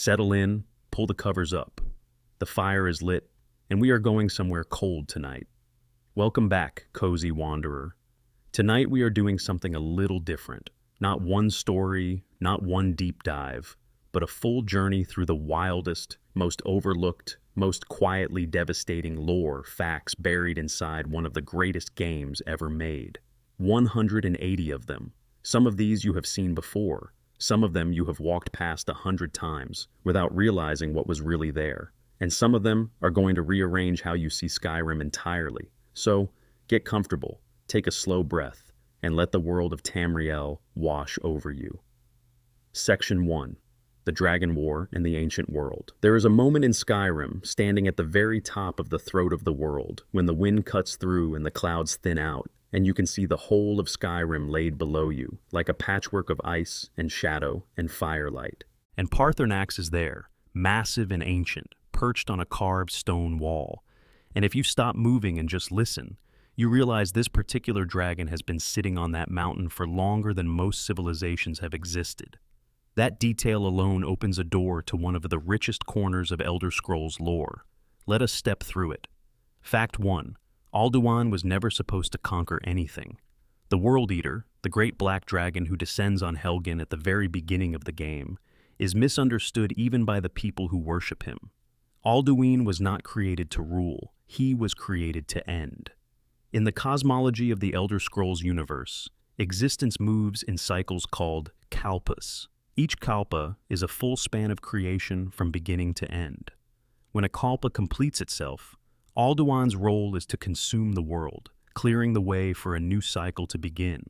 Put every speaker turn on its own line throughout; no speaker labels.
Settle in, pull the covers up. The fire is lit, and we are going somewhere cold tonight. Welcome back, cozy wanderer. Tonight we are doing something a little different. Not one story, not one deep dive, but a full journey through the wildest, most overlooked, most quietly devastating lore facts buried inside one of the greatest games ever made. 180 of them. Some of these you have seen before. Some of them you have walked past 100 times without realizing what was really there. And some of them are going to rearrange how you see Skyrim entirely. So, get comfortable, take a slow breath, and let the world of Tamriel wash over you. Section 1. The Dragon War in the Ancient World. There is a moment in Skyrim, standing at the very top of the throat of the world, when the wind cuts through and the clouds thin out, and you can see the whole of Skyrim laid below you, like a patchwork of ice and shadow and firelight. And Paarthurnax is there, massive and ancient, perched on a carved stone wall. And if you stop moving and just listen, you realize this particular dragon has been sitting on that mountain for longer than most civilizations have existed. That detail alone opens a door to one of the richest corners of Elder Scrolls lore. Let us step through it. Fact 1. Alduin was never supposed to conquer anything. The World Eater, the great black dragon who descends on Helgen at the very beginning of the game, is misunderstood even by the people who worship him. Alduin was not created to rule, he was created to end. In the cosmology of the Elder Scrolls universe, existence moves in cycles called kalpas. Each kalpa is a full span of creation from beginning to end. When a kalpa completes itself, Alduin's role is to consume the world, clearing the way for a new cycle to begin.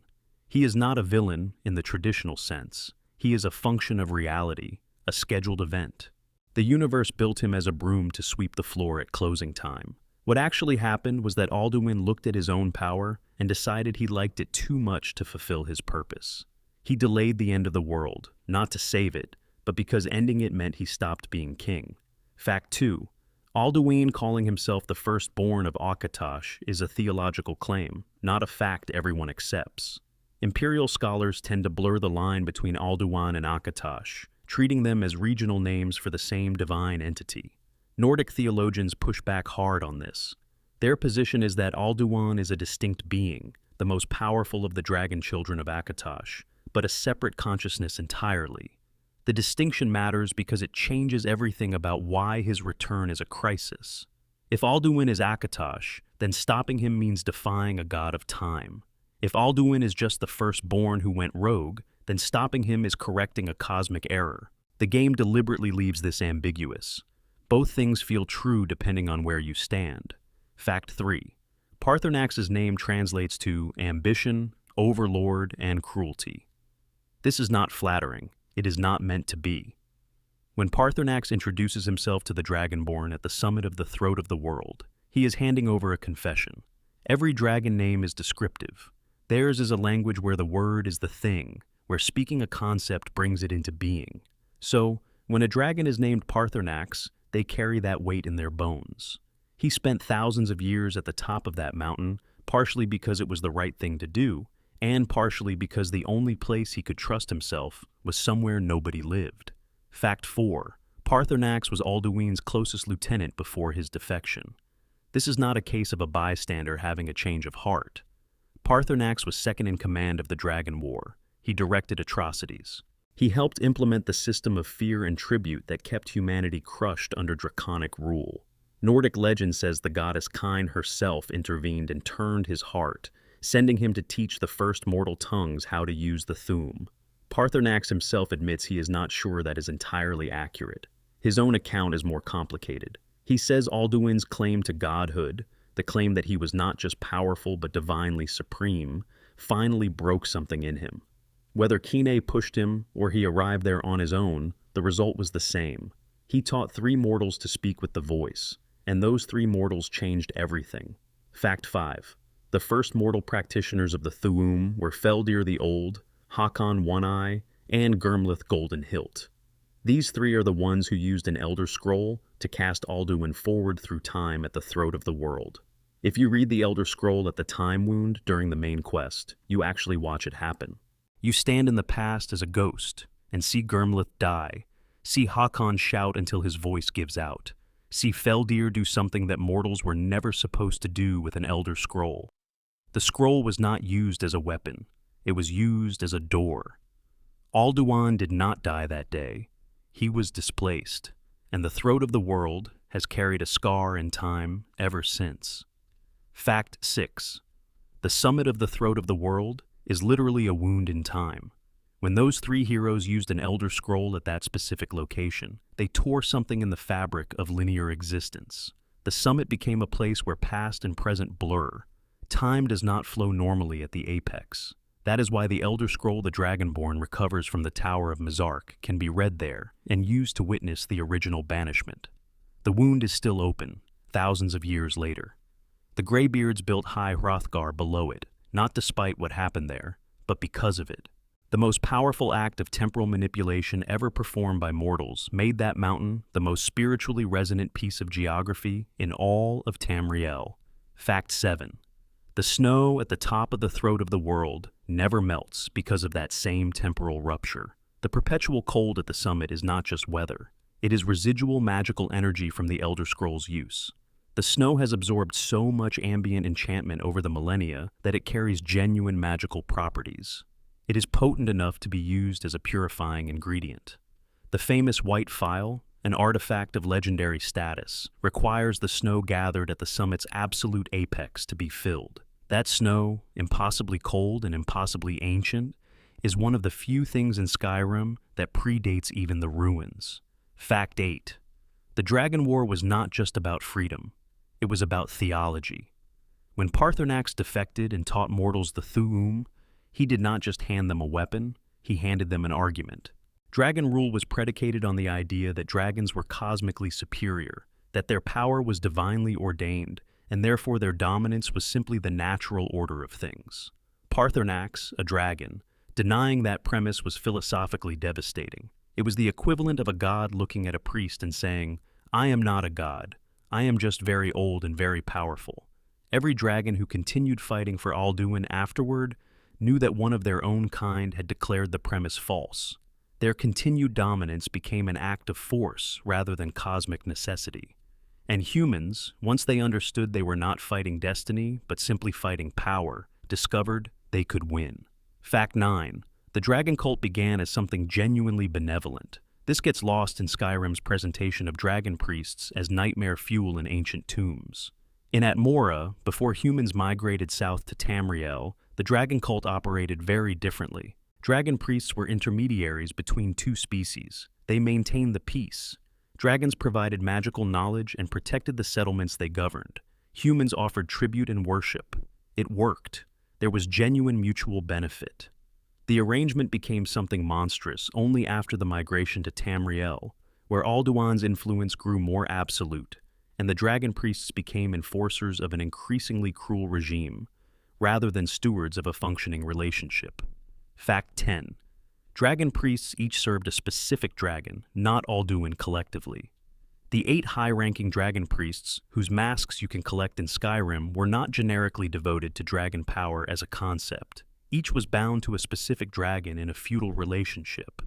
He is not a villain in the traditional sense. He is a function of reality, a scheduled event. The universe built him as a broom to sweep the floor at closing time. What actually happened was that Alduin looked at his own power and decided he liked it too much to fulfill his purpose. He delayed the end of the world, not to save it, but because ending it meant he stopped being king. Fact 2. Alduin calling himself the firstborn of Akatosh is a theological claim, not a fact everyone accepts. Imperial scholars tend to blur the line between Alduin and Akatosh, treating them as regional names for the same divine entity. Nordic theologians push back hard on this. Their position is that Alduin is a distinct being, the most powerful of the dragon children of Akatosh, but a separate consciousness entirely. The distinction matters because it changes everything about why his return is a crisis. If Alduin is Akatosh, then stopping him means defying a god of time. If Alduin is just the firstborn who went rogue, then stopping him is correcting a cosmic error. The game deliberately leaves this ambiguous. Both things feel true depending on where you stand. Fact 3. Paarthurnax's name translates to ambition, overlord, and cruelty. This is not flattering. It is not meant to be. When Paarthurnax introduces himself to the Dragonborn at the summit of the throat of the world, he is handing over a confession. Every dragon name is descriptive. Theirs is a language where the word is the thing, where speaking a concept brings it into being. So, when a dragon is named Paarthurnax, they carry that weight in their bones. He spent thousands of years at the top of that mountain, partially because it was the right thing to do, and partially because the only place he could trust himself was somewhere nobody lived. Fact 4. Paarthurnax was Alduin's closest lieutenant before his defection. This is not a case of a bystander having a change of heart. Paarthurnax was second in command of the Dragon War. He directed atrocities. He helped implement the system of fear and tribute that kept humanity crushed under draconic rule. Nordic legend says the goddess Kine herself intervened and turned his heart, sending him to teach the first mortal tongues how to use the Thu'um. Paarthurnax himself admits he is not sure that is entirely accurate. His own account is more complicated. He says Alduin's claim to godhood, the claim that he was not just powerful but divinely supreme, finally broke something in him. Whether Kine pushed him or he arrived there on his own, the result was the same. He taught 3 mortals to speak with the voice, and those 3 mortals changed everything. Fact 5. The first mortal practitioners of the Thu'um were Feldir the Old, Hakon One-Eye, and Gurmlith Golden Hilt. These 3 are the ones who used an Elder Scroll to cast Alduin forward through time at the throat of the world. If you read the Elder Scroll at the Time Wound during the main quest, you actually watch it happen. You stand in the past as a ghost and see Gurmlith die, See Hakon shout until his voice gives out. See Feldir do something that mortals were never supposed to do with an Elder Scroll. The scroll was not used as a weapon. It was used as a door. Alduin did not die that day. He was displaced, and the throat of the world has carried a scar in time ever since. Fact 6. The summit of the throat of the world is literally a wound in time. When those three heroes used an Elder Scroll at that specific location, they tore something in the fabric of linear existence. The summit became a place where past and present blur. Time does not flow normally at the apex. That is why the Elder Scroll the Dragonborn recovers from the Tower of Mizark can be read there and used to witness the original banishment. The wound is still open, thousands of years later. The Greybeards built High Hrothgar below it, not despite what happened there, but because of it. The most powerful act of temporal manipulation ever performed by mortals made that mountain the most spiritually resonant piece of geography in all of Tamriel. Fact 7. The snow at the top of the throat of the world never melts because of that same temporal rupture. The perpetual cold at the summit is not just weather. It is residual magical energy from the Elder Scrolls' use. The snow has absorbed so much ambient enchantment over the millennia that it carries genuine magical properties. It is potent enough to be used as a purifying ingredient. The famous White Phial, an artifact of legendary status, requires the snow gathered at the summit's absolute apex to be filled. That snow, impossibly cold and impossibly ancient, is one of the few things in Skyrim that predates even the ruins. Fact 8. The Dragon War was not just about freedom. It was about theology. When Paarthurnax defected and taught mortals the Thu'um, he did not just hand them a weapon, he handed them an argument. Dragon rule was predicated on the idea that dragons were cosmically superior, that their power was divinely ordained, and therefore their dominance was simply the natural order of things. Paarthurnax, a dragon, denying that premise was philosophically devastating. It was the equivalent of a god looking at a priest and saying, "I am not a god. I am just very old and very powerful." Every dragon who continued fighting for Alduin afterward knew that one of their own kind had declared the premise false. Their continued dominance became an act of force rather than cosmic necessity. And humans, once they understood they were not fighting destiny, but simply fighting power, discovered they could win. Fact 9. The dragon cult began as something genuinely benevolent. This gets lost in Skyrim's presentation of dragon priests as nightmare fuel in ancient tombs. In Atmora, before humans migrated south to Tamriel, the dragon cult operated very differently. Dragon priests were intermediaries between two species. They maintained the peace. Dragons provided magical knowledge and protected the settlements they governed. Humans offered tribute and worship. It worked. There was genuine mutual benefit. The arrangement became something monstrous only after the migration to Tamriel, where Alduin's influence grew more absolute, and the dragon priests became enforcers of an increasingly cruel regime, rather than stewards of a functioning relationship. Fact 10. Dragon priests each served a specific dragon, not Alduin collectively. The 8 high-ranking dragon priests, whose masks you can collect in Skyrim, were not generically devoted to dragon power as a concept. Each was bound to a specific dragon in a feudal relationship.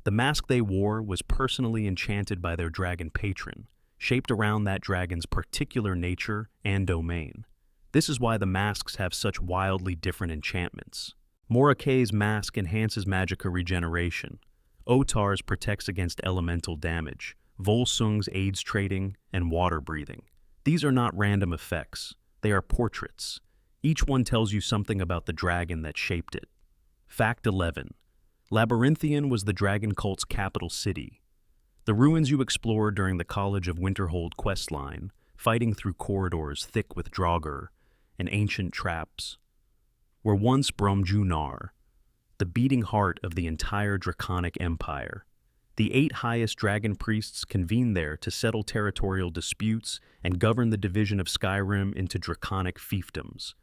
The mask they wore was personally enchanted by their dragon patron, shaped around that dragon's particular nature and domain. This is why the masks have such wildly different enchantments. Morakae's mask enhances magicka regeneration. Otar's protects against elemental damage. Volsung's aids trading and water breathing. These are not random effects. They are portraits. Each one tells you something about the dragon that shaped it. Fact 11. Labyrinthian was the dragon cult's capital city. The ruins you explored during the College of Winterhold questline, fighting through corridors thick with Draugr and ancient traps, were once Bromjunar, the beating heart of the entire Draconic Empire. The 8 highest dragon priests convened there to settle territorial disputes and govern the division of Skyrim into draconic fiefdoms.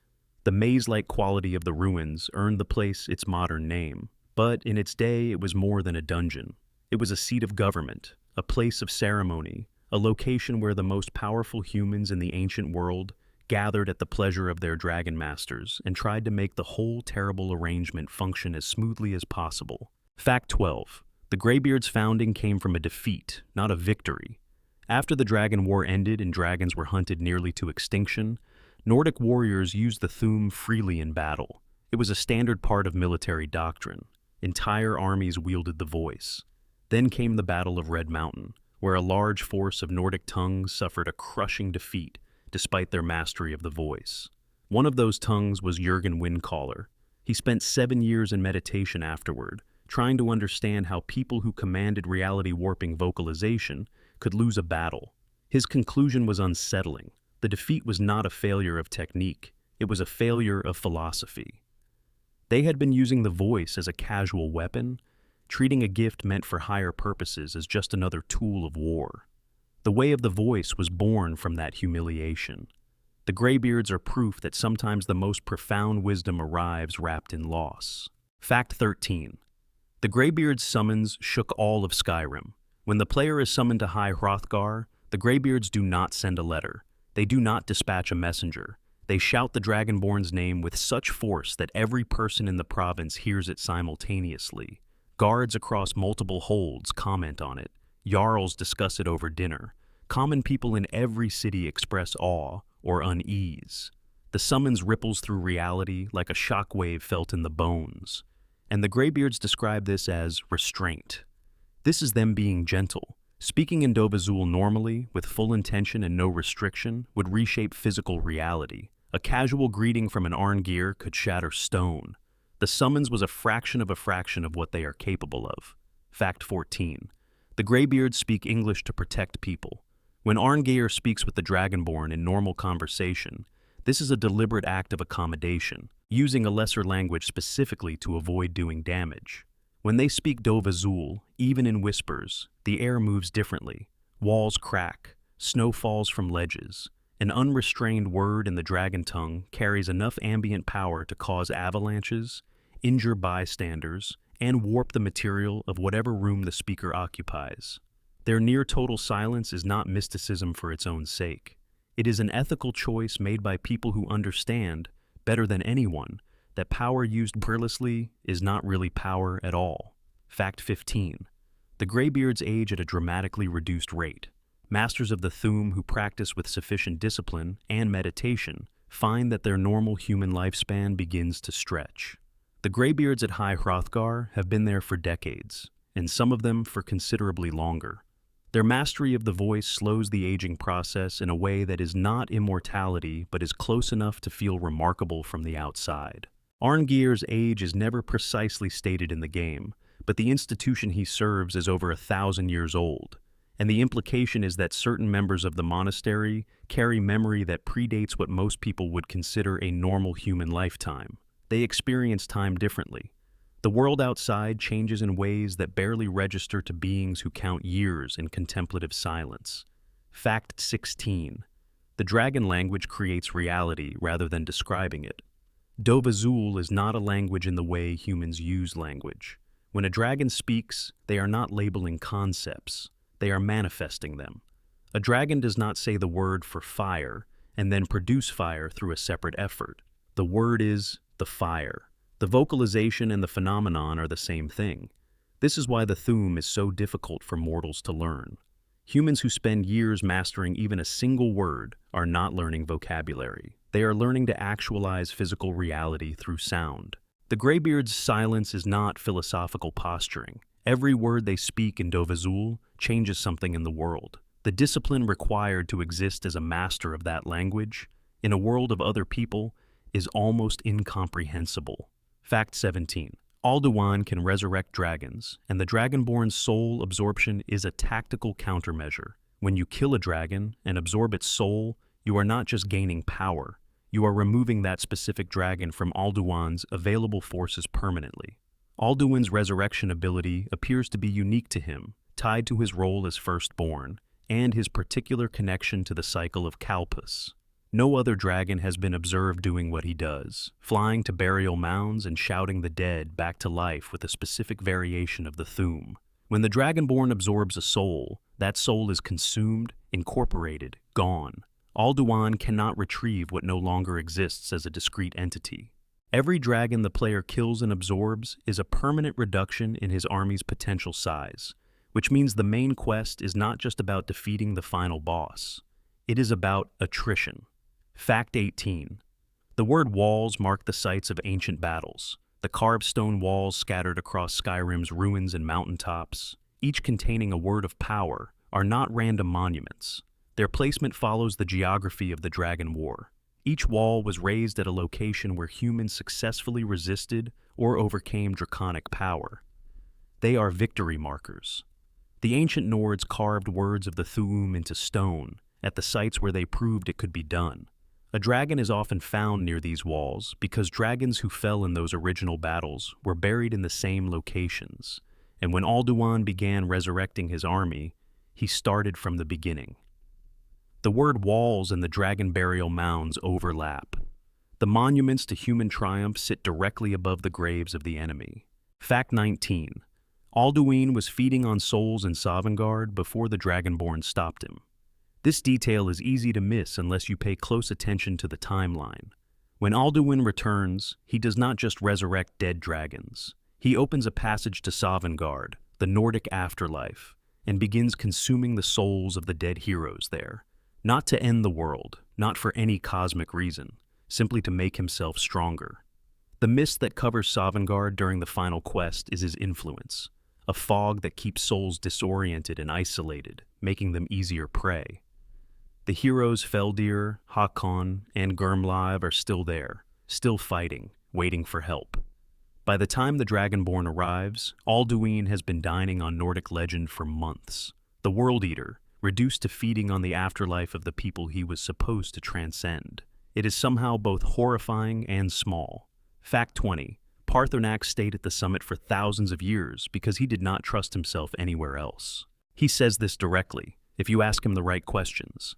The maze-like quality of the ruins earned the place its modern name, but in its day it was more than a dungeon. It was a seat of government, a place of ceremony, a location where the most powerful humans in the ancient world gathered at the pleasure of their dragon masters and tried to make the whole terrible arrangement function as smoothly as possible. Fact 12. The Greybeards' founding came from a defeat, not a victory. After the Dragon War ended and dragons were hunted nearly to extinction, Nordic warriors used the Thu'um freely in battle. It was a standard part of military doctrine. Entire armies wielded the voice. Then came the Battle of Red Mountain, where a large force of Nordic tongues suffered a crushing defeat despite their mastery of the voice. One of those tongues was Jurgen Windcaller. He spent 7 years in meditation afterward, trying to understand how people who commanded reality-warping vocalization could lose a battle. His conclusion was unsettling. The defeat was not a failure of technique, it was a failure of philosophy. They had been using the voice as a casual weapon, treating a gift meant for higher purposes as just another tool of war. The way of the voice was born from that humiliation. The Greybeards are proof that sometimes the most profound wisdom arrives wrapped in loss. Fact 13. The Greybeards' summons shook all of Skyrim. When the player is summoned to High Hrothgar, the Greybeards do not send a letter. They do not dispatch a messenger. They shout the Dragonborn's name with such force that every person in the province hears it simultaneously. Guards across multiple holds comment on it. Jarls discuss it over dinner. Common people in every city express awe or unease. The summons ripples through reality like a shockwave felt in the bones. And the Greybeards describe this as restraint. This is them being gentle. Speaking in Dovazul normally, with full intention and no restriction, would reshape physical reality. A casual greeting from an Arngeir could shatter stone. The summons was a fraction of what they are capable of. Fact 14. The Greybeards speak English to protect people. When Arngeir speaks with the Dragonborn in normal conversation, this is a deliberate act of accommodation, using a lesser language specifically to avoid doing damage. When they speak Dovazul, even in whispers, the air moves differently. Walls crack, snow falls from ledges. An unrestrained word in the dragon tongue carries enough ambient power to cause avalanches, injure bystanders, and warp the material of whatever room the speaker occupies. Their near-total silence is not mysticism for its own sake. It is an ethical choice made by people who understand, better than anyone, that power used carelessly is not really power at all. Fact 15. The Greybeards age at a dramatically reduced rate. Masters of the Thu'um who practice with sufficient discipline and meditation find that their normal human lifespan begins to stretch. The Greybeards at High Hrothgar have been there for decades, and some of them for considerably longer. Their mastery of the voice slows the aging process in a way that is not immortality but is close enough to feel remarkable from the outside. Arngeir's age is never precisely stated in the game, but the institution he serves is over 1,000 years old, and the implication is that certain members of the monastery carry memory that predates what most people would consider a normal human lifetime. They experience time differently. The world outside changes in ways that barely register to beings who count years in contemplative silence. Fact 16. The dragon language creates reality rather than describing it. Dovazul is not a language in the way humans use language. When a dragon speaks, they are not labeling concepts. They are manifesting them. A dragon does not say the word for fire and then produce fire through a separate effort. The word is the fire. The vocalization and the phenomenon are the same thing. This is why the Thu'um is so difficult for mortals to learn. Humans who spend years mastering even a single word are not learning vocabulary. They are learning to actualize physical reality through sound. The Greybeards' silence is not philosophical posturing. Every word they speak in Dovazul changes something in the world. The discipline required to exist as a master of that language, in a world of other people, is almost incomprehensible. Fact 17. Alduin can resurrect dragons, and the Dragonborn's soul absorption is a tactical countermeasure. When you kill a dragon and absorb its soul, you are not just gaining power, you are removing that specific dragon from Alduin's available forces permanently. Alduin's resurrection ability appears to be unique to him, tied to his role as firstborn, and his particular connection to the cycle of Kalpus. No other dragon has been observed doing what he does, flying to burial mounds and shouting the dead back to life with a specific variation of the Thu'um. When the Dragonborn absorbs a soul, that soul is consumed, incorporated, gone. Alduin cannot retrieve what no longer exists as a discrete entity. Every dragon the player kills and absorbs is a permanent reduction in his army's potential size, which means the main quest is not just about defeating the final boss. It is about attrition. Fact 18. The word walls mark the sites of ancient battles. The carved stone walls scattered across Skyrim's ruins and mountaintops, each containing a word of power, are not random monuments. Their placement follows the geography of the Dragon War. Each wall was raised at a location where humans successfully resisted or overcame draconic power. They are victory markers. The ancient Nords carved words of the Thu'um into stone at the sites where they proved it could be done. A dragon is often found near these walls because dragons who fell in those original battles were buried in the same locations, and when Alduin began resurrecting his army, he started from the beginning. The word walls and the dragon burial mounds overlap. The monuments to human triumph sit directly above the graves of the enemy. Fact 19. Alduin was feeding on souls in Sovngarde before the Dragonborn stopped him. This detail is easy to miss unless you pay close attention to the timeline. When Alduin returns, he does not just resurrect dead dragons. He opens a passage to Sovngarde, the Nordic afterlife, and begins consuming the souls of the dead heroes there. Not to end the world, not for any cosmic reason, simply to make himself stronger. The mist that covers Sovngarde during the final quest is his influence, a fog that keeps souls disoriented and isolated, making them easier prey. The heroes Feldir, Hakon, and Gurmlive are still there, still fighting, waiting for help. By the time the Dragonborn arrives, Alduin has been dining on Nordic legend for months. The World Eater, reduced to feeding on the afterlife of the people he was supposed to transcend. It is somehow both horrifying and small. Fact 20. Paarthurnax stayed at the summit for thousands of years because he did not trust himself anywhere else. He says this directly, if you ask him the right questions.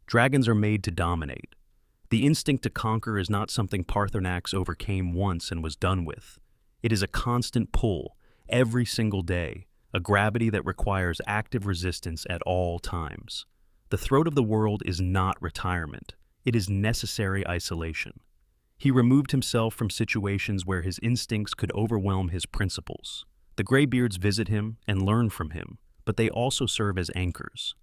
Dragons are made to dominate. The instinct to conquer is not something Paarthurnax overcame once and was done with. It is a constant pull, every single day, a gravity that requires active resistance at all times. The throat of the world is not retirement. It is necessary isolation. He removed himself from situations where his instincts could overwhelm his principles. The Greybeards visit him and learn from him, but they also serve as anchors.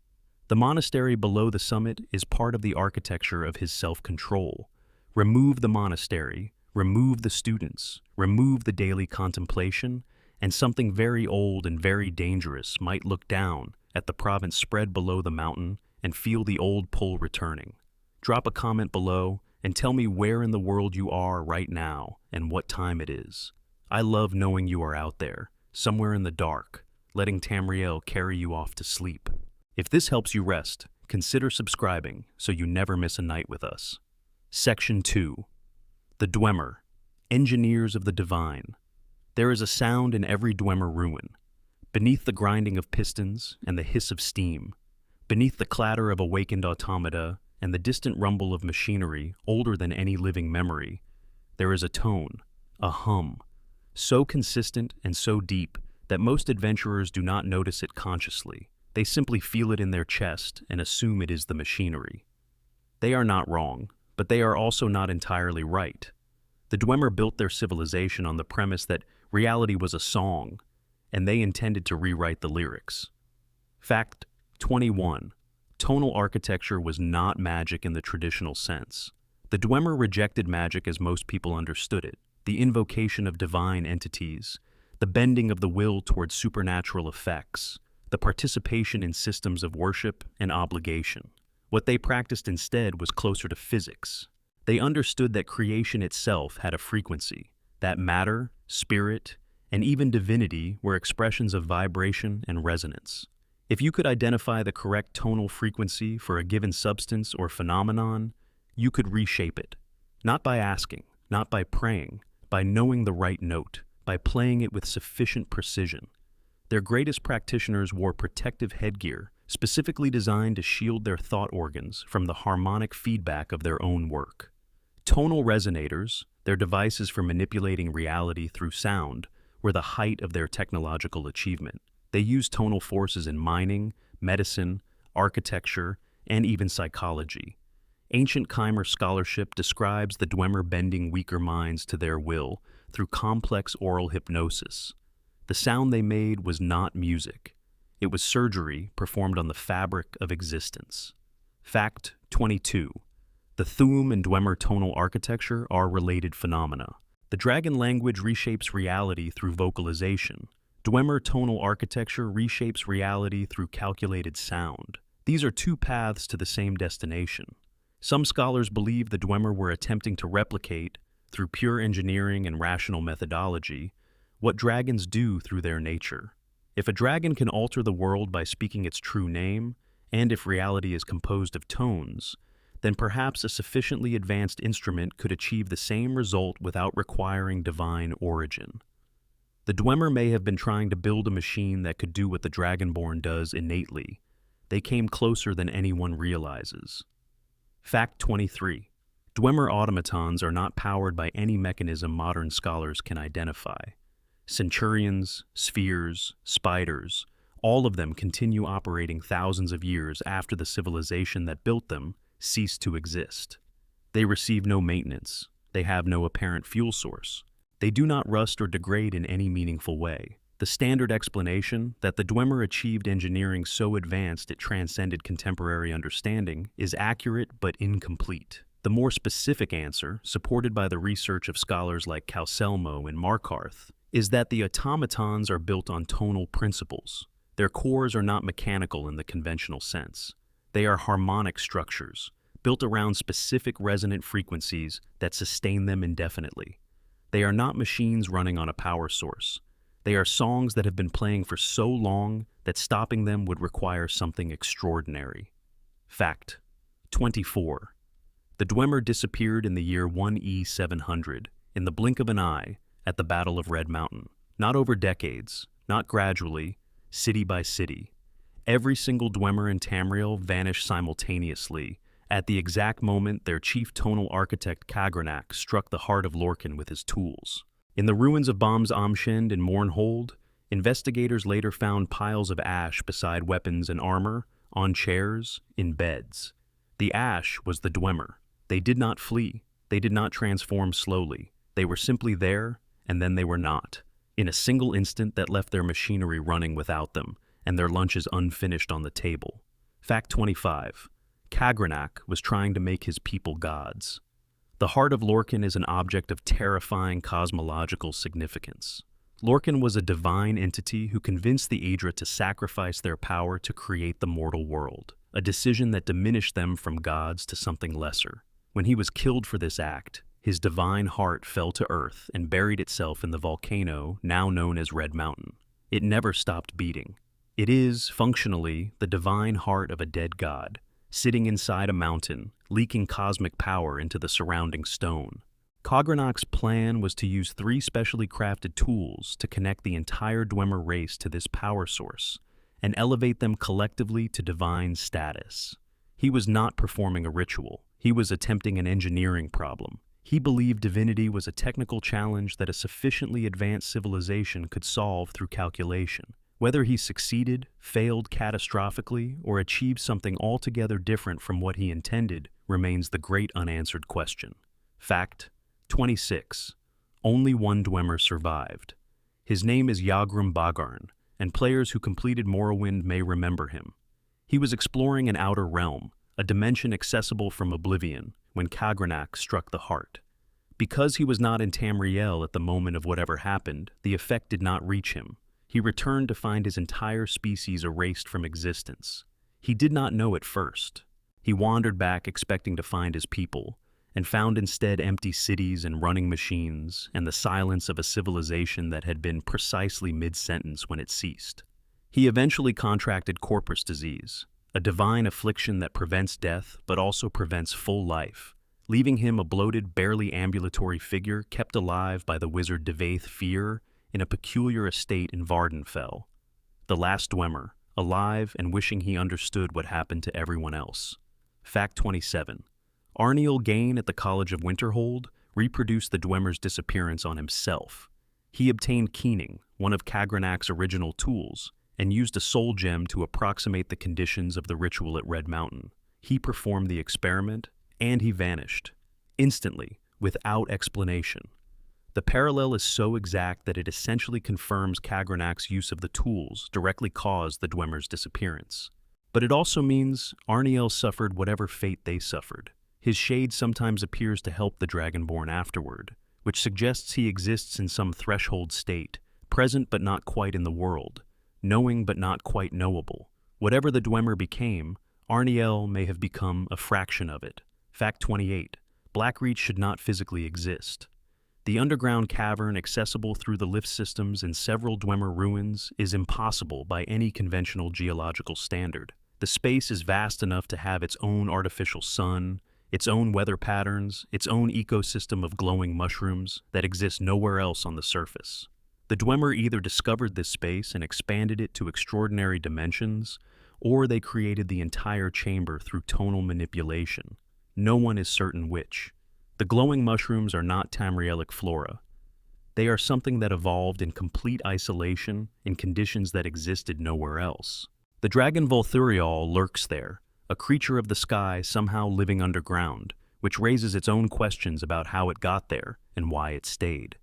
The monastery below the summit is part of the architecture of his self-control. Remove the monastery, remove the students, remove the daily contemplation, and something very old and very dangerous might look down at the province spread below the mountain and feel the old pull returning. Drop a comment below and tell me where in the world you are right now and what time it is. I love knowing you are out there, somewhere in the dark, letting Tamriel carry you off to sleep. If this helps you rest, consider subscribing so you never miss a night with us. Section 2. The Dwemer, Engineers of the Divine. There is a sound in every Dwemer ruin, beneath the grinding of pistons and the hiss of steam, beneath the clatter of awakened automata and the distant rumble of machinery older than any living memory. There is a tone, a hum, so consistent and so deep that most adventurers do not notice it consciously. They simply feel it in their chest and assume it is the machinery. They are not wrong, but they are also not entirely right. The Dwemer built their civilization on the premise that reality was a song, and they intended to rewrite the lyrics. Fact 21. Tonal architecture was not magic in the traditional sense. The Dwemer rejected magic as most people understood it, the invocation of divine entities, the bending of the will towards supernatural effects, the participation in systems of worship and obligation. What they practiced instead was closer to physics. They understood that creation itself had a frequency, that matter, spirit, and even divinity were expressions of vibration and resonance. If you could identify the correct tonal frequency for a given substance or phenomenon, you could reshape it. Not by asking, not by praying, by knowing the right note, by playing it with sufficient precision. Their greatest practitioners wore protective headgear, specifically designed to shield their thought organs from the harmonic feedback of their own work. Tonal resonators, their devices for manipulating reality through sound, were the height of their technological achievement. They used tonal forces in mining, medicine, architecture, and even psychology. Ancient Khmer scholarship describes the Dwemer bending weaker minds to their will through complex oral hypnosis. The sound they made was not music. It was surgery performed on the fabric of existence. Fact 22. The Thu'um and Dwemer tonal architecture are related phenomena. The dragon language reshapes reality through vocalization. Dwemer tonal architecture reshapes reality through calculated sound. These are two paths to the same destination. Some scholars believe the Dwemer were attempting to replicate, through pure engineering and rational methodology, what dragons do through their nature. If a dragon can alter the world by speaking its true name, and if reality is composed of tones, then perhaps a sufficiently advanced instrument could achieve the same result without requiring divine origin. The Dwemer may have been trying to build a machine that could do what the Dragonborn does innately. They came closer than anyone realizes. Fact 23. Dwemer automatons are not powered by any mechanism modern scholars can identify. Centurions, spheres, spiders, all of them continue operating thousands of years after the civilization that built them ceased to exist. They receive no maintenance. They have no apparent fuel source. They do not rust or degrade in any meaningful way. The standard explanation that the Dwemer achieved engineering so advanced it transcended contemporary understanding is accurate but incomplete. The more specific answer, supported by the research of scholars like Calselmo and Markarth, is that the automatons are built on tonal principles. Their cores are not mechanical in the conventional sense. They are harmonic structures, built around specific resonant frequencies that sustain them indefinitely. They are not machines running on a power source. They are songs that have been playing for so long that stopping them would require something extraordinary. Fact 24. The Dwemer disappeared in the year 1E 700, in the blink of an eye, at the Battle of Red Mountain. Not over decades, not gradually, city by city. Every single Dwemer in Tamriel vanished simultaneously, at the exact moment their chief tonal architect Kagranak struck the heart of Lorcan with his tools. In the ruins of Bombs Amshend and Mournhold, investigators later found piles of ash beside weapons and armor, on chairs, in beds. The ash was the Dwemer. They did not flee. They did not transform slowly. They were simply there, and then they were not. In a single instant that left their machinery running without them, and their lunches unfinished on the table. Fact 25. Kagranak was trying to make his people gods. The heart of Lorcan is an object of terrifying cosmological significance. Lorcan was a divine entity who convinced the Aedra to sacrifice their power to create the mortal world, a decision that diminished them from gods to something lesser. When he was killed for this act, his divine heart fell to earth and buried itself in the volcano now known as Red Mountain. It never stopped beating. It is, functionally, the divine heart of a dead god, sitting inside a mountain, leaking cosmic power into the surrounding stone. Kagranak's plan was to use 3 specially crafted tools to connect the entire Dwemer race to this power source and elevate them collectively to divine status. He was not performing a ritual. He was attempting an engineering problem. He believed divinity was a technical challenge that a sufficiently advanced civilization could solve through calculation. Whether he succeeded, failed catastrophically, or achieved something altogether different from what he intended remains the great unanswered question. Fact 26. Only one Dwemer survived. His name is Yagrum Bagarn, and players who completed Morrowind may remember him. He was exploring an outer realm, a dimension accessible from Oblivion, when Kagranak struck the heart. Because he was not in Tamriel at the moment of whatever happened, the effect did not reach him. He returned to find his entire species erased from existence. He did not know at first. He wandered back expecting to find his people, and found instead empty cities and running machines, and the silence of a civilization that had been precisely mid-sentence when it ceased. He eventually contracted corpus disease, a divine affliction that prevents death but also prevents full life, leaving him a bloated, barely ambulatory figure kept alive by the wizard Devaith Fear in a peculiar estate in Vardenfell. The last Dwemer, alive and wishing he understood what happened to everyone else. Fact 27. Arniel Gain at the College of Winterhold reproduced the Dwemer's disappearance on himself. He obtained Keening, one of Kagranak's original tools, and used a soul gem to approximate the conditions of the ritual at Red Mountain. He performed the experiment, And he vanished, instantly, without explanation. The parallel is so exact that it essentially confirms Kagranak's use of the tools directly caused the Dwemer's disappearance. But it also means Arniel suffered whatever fate they suffered. His shade sometimes appears to help the Dragonborn afterward, which suggests he exists in some threshold state, present but not quite in the world, knowing but not quite knowable. Whatever the Dwemer became, Arniel may have become a fraction of it. Fact 28. Blackreach should not physically exist. The underground cavern accessible through the lift systems in several Dwemer ruins is impossible by any conventional geological standard. The space is vast enough to have its own artificial sun, its own weather patterns, its own ecosystem of glowing mushrooms that exist nowhere else on the surface. The Dwemer either discovered this space and expanded it to extraordinary dimensions, or they created the entire chamber through tonal manipulation. No one is certain which. The glowing mushrooms are not Tamrielic flora. They are something that evolved in complete isolation in conditions that existed nowhere else. The dragon Volthurial lurks there, a creature of the sky somehow living underground, which raises its own questions about how it got there and why it stayed.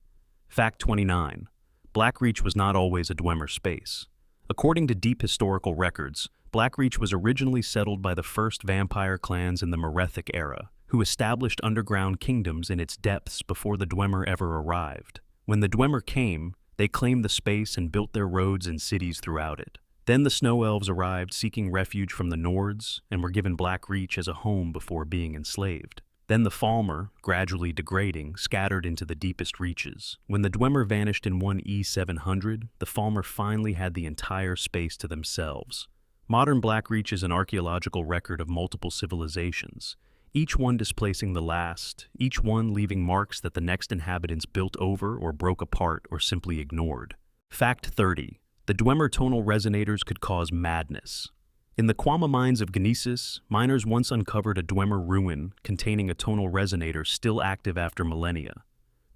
Fact 29. Blackreach was not always a Dwemer space. According to deep historical records, Blackreach was originally settled by the first vampire clans in the Merethic era, who established underground kingdoms in its depths before the Dwemer ever arrived. When the Dwemer came, they claimed the space and built their roads and cities throughout it. Then the Snow Elves arrived seeking refuge from the Nords and were given Blackreach as a home before being enslaved. Then the Falmer, gradually degrading, scattered into the deepest reaches. When the Dwemer vanished in 1E700, the Falmer finally had the entire space to themselves. Modern Blackreach is an archaeological record of multiple civilizations, each one displacing the last, each one leaving marks that the next inhabitants built over or broke apart or simply ignored. Fact 30. The Dwemer tonal resonators could cause madness. In the Quama mines of Gnesis, miners once uncovered a Dwemer ruin containing a tonal resonator still active after millennia.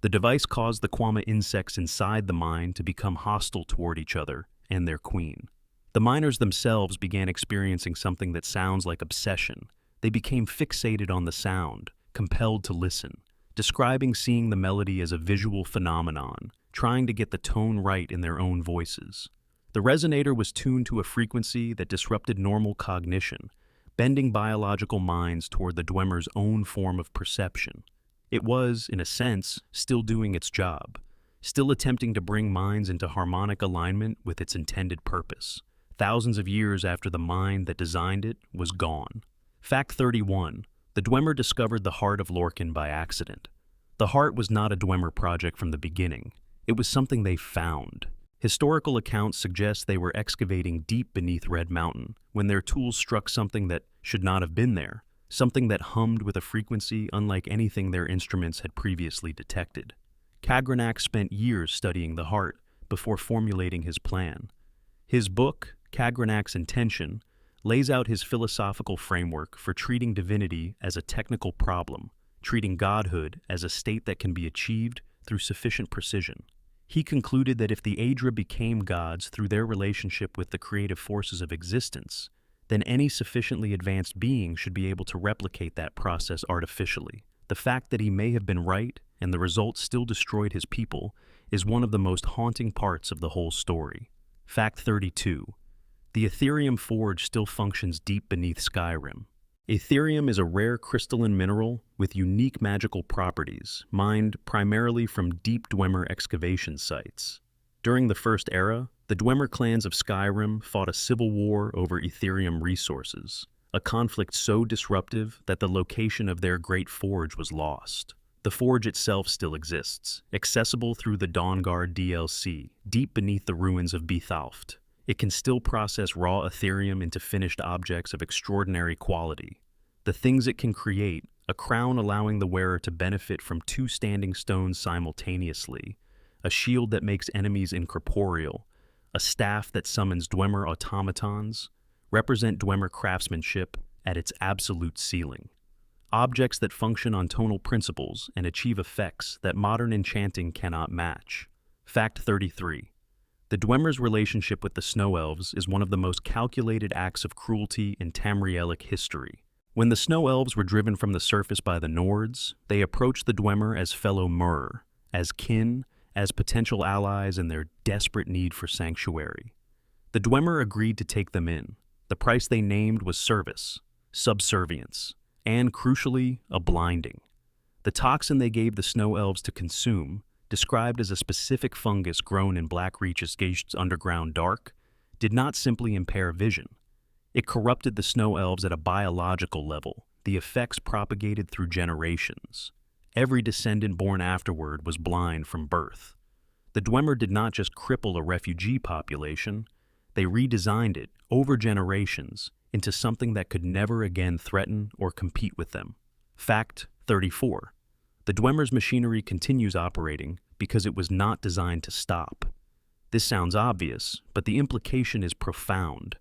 The device caused the Quama insects inside the mine to become hostile toward each other and their queen. The miners themselves began experiencing something that sounds like obsession. They became fixated on the sound, compelled to listen, describing seeing the melody as a visual phenomenon, trying to get the tone right in their own voices. The resonator was tuned to a frequency that disrupted normal cognition, bending biological minds toward the Dwemer's own form of perception. It was, in a sense, still doing its job, still attempting to bring minds into harmonic alignment with its intended purpose, thousands of years after the mind that designed it was gone. Fact 31. The Dwemer discovered the heart of Lorcan by accident. The heart was not a Dwemer project from the beginning. It was something they found. Historical accounts suggest they were excavating deep beneath Red Mountain when their tools struck something that should not have been there, something that hummed with a frequency unlike anything their instruments had previously detected. Kagranak spent years studying the heart before formulating his plan. His book, Kagranak's Intention, lays out his philosophical framework for treating divinity as a technical problem, treating godhood as a state that can be achieved through sufficient precision. He concluded that if the Aedra became gods through their relationship with the creative forces of existence, then any sufficiently advanced being should be able to replicate that process artificially. The fact that he may have been right and the result still destroyed his people is one of the most haunting parts of the whole story. Fact 32. The Etherium Forge still functions deep beneath Skyrim. Etherium is a rare crystalline mineral with unique magical properties, mined primarily from deep Dwemer excavation sites. During the First Era, the Dwemer clans of Skyrim fought a civil war over Etherium resources, a conflict so disruptive that the location of their great forge was lost. The forge itself still exists, accessible through the Dawnguard DLC, deep beneath the ruins of Bethalft. It can still process raw Etherium into finished objects of extraordinary quality. The things it can create, a crown allowing the wearer to benefit from two standing stones simultaneously, a shield that makes enemies incorporeal, a staff that summons Dwemer automatons, represent Dwemer craftsmanship at its absolute ceiling. Objects that function on tonal principles and achieve effects that modern enchanting cannot match. Fact 33. The Dwemer's relationship with the Snow Elves is one of the most calculated acts of cruelty in Tamrielic history. When the snow elves were driven from the surface by the Nords, they approached the Dwemer as fellow Mur, as kin, as potential allies in their desperate need for sanctuary. The Dwemer agreed to take them in. The price they named was service, subservience, and, crucially, a blinding. The toxin they gave the snow elves to consume, described as a specific fungus grown in Black Reach's underground dark, did not simply impair vision. It corrupted the snow elves at a biological level, the effects propagated through generations. Every descendant born afterward was blind from birth. The Dwemer did not just cripple a refugee population, they redesigned it, over generations, into something that could never again threaten or compete with them. Fact 34. The Dwemer's machinery continues operating because it was not designed to stop. This sounds obvious, but the implication is profound.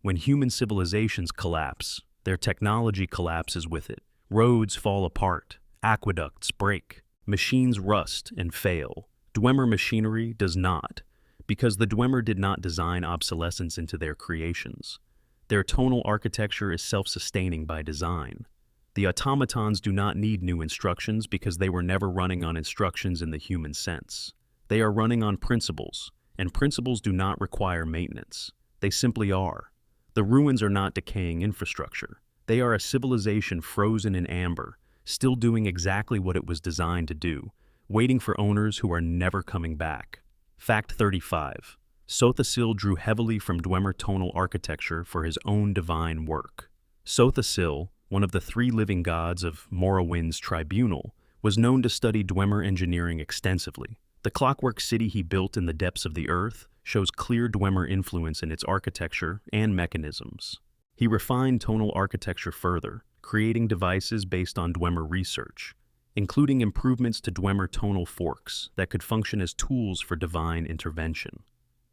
When human civilizations collapse, their technology collapses with it. Roads fall apart, aqueducts break, machines rust and fail. Dwemer machinery does not, because the Dwemer did not design obsolescence into their creations. Their tonal architecture is self-sustaining by design. The automatons do not need new instructions because they were never running on instructions in the human sense. They are running on principles, and principles do not require maintenance. They simply are. The ruins are not decaying infrastructure. They are a civilization frozen in amber, still doing exactly what it was designed to do, waiting for owners who are never coming back. Fact 35. Sothasil drew heavily from Dwemer tonal architecture for his own divine work. Sothasil, one of the three living gods of Morrowind's tribunal, was known to study Dwemer engineering extensively. The clockwork city he built in the depths of the earth shows clear Dwemer influence in its architecture and mechanisms. He refined tonal architecture further, creating devices based on Dwemer research, including improvements to Dwemer tonal forks that could function as tools for divine intervention.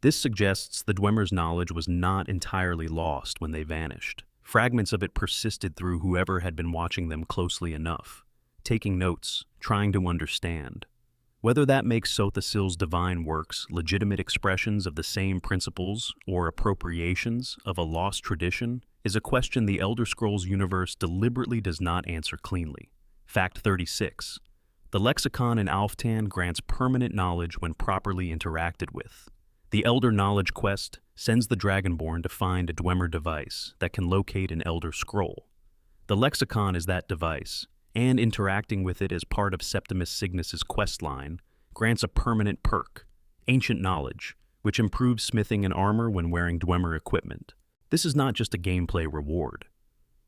This suggests the Dwemer's knowledge was not entirely lost when they vanished. Fragments of it persisted through whoever had been watching them closely enough, taking notes, trying to understand. Whether that makes Sothasil's divine works legitimate expressions of the same principles or appropriations of a lost tradition is a question the Elder Scrolls universe deliberately does not answer cleanly. Fact 36. The lexicon in Alftan grants permanent knowledge when properly interacted with. The Elder Knowledge Quest sends the Dragonborn to find a Dwemer device that can locate an Elder Scroll. The lexicon is that device, and interacting with it as part of Septimus Cygnus's questline grants a permanent perk, Ancient Knowledge, which improves smithing and armor when wearing Dwemer equipment. This is not just a gameplay reward.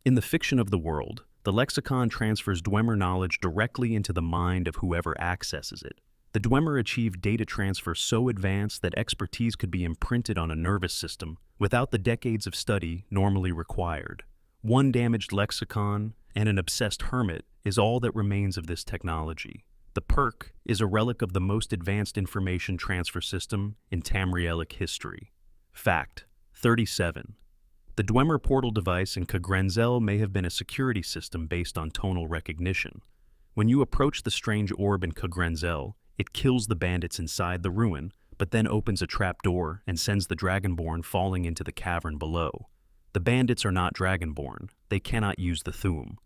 In the fiction of the world, the lexicon transfers Dwemer knowledge directly into the mind of whoever accesses it. The Dwemer achieved data transfer so advanced that expertise could be imprinted on a nervous system without the decades of study normally required. One damaged lexicon and an obsessed hermit is all that remains of this technology. The perk is a relic of the most advanced information transfer system in Tamrielic history. Fact 37. The Dwemer portal device in Kagrenzel may have been a security system based on tonal recognition. When you approach the strange orb in Kagrenzel, it kills the bandits inside the ruin, but then opens a trapdoor and sends the Dragonborn falling into the cavern below. The bandits are not Dragonborn. They cannot use the Thuum.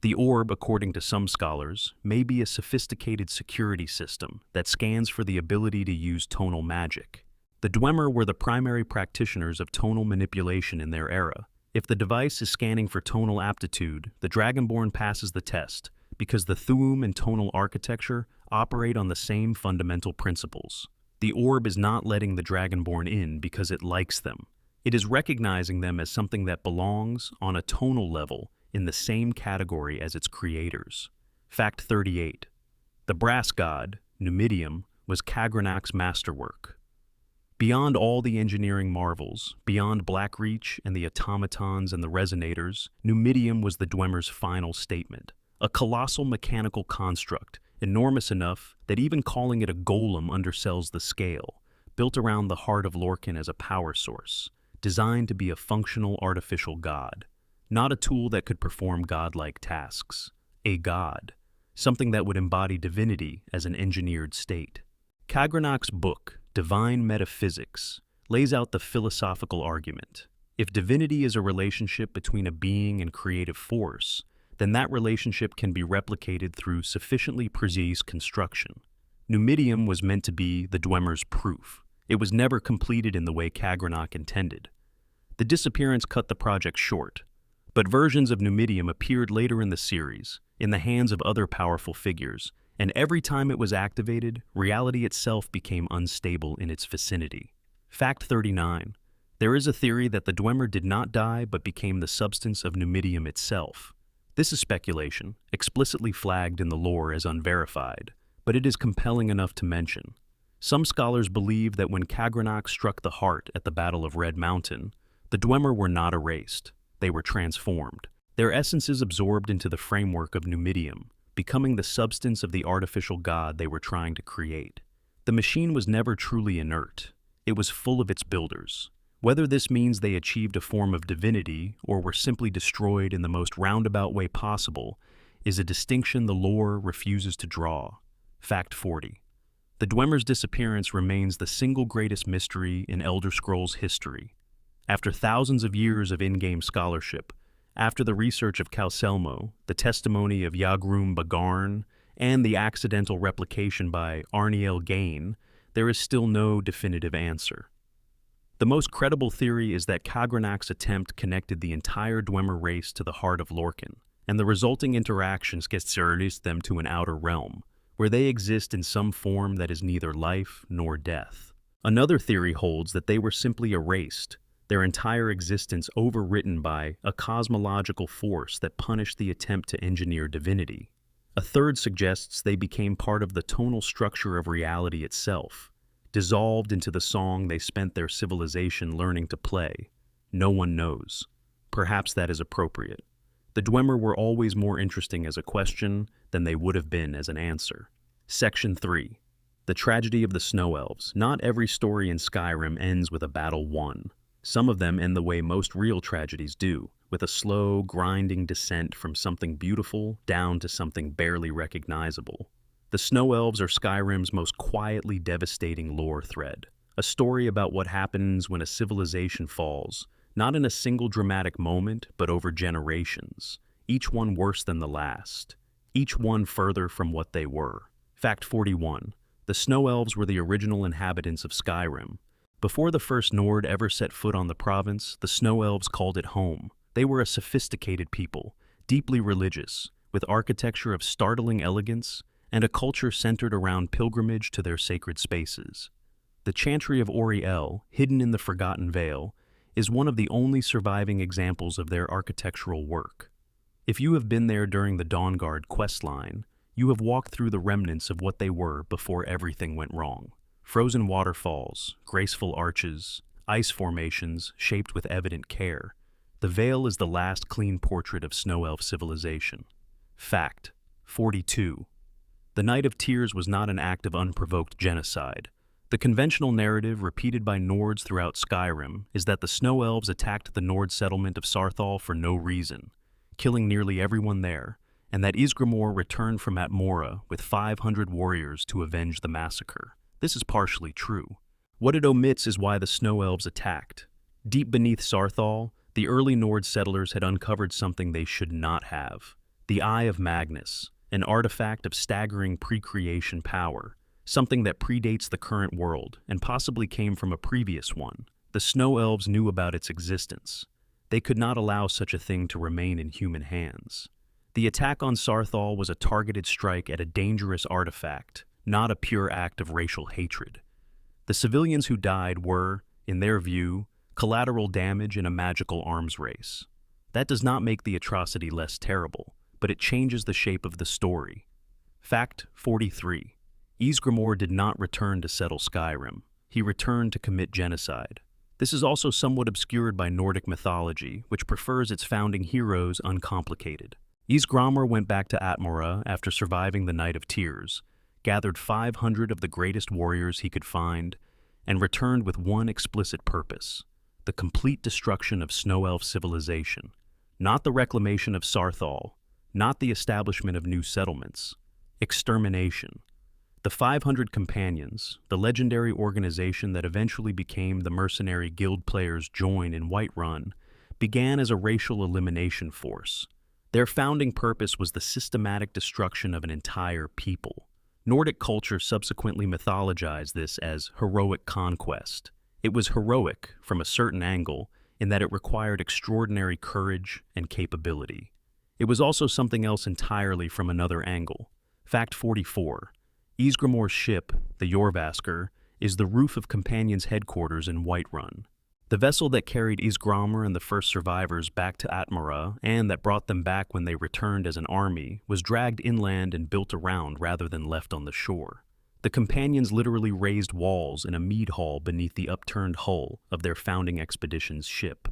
The orb, according to some scholars, may be a sophisticated security system that scans for the ability to use tonal magic. The Dwemer were the primary practitioners of tonal manipulation in their era. If the device is scanning for tonal aptitude, the Dragonborn passes the test, because the Thuum and tonal architecture operate on the same fundamental principles. The orb is not letting the Dragonborn in because it likes them. It is recognizing them as something that belongs, on a tonal level, in the same category as its creators. Fact 38. The brass god, Numidium, was Kagranak's masterwork. Beyond all the engineering marvels, beyond Blackreach and the automatons and the resonators, Numidium was the Dwemer's final statement. A colossal mechanical construct, enormous enough that even calling it a golem undersells the scale, built around the heart of Lorkhan as a power source, designed to be a functional artificial god. Not a tool that could perform godlike tasks. A god. Something that would embody divinity as an engineered state. Kagranak's book, Divine Metaphysics, lays out the philosophical argument. If divinity is a relationship between a being and creative force, then that relationship can be replicated through sufficiently precise construction. Numidium was meant to be the Dwemer's proof. It was never completed in the way Kagranok intended. The disappearance cut the project short, but versions of Numidium appeared later in the series, in the hands of other powerful figures, and every time it was activated, reality itself became unstable in its vicinity. Fact 39. There is a theory that the Dwemer did not die but became the substance of Numidium itself. This is speculation, explicitly flagged in the lore as unverified, but it is compelling enough to mention. Some scholars believe that when Kagranok struck the heart at the Battle of Red Mountain, the Dwemer were not erased, they were transformed. Their essences absorbed into the framework of Numidium, becoming the substance of the artificial god they were trying to create. The machine was never truly inert. It was full of its builders. Whether this means they achieved a form of divinity or were simply destroyed in the most roundabout way possible is a distinction the lore refuses to draw. Fact 40. The Dwemer's disappearance remains the single greatest mystery in Elder Scrolls history. After thousands of years of in-game scholarship, after the research of Calcelmo, the testimony of Yagrum Bagarn, and the accidental replication by Arniel Gain, there is still no definitive answer. The most credible theory is that Kagranok's attempt connected the entire Dwemer race to the heart of Lorkhan, and the resulting interactions released them to an outer realm, where they exist in some form that is neither life nor death. Another theory holds that they were simply erased, their entire existence overwritten by a cosmological force that punished the attempt to engineer divinity. A third suggests they became part of the tonal structure of reality itself, dissolved into the song they spent their civilization learning to play. No one knows. Perhaps that is appropriate. The Dwemer were always more interesting as a question than they would have been as an answer. Section 3. The tragedy of the Snow Elves. Not every story in Skyrim ends with a battle won. Some of them end the way most real tragedies do, with a slow, grinding descent from something beautiful down to something barely recognizable. The Snow Elves are Skyrim's most quietly devastating lore thread, a story about what happens when a civilization falls, not in a single dramatic moment, but over generations, each one worse than the last, each one further from what they were. Fact 41. The Snow Elves were the original inhabitants of Skyrim. Before the first Nord ever set foot on the province, the Snow Elves called it home. They were a sophisticated people, deeply religious, with architecture of startling elegance, and a culture centered around pilgrimage to their sacred spaces. The Chantry of Oriel, hidden in the Forgotten Vale, is one of the only surviving examples of their architectural work. If you have been there during the Dawnguard questline, you have walked through the remnants of what they were before everything went wrong. Frozen waterfalls, graceful arches, ice formations shaped with evident care. The Vale is the last clean portrait of Snow Elf civilization. Fact 42. The Night of Tears was not an act of unprovoked genocide. The conventional narrative repeated by Nords throughout Skyrim is that the Snow Elves attacked the Nord settlement of Sarthal for no reason, killing nearly everyone there, and that Ysgramor returned from Atmora with 500 warriors to avenge the massacre. This is partially true. What it omits is why the Snow Elves attacked. Deep beneath Sarthal, the early Nord settlers had uncovered something they should not have: the Eye of Magnus, an artifact of staggering pre-creation power, something that predates the current world and possibly came from a previous one. The Snow Elves knew about its existence. They could not allow such a thing to remain in human hands. The attack on Sarthal was a targeted strike at a dangerous artifact, not a pure act of racial hatred. The civilians who died were, in their view, collateral damage in a magical arms race. That does not make the atrocity less terrible, but it changes the shape of the story. Fact 43. Ysgramor did not return to settle Skyrim. He returned to commit genocide. This is also somewhat obscured by Nordic mythology, which prefers its founding heroes uncomplicated. Ysgramor went back to Atmora after surviving the Night of Tears, gathered 500 of the greatest warriors he could find, and returned with one explicit purpose: the complete destruction of Snow Elf civilization. Not the reclamation of Sarthal, not the establishment of new settlements. Extermination. The 500 Companions, the legendary organization that eventually became the mercenary guild players join in Whiterun, began as a racial elimination force. Their founding purpose was the systematic destruction of an entire people. Nordic culture subsequently mythologized this as heroic conquest. It was heroic from a certain angle in that it required extraordinary courage and capability. It was also something else entirely from another angle. Fact 44. Ysgramor's ship, the Jorvaskr, is the roof of Companions' headquarters in Whiterun. The vessel that carried Ysgramor and the first survivors back to Atmara, and that brought them back when they returned as an army, was dragged inland and built around rather than left on the shore. The Companions literally raised walls in a mead hall beneath the upturned hull of their founding expedition's ship.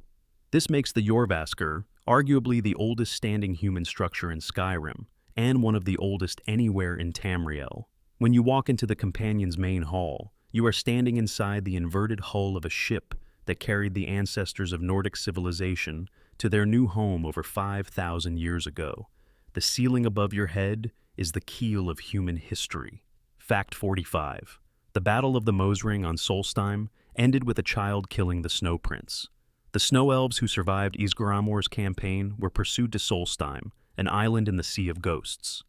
This makes the Jorvaskr arguably the oldest standing human structure in Skyrim, and one of the oldest anywhere in Tamriel. When you walk into the Companions' main hall, you are standing inside the inverted hull of a ship that carried the ancestors of Nordic civilization to their new home over 5,000 years ago. The ceiling above your head is the keel of human history. Fact 45. The Battle of the Mosring on Solstheim ended with a child killing the Snow Prince. The Snow Elves who survived Ysgramor's campaign were pursued to Solstheim, an island in the Sea of Ghosts.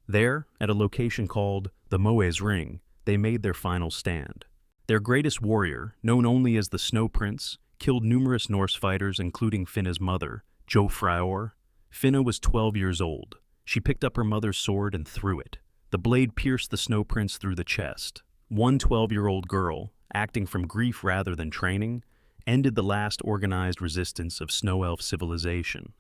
There, at a location called the Moes Ring, they made their final stand. Their greatest warrior, known only as the Snow Prince, killed numerous Norse fighters including Finna's mother, Jofrayr. Finna was 12 years old. She picked up her mother's sword and threw it. The blade pierced the Snow Prince through the chest. One 12-year-old girl, acting from grief rather than training, ended the last organized resistance of Snow Elf civilization.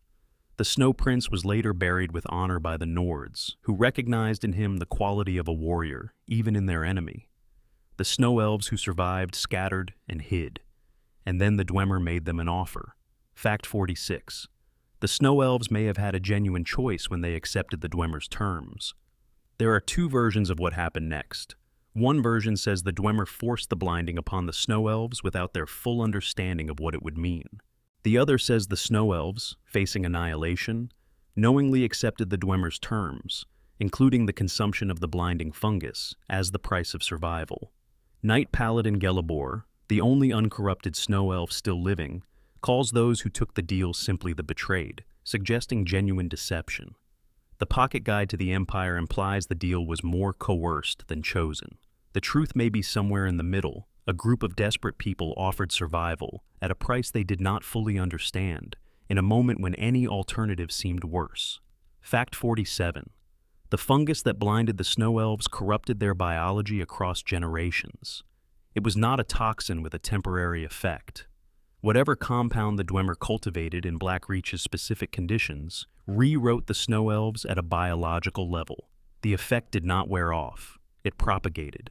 The Snow Prince was later buried with honor by the Nords, who recognized in him the quality of a warrior, even in their enemy. The Snow Elves who survived scattered and hid, and then the Dwemer made them an offer. Fact 46. The Snow Elves may have had a genuine choice when they accepted the Dwemer's terms. There are two versions of what happened next. One version says the Dwemer forced the blinding upon the Snow Elves without their full understanding of what it would mean. The other says the Snow Elves, facing annihilation, knowingly accepted the Dwemer's terms, including the consumption of the blinding fungus, as the price of survival. Knight Paladin Gelibor, the only uncorrupted Snow Elf still living, calls those who took the deal simply the betrayed, suggesting genuine deception. The Pocket Guide to the Empire implies the deal was more coerced than chosen. The truth may be somewhere in the middle. A group of desperate people offered survival at a price they did not fully understand, in a moment when any alternative seemed worse. Fact 47. The fungus that blinded the Snow Elves corrupted their biology across generations. It was not a toxin with a temporary effect. Whatever compound the Dwemer cultivated in Blackreach's specific conditions rewrote the Snow Elves at a biological level. The effect did not wear off. It propagated.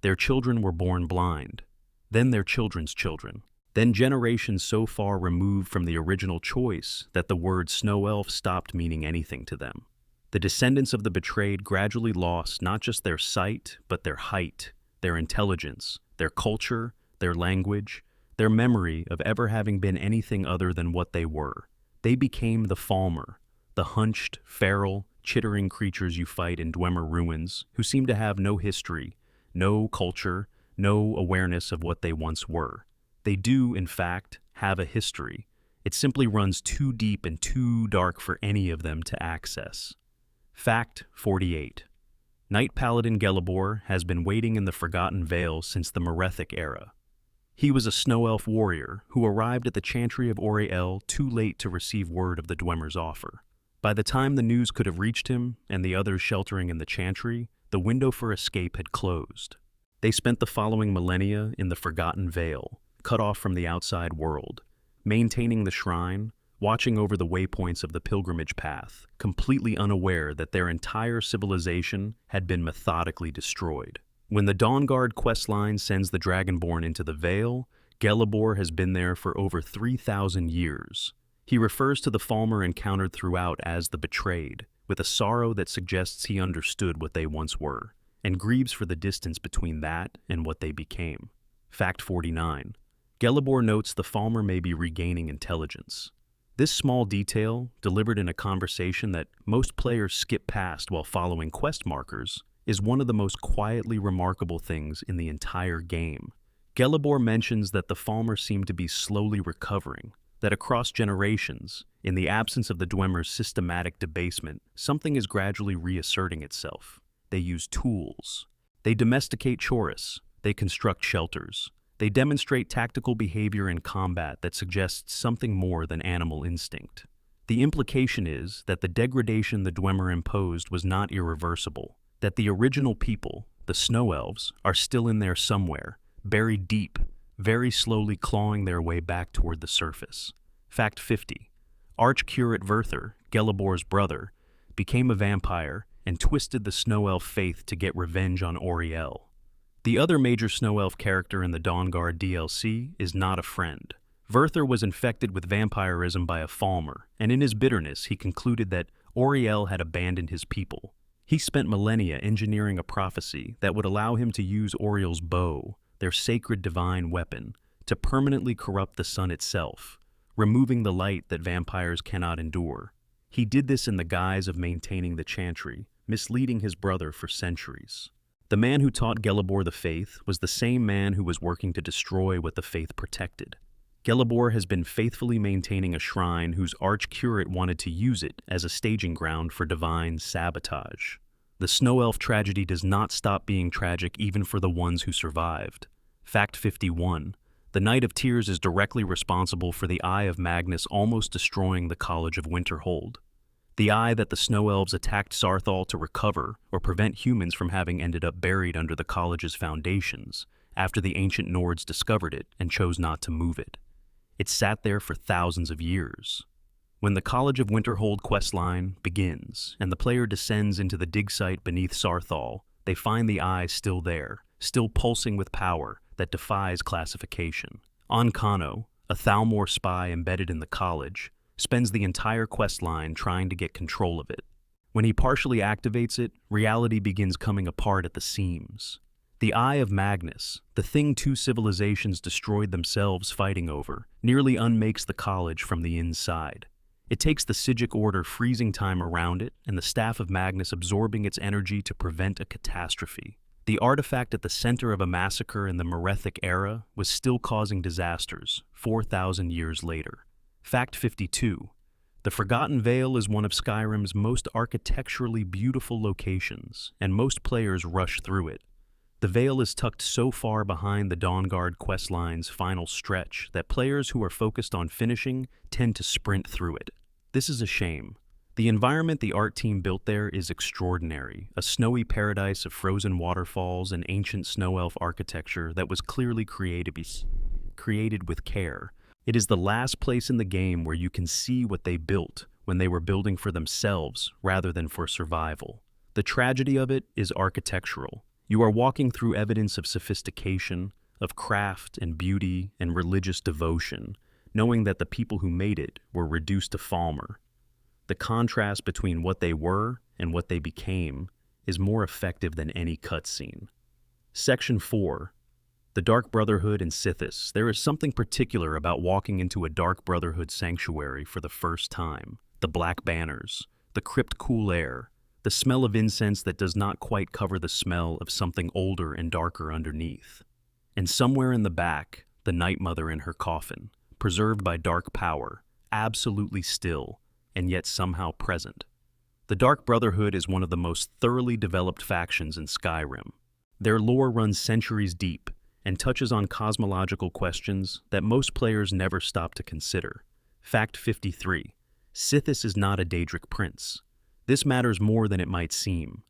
Their children were born blind, then their children's children, then generations so far removed from the original choice that the word Snow Elf stopped meaning anything to them. The descendants of the betrayed gradually lost not just their sight, but their height, their intelligence, their culture, their language, their memory of ever having been anything other than what they were. They became the Falmer, the hunched, feral, chittering creatures you fight in Dwemer ruins, who seem to have no history, no culture, no awareness of what they once were. They do, in fact, have a history. It simply runs too deep and too dark for any of them to access. Fact 48. Knight Paladin Gelibor has been waiting in the Forgotten Vale since the Merethic era. He was a Snow Elf warrior who arrived at the Chantry of Oriel too late to receive word of the Dwemer's offer. By the time the news could have reached him and the others sheltering in the Chantry, the window for escape had closed. They spent the following millennia in the Forgotten Vale, cut off from the outside world, maintaining the shrine, watching over the waypoints of the pilgrimage path, completely unaware that their entire civilization had been methodically destroyed. When the Dawnguard questline sends the Dragonborn into the Vale, Gelibor has been there for over 3,000 years. He refers to the Falmer encountered throughout as the betrayed, with a sorrow that suggests he understood what they once were, and grieves for the distance between that and what they became. Fact 49. Gelibor notes the Falmer may be regaining intelligence. This small detail, delivered in a conversation that most players skip past while following quest markers, is one of the most quietly remarkable things in the entire game. Gelibor mentions that the Falmer seem to be slowly recovering, that across generations, in the absence of the Dwemer's systematic debasement, something is gradually reasserting itself. They use tools. They domesticate Chorus. They construct shelters. They demonstrate tactical behavior in combat that suggests something more than animal instinct. The implication is that the degradation the Dwemer imposed was not irreversible, that the original people, the Snow Elves, are still in there somewhere, buried deep, very slowly clawing their way back toward the surface. Fact 50. Arch-Curate Verther, Gelibor's brother, became a vampire and twisted the Snow Elf faith to get revenge on Auriel. The other major Snow Elf character in the Dawnguard DLC is not a friend. Verther was infected with vampirism by a Falmer, and in his bitterness he concluded that Auriel had abandoned his people. He spent millennia engineering a prophecy that would allow him to use Auriel's bow, their sacred divine weapon, to permanently corrupt the sun itself, removing the light that vampires cannot endure. He did this in the guise of maintaining the Chantry, misleading his brother for centuries. The man who taught Gelibor the faith was the same man who was working to destroy what the faith protected. Gelibor has been faithfully maintaining a shrine whose arch-curate wanted to use it as a staging ground for divine sabotage. The Snow Elf tragedy does not stop being tragic even for the ones who survived. Fact 51. The Night of Tears is directly responsible for the Eye of Magnus almost destroying the College of Winterhold. The eye that the Snow Elves attacked Sarthal to recover or prevent humans from having ended up buried under the college's foundations after the ancient Nords discovered it and chose not to move it. It sat there for thousands of years. When the College of Winterhold questline begins and the player descends into the dig site beneath Sarthal, they find the eye still there, still pulsing with power that defies classification. Ankano, a Thalmor spy embedded in the college, spends the entire questline trying to get control of it. When he partially activates it, reality begins coming apart at the seams. The Eye of Magnus, the thing two civilizations destroyed themselves fighting over, nearly unmakes the college from the inside. It takes the Psijic Order freezing time around it and the Staff of Magnus absorbing its energy to prevent a catastrophe. The artifact at the center of a massacre in the Merethic era was still causing disasters 4,000 years later. Fact 52. The Forgotten Vale is one of Skyrim's most architecturally beautiful locations, and most players rush through it. The Vale is tucked so far behind the Dawnguard questline's final stretch that players who are focused on finishing tend to sprint through it. This is a shame. The environment the art team built there is extraordinary, a snowy paradise of frozen waterfalls and ancient snow elf architecture that was clearly created with care. It is the last place in the game where you can see what they built when they were building for themselves rather than for survival. The tragedy of it is architectural. You are walking through evidence of sophistication, of craft and beauty and religious devotion, knowing that the people who made it were reduced to Falmer. The contrast between what they were and what they became is more effective than any cutscene. Section 4. The Dark Brotherhood and Sithis. There is something particular about walking into a Dark Brotherhood sanctuary for the first time. The black banners, the crypt cool air, the smell of incense that does not quite cover the smell of something older and darker underneath. And somewhere in the back, the Night Mother in her coffin, preserved by dark power, absolutely still, and yet somehow present. The Dark Brotherhood is one of the most thoroughly developed factions in Skyrim. Their lore runs centuries deep, and touches on cosmological questions that most players never stop to consider. Fact 53. Sithis is not a Daedric prince. This matters more than it might seem.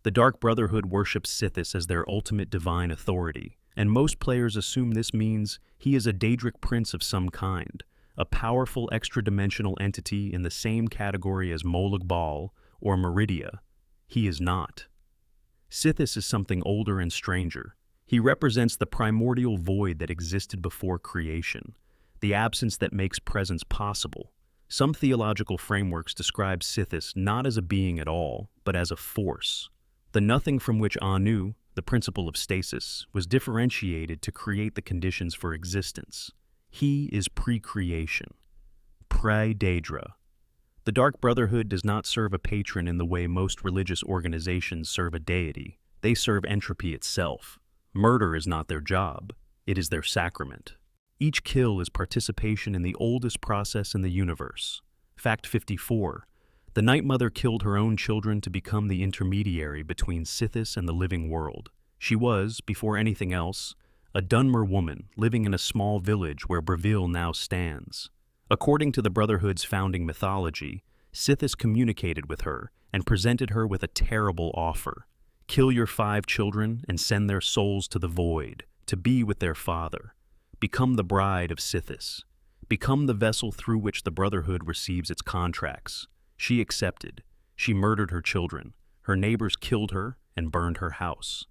The Dark Brotherhood worships Sithis as their ultimate divine authority, and most players assume this means he is a Daedric prince of some kind, a powerful extra-dimensional entity in the same category as Molag Bal or Meridia. He is not. Sithis is something older and stranger. He represents the primordial void that existed before creation, the absence that makes presence possible. Some theological frameworks describe Sithis not as a being at all, but as a force. The nothing from which Anu, the principle of stasis, was differentiated to create the conditions for existence. He is pre-creation, pre-Daedra. The Dark Brotherhood does not serve a patron in the way most religious organizations serve a deity. They serve entropy itself. Murder is not their job. It is their sacrament. Each kill is participation in the oldest process in the universe. Fact 54. The Night Mother killed her own children to become the intermediary between Sithis and the living world. She was, before anything else, a Dunmer woman living in a small village where Breville now stands. According to the Brotherhood's founding mythology, Sithis communicated with her and presented her with a terrible offer. Kill your 5 children and send their souls to the void, to be with their father. Become the bride of Sithis. Become the vessel through which the Brotherhood receives its contracts. She accepted. She murdered her children. Her neighbors killed her and burned her house.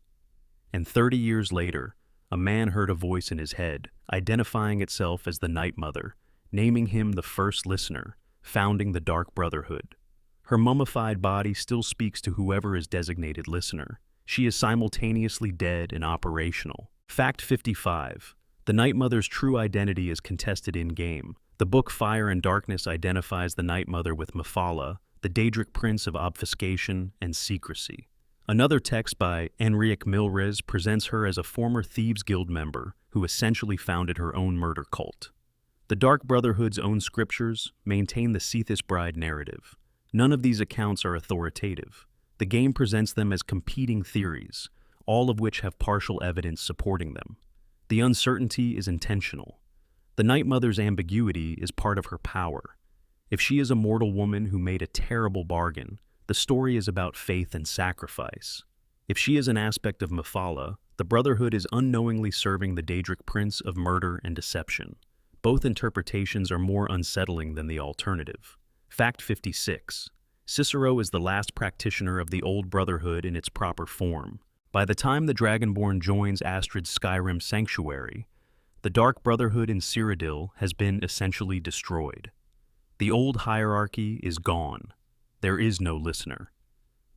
And 30 years later, a man heard a voice in his head, identifying itself as the Night Mother, naming him the first listener, founding the Dark Brotherhood. Her mummified body still speaks to whoever is designated listener. She is simultaneously dead and operational. Fact 55. The Night Mother's true identity is contested in-game. The book Fire and Darkness identifies the Night Mother with Mephala, the Daedric prince of obfuscation and secrecy. Another text by Enrique Milrez presents her as a former Thieves Guild member who essentially founded her own murder cult. The Dark Brotherhood's own scriptures maintain the Sithis Bride narrative. None of these accounts are authoritative. The game presents them as competing theories, all of which have partial evidence supporting them. The uncertainty is intentional. The Night Mother's ambiguity is part of her power. If she is a mortal woman who made a terrible bargain, the story is about faith and sacrifice. If she is an aspect of Mephala, the Brotherhood is unknowingly serving the Daedric prince of murder and deception. Both interpretations are more unsettling than the alternative. Fact 56. Cicero is the last practitioner of the Old Brotherhood in its proper form. By the time the Dragonborn joins Astrid's Skyrim sanctuary, the Dark Brotherhood in Cyrodiil has been essentially destroyed. The old hierarchy is gone. There is no listener.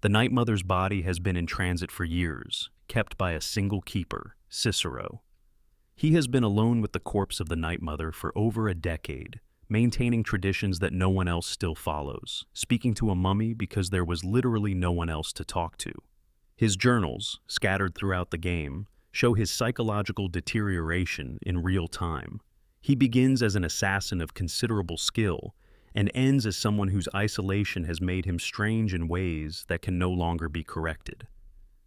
The Night Mother's body has been in transit for years, kept by a single keeper, Cicero. He has been alone with the corpse of the Night Mother for over a decade, maintaining traditions that no one else still follows, speaking to a mummy because there was literally no one else to talk to. His journals, scattered throughout the game, show his psychological deterioration in real time. He begins as an assassin of considerable skill and ends as someone whose isolation has made him strange in ways that can no longer be corrected.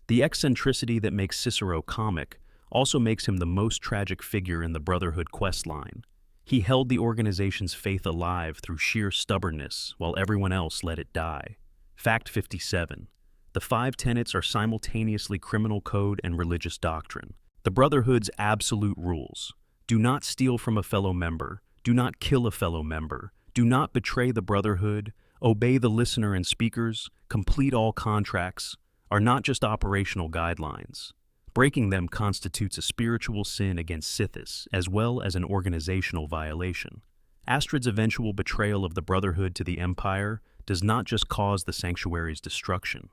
The eccentricity that makes Cicero comic also makes him the most tragic figure in the Brotherhood questline. He held the organization's faith alive through sheer stubbornness while everyone else let it die. Fact 57. The 5 tenets are simultaneously criminal code and religious doctrine. The Brotherhood's absolute rules: do not steal from a fellow member, do not kill a fellow member, do not betray the Brotherhood, obey the listener and speakers, complete all contracts, are not just operational guidelines. Breaking them constitutes a spiritual sin against Sithis, as well as an organizational violation. Astrid's eventual betrayal of the Brotherhood to the Empire does not just cause the sanctuary's destruction.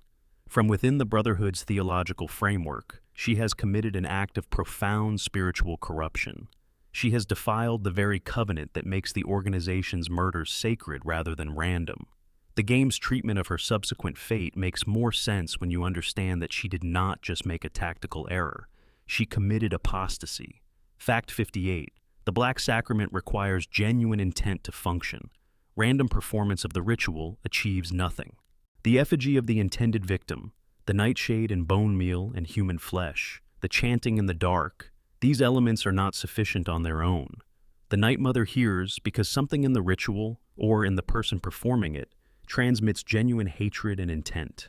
From within the Brotherhood's theological framework, she has committed an act of profound spiritual corruption. She has defiled the very covenant that makes the organization's murders sacred rather than random. The game's treatment of her subsequent fate makes more sense when you understand that she did not just make a tactical error. She committed apostasy. Fact 58. The Black Sacrament requires genuine intent to function. Random performance of the ritual achieves nothing. The effigy of the intended victim, the nightshade and bone meal and human flesh, the chanting in the dark, these elements are not sufficient on their own. The Night Mother hears because something in the ritual, or in the person performing it, transmits genuine hatred and intent.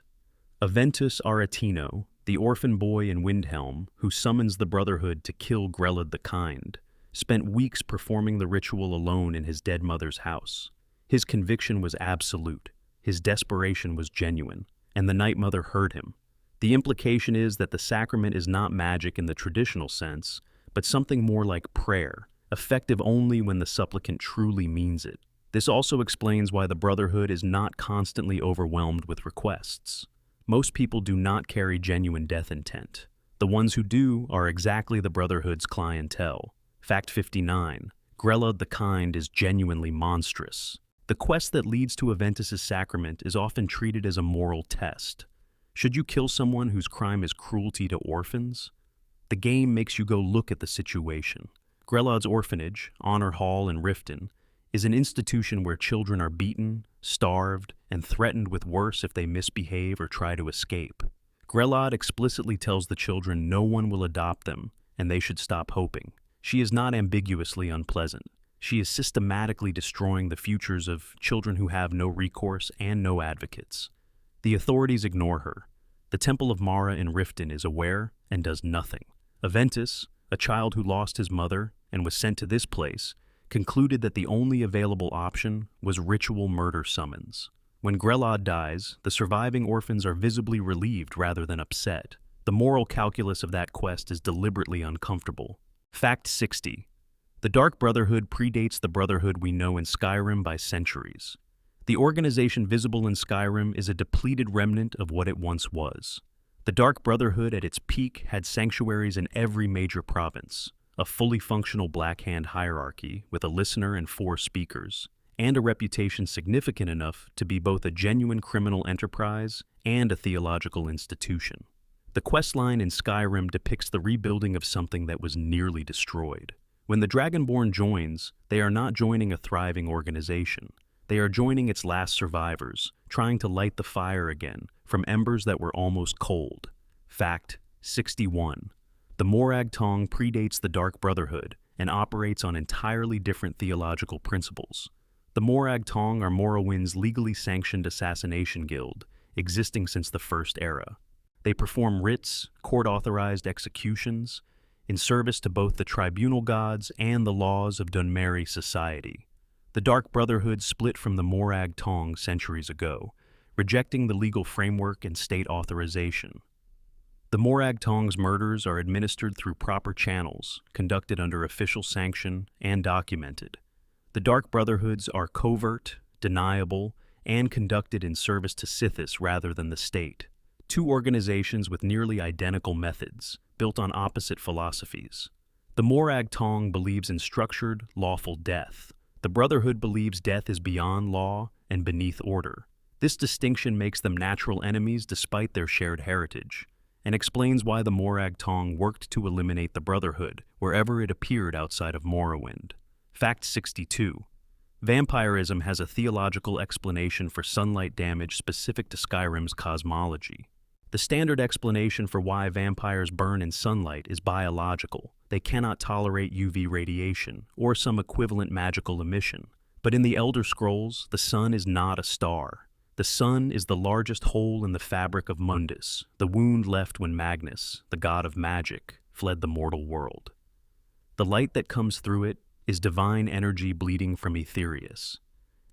Aventus Aretino, the orphan boy in Windhelm, who summons the Brotherhood to kill Grelad the Kind, spent weeks performing the ritual alone in his dead mother's house. His conviction was absolute. His desperation was genuine, and the Night Mother heard him. The implication is that the sacrament is not magic in the traditional sense, but something more like prayer, effective only when the supplicant truly means it. This also explains why the Brotherhood is not constantly overwhelmed with requests. Most people do not carry genuine death intent. The ones who do are exactly the Brotherhood's clientele. Fact 59. Grelad the Kind is genuinely monstrous. The quest that leads to Aventus's sacrament is often treated as a moral test. Should you kill someone whose crime is cruelty to orphans? The game makes you go look at the situation. Grelod's orphanage, Honor Hall in Riften, is an institution where children are beaten, starved, and threatened with worse if they misbehave or try to escape. Grelod explicitly tells the children no one will adopt them, and they should stop hoping. She is not ambiguously unpleasant. She is systematically destroying the futures of children who have no recourse and no advocates. The authorities ignore her. The Temple of Mara in Riften is aware and does nothing. Aventus, a child who lost his mother and was sent to this place, concluded that the only available option was ritual murder summons. When Grelod dies, the surviving orphans are visibly relieved rather than upset. The moral calculus of that quest is deliberately uncomfortable. Fact 60. The Dark Brotherhood predates the Brotherhood we know in Skyrim by centuries. The organization visible in Skyrim is a depleted remnant of what it once was. The Dark Brotherhood at its peak had sanctuaries in every major province, a fully functional Black Hand hierarchy with a listener and 4 speakers, and a reputation significant enough to be both a genuine criminal enterprise and a theological institution. The questline in Skyrim depicts the rebuilding of something that was nearly destroyed. When the Dragonborn joins, they are not joining a thriving organization. They are joining its last survivors, trying to light the fire again from embers that were almost cold. Fact 61. The Morag Tong predates the Dark Brotherhood and operates on entirely different theological principles. The Morag Tong are Morrowind's legally sanctioned assassination guild, existing since the First Era. They perform writs, court-authorized executions, in service to both the tribunal gods and the laws of Dunmeri society. The Dark Brotherhood split from the Morag Tong centuries ago, rejecting the legal framework and state authorization. The Morag Tong's murders are administered through proper channels, conducted under official sanction and documented. The Dark Brotherhoods are covert, deniable, and conducted in service to Sithis rather than the state. 2 organizations with nearly identical methods, built on opposite philosophies. The Morag Tong believes in structured, lawful death. The Brotherhood believes death is beyond law and beneath order. This distinction makes them natural enemies despite their shared heritage, and explains why the Morag Tong worked to eliminate the Brotherhood wherever it appeared outside of Morrowind. Fact 62. Vampirism has a theological explanation for sunlight damage specific to Skyrim's cosmology. The standard explanation for why vampires burn in sunlight is biological. They cannot tolerate UV radiation or some equivalent magical emission. But in the Elder Scrolls, the sun is not a star. The sun is the largest hole in the fabric of Mundus, the wound left when Magnus, the god of magic, fled the mortal world. The light that comes through it is divine energy bleeding from Aetherius,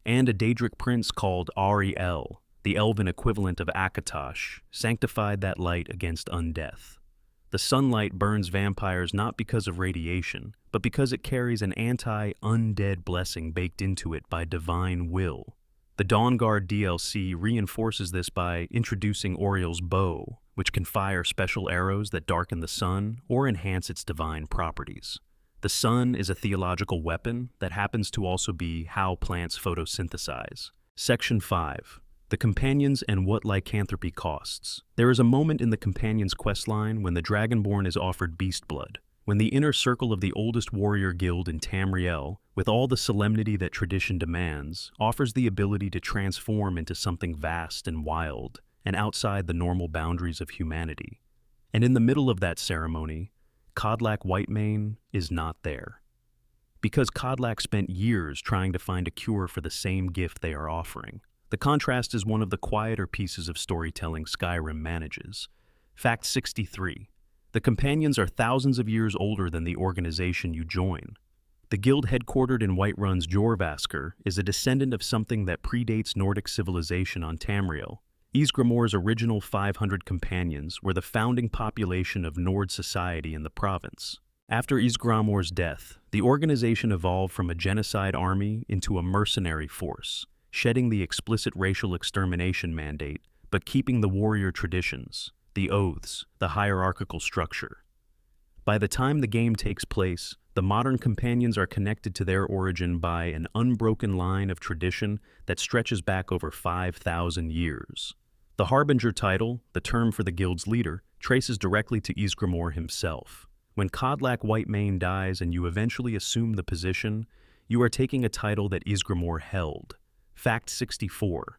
and a Daedric prince called Ariel, the elven equivalent of Akatosh, sanctified that light against undeath. The sunlight burns vampires not because of radiation, but because it carries an anti-undead blessing baked into it by divine will. The Dawnguard DLC reinforces this by introducing Oriel's bow, which can fire special arrows that darken the sun or enhance its divine properties. The sun is a theological weapon that happens to also be how plants photosynthesize. Section 5. The Companions and what lycanthropy costs. There is a moment in the Companions questline when the Dragonborn is offered beast blood. When the inner circle of the oldest warrior guild in Tamriel, with all the solemnity that tradition demands, offers the ability to transform into something vast and wild, and outside the normal boundaries of humanity. And in the middle of that ceremony, Kodlak Whitemane is not there. Because Kodlak spent years trying to find a cure for the same gift they are offering. The contrast is one of the quieter pieces of storytelling Skyrim manages. Fact 63. The Companions are thousands of years older than the organization you join. The guild headquartered in Whiterun's Jorvaskr is a descendant of something that predates Nordic civilization on Tamriel. Ysgramor's original 500 companions were the founding population of Nord society in the province. After Ysgramor's death, the organization evolved from a genocide army into a mercenary force, shedding the explicit racial extermination mandate, but keeping the warrior traditions, the oaths, the hierarchical structure. By the time the game takes place, The modern companions are connected to their origin by an unbroken line of tradition that stretches back over 5,000 years. The Harbinger title, the term for the guild's leader, traces directly to Ysgramor himself. When Kodlak Whitemane dies and you eventually assume the position, you are taking a title that Ysgramor held. Fact 64.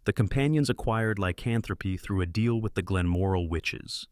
The companions acquired lycanthropy through a deal with the Glenmoral witches.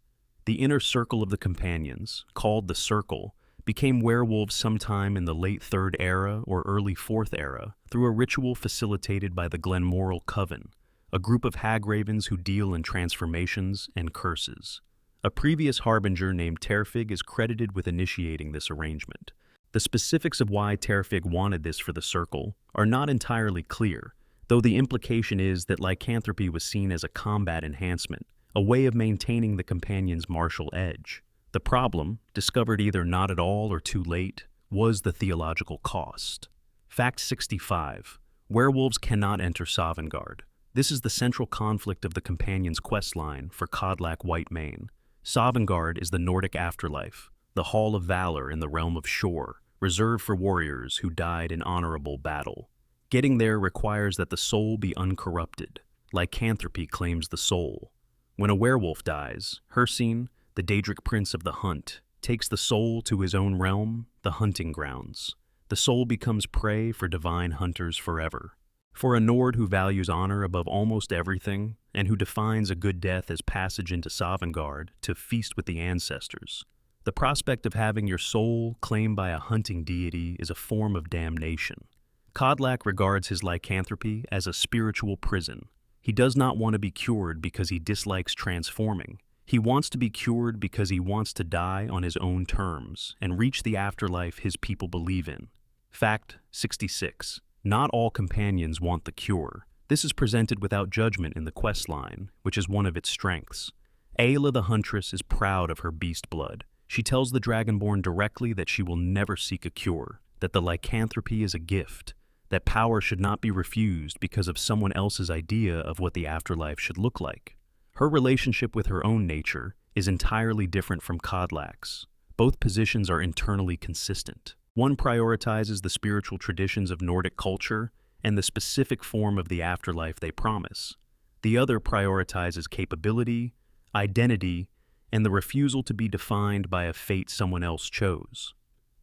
The inner circle of the companions, called the Circle, became werewolves sometime in the late Third Era or early Fourth Era through a ritual facilitated by the Glenmoral Coven, a group of hagravens who deal in transformations and curses. A previous harbinger named Terfig is credited with initiating this arrangement. The specifics of why Terfig wanted this for the Circle are not entirely clear, though the implication is that lycanthropy was seen as a combat enhancement, a way of maintaining the companions' martial edge. The problem, discovered either not at all or too late, was the theological cost. Fact 65. Werewolves cannot enter Sovngarde. This is the central conflict of the companions' questline for Kodlak Whitemane. Sovngarde is the Nordic afterlife, the hall of valor in the realm of Shore, reserved for warriors who died in honorable battle. Getting there requires that the soul be uncorrupted. Lycanthropy claims the soul. When a werewolf dies, Hircine, the Daedric prince of the hunt, takes the soul to his own realm, the hunting grounds. The soul becomes prey for divine hunters forever. For a Nord who values honor above almost everything, and who defines a good death as passage into Sovngarde to feast with the ancestors, the prospect of having your soul claimed by a hunting deity is a form of damnation. Kodlak regards his lycanthropy as a spiritual prison. He does not want to be cured because he dislikes transforming. He wants to be cured because he wants to die on his own terms and reach the afterlife his people believe in. Fact 66. Not all companions want the cure. This is presented without judgment in the quest line, which is one of its strengths. Ayla the Huntress is proud of her beast blood. She tells the Dragonborn directly that she will never seek a cure, that the lycanthropy is a gift, that power should not be refused because of someone else's idea of what the afterlife should look like. Her relationship with her own nature is entirely different from Kodlak's. Both positions are internally consistent. One prioritizes the spiritual traditions of Nordic culture and the specific form of the afterlife they promise. The other prioritizes capability, identity, and the refusal to be defined by a fate someone else chose.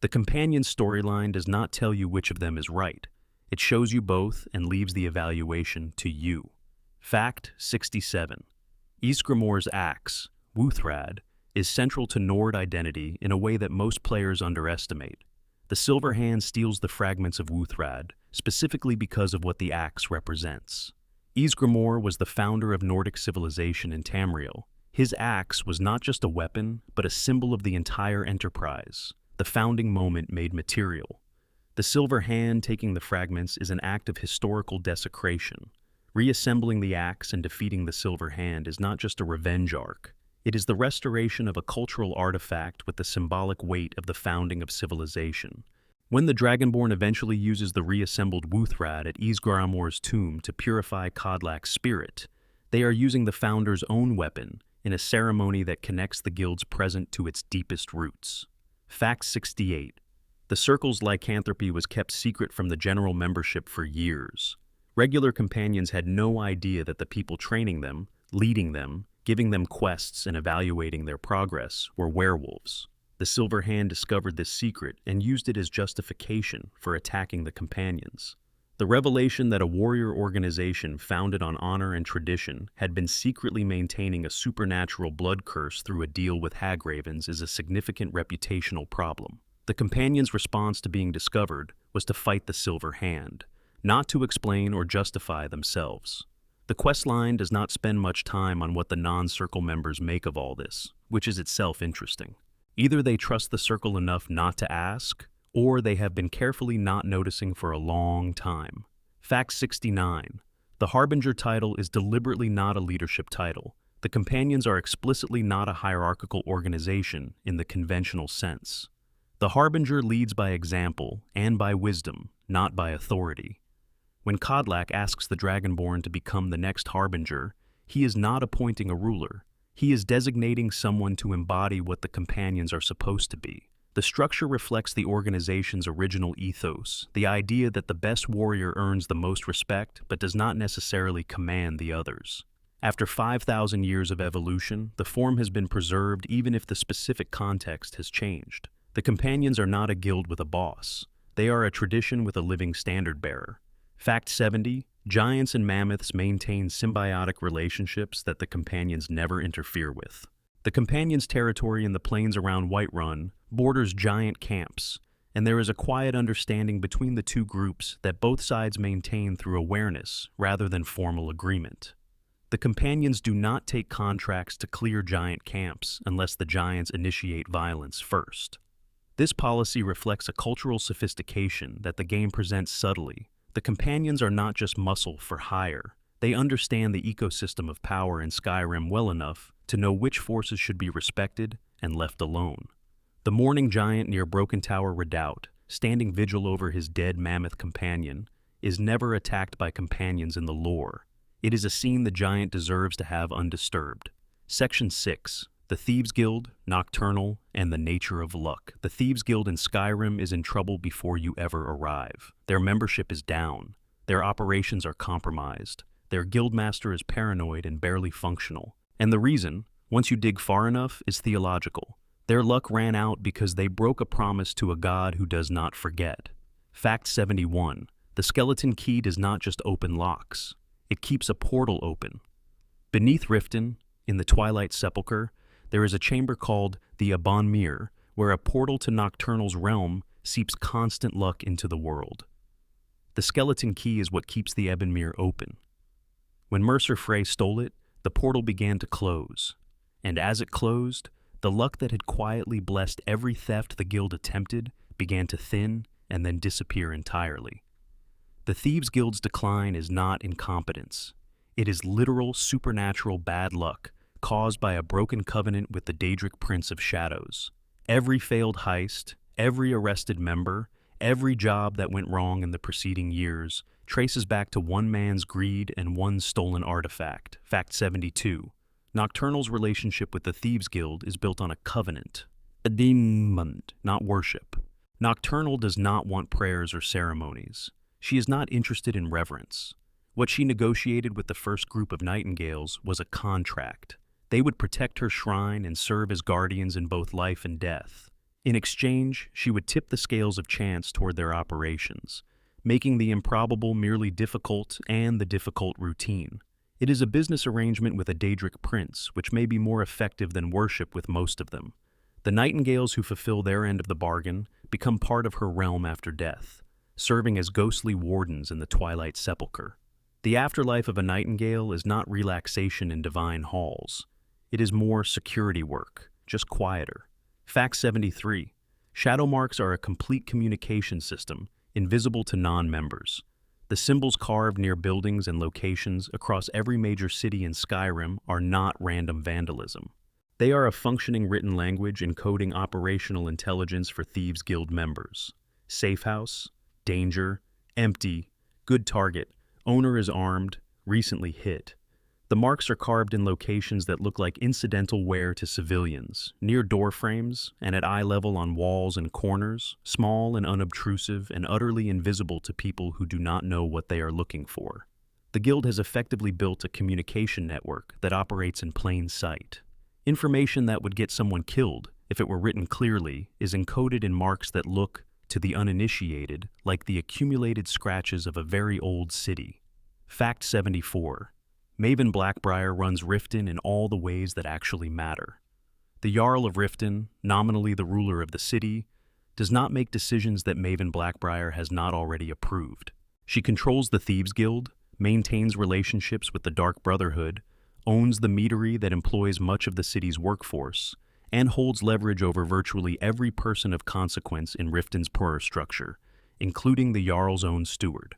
The companion storyline does not tell you which of them is right. It shows you both and leaves the evaluation to you. Fact 67. Ysgramor's axe, Wuthrad, is central to Nord identity in a way that most players underestimate. The Silver Hand steals the fragments of Wuthrad, specifically because of what the axe represents. Ysgramor was the founder of Nordic civilization in Tamriel. His axe was not just a weapon, but a symbol of the entire enterprise, the founding moment made material. The Silver Hand taking the fragments is an act of historical desecration. Reassembling the axe and defeating the Silver Hand is not just a revenge arc. It is the restoration of a cultural artifact with the symbolic weight of the founding of civilization. When the Dragonborn eventually uses the reassembled Wuthrad at Ysgramor's tomb to purify Kodlak's spirit, they are using the founder's own weapon in a ceremony that connects the guild's present to its deepest roots. Fact 68. The Circle's lycanthropy was kept secret from the general membership for years. Regular companions had no idea that the people training them, leading them, giving them quests and evaluating their progress were werewolves. The Silver Hand discovered this secret and used it as justification for attacking the companions. The revelation that a warrior organization founded on honor and tradition had been secretly maintaining a supernatural blood curse through a deal with hagravens is a significant reputational problem. The companions' response to being discovered was to fight the Silver Hand, not to explain or justify themselves. The questline does not spend much time on what the non-Circle members make of all this, which is itself interesting. Either they trust the Circle enough not to ask, or they have been carefully not noticing for a long time. Fact 69. The Harbinger title is deliberately not a leadership title. The companions are explicitly not a hierarchical organization in the conventional sense. The Harbinger leads by example and by wisdom, not by authority. When Kodlak asks the Dragonborn to become the next Harbinger, he is not appointing a ruler. He is designating someone to embody what the companions are supposed to be. The structure reflects the organization's original ethos, the idea that the best warrior earns the most respect but does not necessarily command the others. After 5,000 years of evolution, the form has been preserved even if the specific context has changed. The companions are not a guild with a boss. They are a tradition with a living standard-bearer. Fact 70, giants and mammoths maintain symbiotic relationships that the companions never interfere with. The companions' territory in the plains around Whiterun borders giant camps, and there is a quiet understanding between the two groups that both sides maintain through awareness rather than formal agreement. The companions do not take contracts to clear giant camps unless the giants initiate violence first. This policy reflects a cultural sophistication that the game presents subtly. The companions are not just muscle for hire. They understand the ecosystem of power in Skyrim well enough to know which forces should be respected and left alone. The mourning giant near Broken Tower Redoubt, standing vigil over his dead mammoth companion, is never attacked by companions in the lore. It is a scene the giant deserves to have undisturbed. Section 6. The Thieves' Guild, Nocturnal, and the Nature of Luck. The Thieves' Guild in Skyrim is in trouble before you ever arrive. Their membership is down. Their operations are compromised. Their guildmaster is paranoid and barely functional. And the reason, once you dig far enough, is theological. Their luck ran out because they broke a promise to a god who does not forget. Fact 71. The skeleton key does not just open locks. It keeps a portal open. Beneath Riften, in the Twilight Sepulchre, there is a chamber called the Abonmere, where a portal to Nocturnal's realm seeps constant luck into the world. The skeleton key is what keeps the Ebonmere open. When Mercer Frey stole it, the portal began to close, and as it closed, the luck that had quietly blessed every theft the guild attempted began to thin and then disappear entirely. The Thieves' Guild's decline is not incompetence. It is literal supernatural bad luck caused by a broken covenant with the Daedric Prince of Shadows. Every failed heist, every arrested member, every job that went wrong in the preceding years traces back to one man's greed and one stolen artifact. Fact 72. Nocturnal's relationship with the Thieves' Guild is built on a covenant, a demon, not worship. Nocturnal does not want prayers or ceremonies. She is not interested in reverence. What she negotiated with the first group of nightingales was a contract. They would protect her shrine and serve as guardians in both life and death. In exchange, she would tip the scales of chance toward their operations, making the improbable merely difficult and the difficult routine. It is a business arrangement with a Daedric prince, which may be more effective than worship with most of them. The nightingales who fulfill their end of the bargain become part of her realm after death, serving as ghostly wardens in the Twilight Sepulchre. The afterlife of a nightingale is not relaxation in divine halls. It is more security work, just quieter. Fact 73. Shadow marks are a complete communication system, invisible to non-members. The symbols carved near buildings and locations across every major city in Skyrim are not random vandalism. They are a functioning written language encoding operational intelligence for Thieves' Guild members. Safe house, danger, empty, good target, owner is armed, recently hit. The marks are carved in locations that look like incidental wear to civilians, near door frames and at eye level on walls and corners, small and unobtrusive and utterly invisible to people who do not know what they are looking for. The guild has effectively built a communication network that operates in plain sight. Information that would get someone killed, if it were written clearly, is encoded in marks that look, to the uninitiated, like the accumulated scratches of a very old city. Fact 74. Maven Blackbriar runs Riften in all the ways that actually matter. The Jarl of Riften, nominally the ruler of the city, does not make decisions that Maven Blackbriar has not already approved. She controls the Thieves' Guild, maintains relationships with the Dark Brotherhood, owns the meadery that employs much of the city's workforce, and holds leverage over virtually every person of consequence in Riften's power structure, including the Jarl's own steward.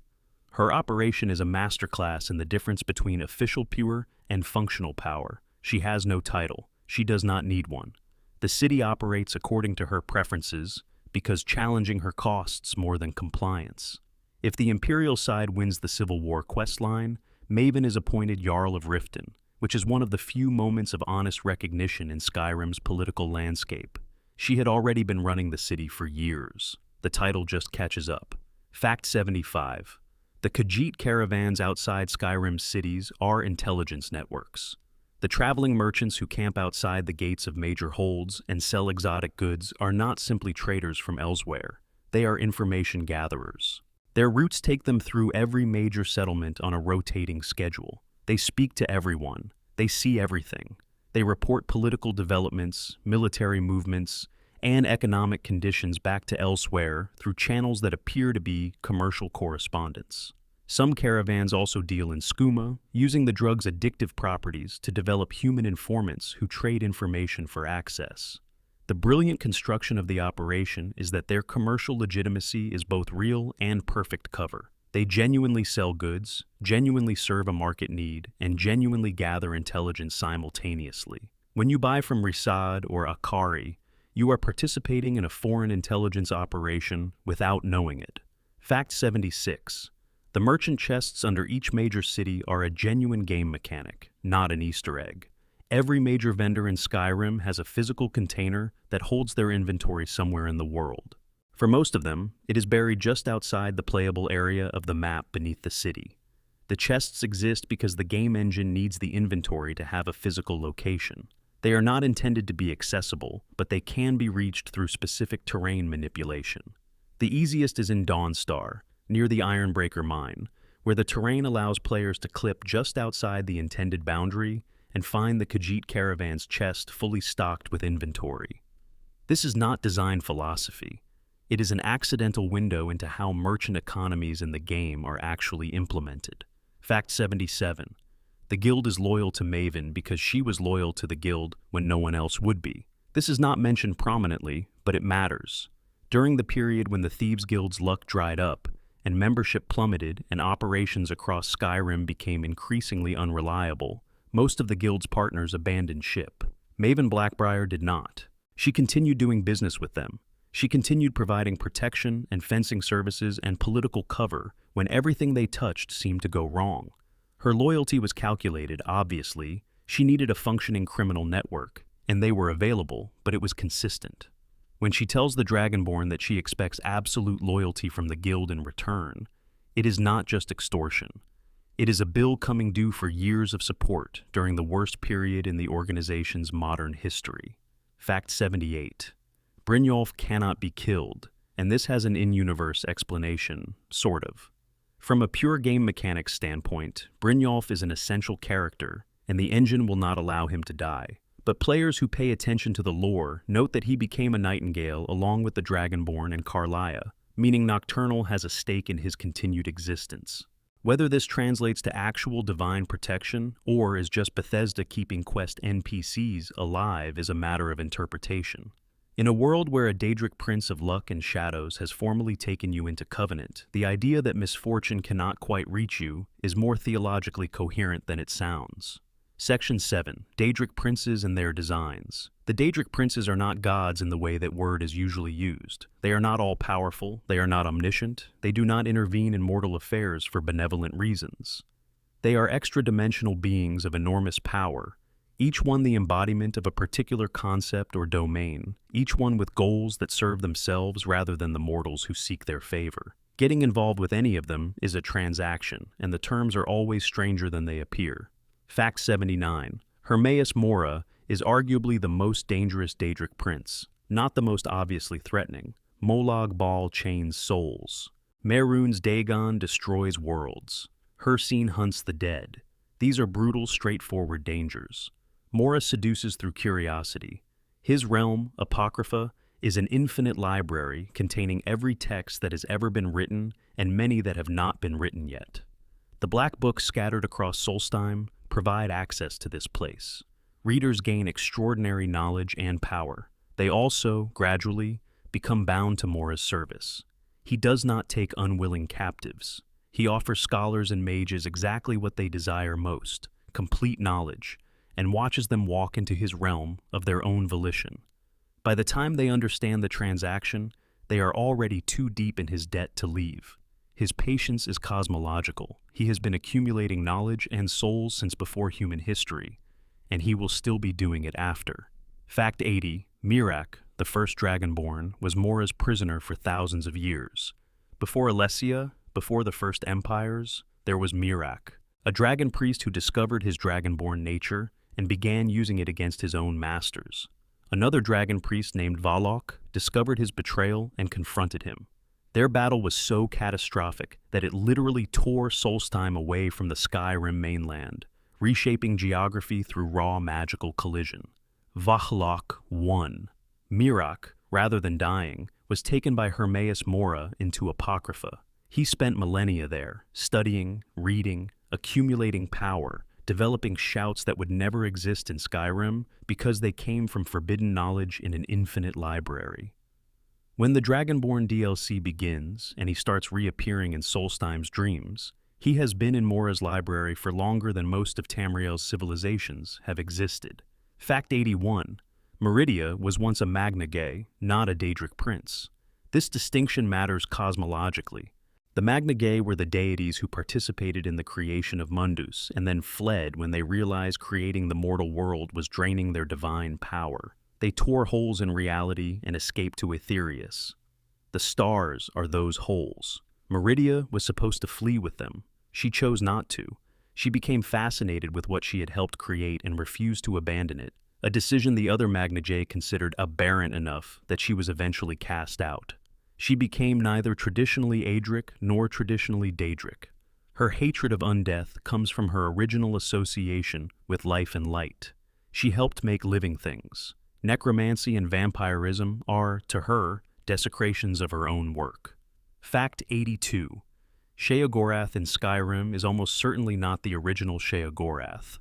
Her operation is a masterclass in the difference between official pure and functional power. She has no title. She does not need one. The city operates according to her preferences because challenging her costs more than compliance. If the Imperial side wins the Civil War questline, Maven is appointed Jarl of Riften, which is one of the few moments of honest recognition in Skyrim's political landscape. She had already been running the city for years. The title just catches up. Fact 75. The Khajiit caravans outside Skyrim's cities are intelligence networks. The traveling merchants who camp outside the gates of major holds and sell exotic goods are not simply traders from elsewhere. They are information gatherers. Their routes take them through every major settlement on a rotating schedule. They speak to everyone. They see everything. They report political developments, military movements, and economic conditions back to elsewhere through channels that appear to be commercial correspondence. Some caravans also deal in skooma, using the drug's addictive properties to develop human informants who trade information for access. The brilliant construction of the operation is that their commercial legitimacy is both real and perfect cover. They genuinely sell goods, genuinely serve a market need, and genuinely gather intelligence simultaneously. When you buy from Risad or Akari, you are participating in a foreign intelligence operation without knowing it. Fact 76. The merchant chests under each major city are a genuine game mechanic, not an Easter egg. Every major vendor in Skyrim has a physical container that holds their inventory somewhere in the world. For most of them, it is buried just outside the playable area of the map beneath the city. The chests exist because the game engine needs the inventory to have a physical location. They are not intended to be accessible, but they can be reached through specific terrain manipulation. The easiest is in Dawnstar, near the Ironbreaker mine, where the terrain allows players to clip just outside the intended boundary and find the Khajiit caravan's chest fully stocked with inventory. This is not design philosophy. It is an accidental window into how merchant economies in the game are actually implemented. Fact 77. The guild is loyal to Maven because she was loyal to the guild when no one else would be. This is not mentioned prominently, but it matters. During the period when the Thieves Guild's luck dried up, and membership plummeted and operations across Skyrim became increasingly unreliable, most of the guild's partners abandoned ship. Maven Blackbriar did not. She continued doing business with them. She continued providing protection and fencing services and political cover when everything they touched seemed to go wrong. Her loyalty was calculated, obviously. She needed a functioning criminal network, and they were available, but it was consistent. When she tells the Dragonborn that she expects absolute loyalty from the guild in return, it is not just extortion. It is a bill coming due for years of support during the worst period in the organization's modern history. Fact 78. Brynjolf cannot be killed, and this has an in-universe explanation, sort of. From a pure game mechanics standpoint, Brynjolf is an essential character, and the engine will not allow him to die. But players who pay attention to the lore note that he became a Nightingale along with the Dragonborn and Carlia, meaning Nocturnal has a stake in his continued existence. Whether this translates to actual divine protection or is just Bethesda keeping quest NPCs alive is a matter of interpretation. In a world where a Daedric Prince of Luck and Shadows has formally taken you into Covenant, the idea that misfortune cannot quite reach you is more theologically coherent than it sounds. Section 7. Daedric Princes and Their Designs. The Daedric Princes are not gods in the way that word is usually used. They are not all-powerful, they are not omniscient, they do not intervene in mortal affairs for benevolent reasons. They are extra-dimensional beings of enormous power, each one the embodiment of a particular concept or domain, each one with goals that serve themselves rather than the mortals who seek their favor. Getting involved with any of them is a transaction, and the terms are always stranger than they appear. Fact 79. Hermaeus Mora is arguably the most dangerous Daedric prince, not the most obviously threatening. Molag Bal chains souls. Mehrunes Dagon destroys worlds. Hircine hunts the dead. These are brutal, straightforward dangers. Mora seduces through curiosity. His realm, Apocrypha, is an infinite library containing every text that has ever been written and many that have not been written yet. The black books scattered across Solstheim provide access to this place. Readers gain extraordinary knowledge and power. They also, gradually, become bound to Mora's service. He does not take unwilling captives. He offers scholars and mages exactly what they desire most, complete knowledge, and watches them walk into his realm of their own volition. By the time they understand the transaction, they are already too deep in his debt to leave. His patience is cosmological. He has been accumulating knowledge and souls since before human history, and he will still be doing it after. Fact 80. Miraak, the first Dragonborn, was Mora's prisoner for thousands of years. Before Alessia, before the first empires, there was Miraak, a dragon priest who discovered his dragonborn nature and began using it against his own masters. Another dragon priest named Valok discovered his betrayal and confronted him. Their battle was so catastrophic that it literally tore Solstheim away from the Skyrim mainland, reshaping geography through raw magical collision. Valok won. Miraak, rather than dying, was taken by Hermaeus Mora into Apocrypha. He spent millennia there, studying, reading, accumulating power, developing shouts that would never exist in Skyrim because they came from forbidden knowledge in an infinite library. When the Dragonborn DLC begins and he starts reappearing in Solstheim's dreams, he has been in Mora's library for longer than most of Tamriel's civilizations have existed. Fact 81. Meridia was once a Magna Gae, not a Daedric prince. This distinction matters cosmologically. The Magna Gae were the deities who participated in the creation of Mundus and then fled when they realized creating the mortal world was draining their divine power. They tore holes in reality and escaped to Aetherius. The stars are those holes. Meridia was supposed to flee with them. She chose not to. She became fascinated with what she had helped create and refused to abandon it, a decision the other Magna Gae considered aberrant enough that she was eventually cast out. She became neither traditionally Aedric nor traditionally Daedric. Her hatred of undeath comes from her original association with life and light. She helped make living things. Necromancy and vampirism are, to her, desecrations of her own work. Fact 82. Sheogorath in Skyrim is almost certainly not the original Sheogorath.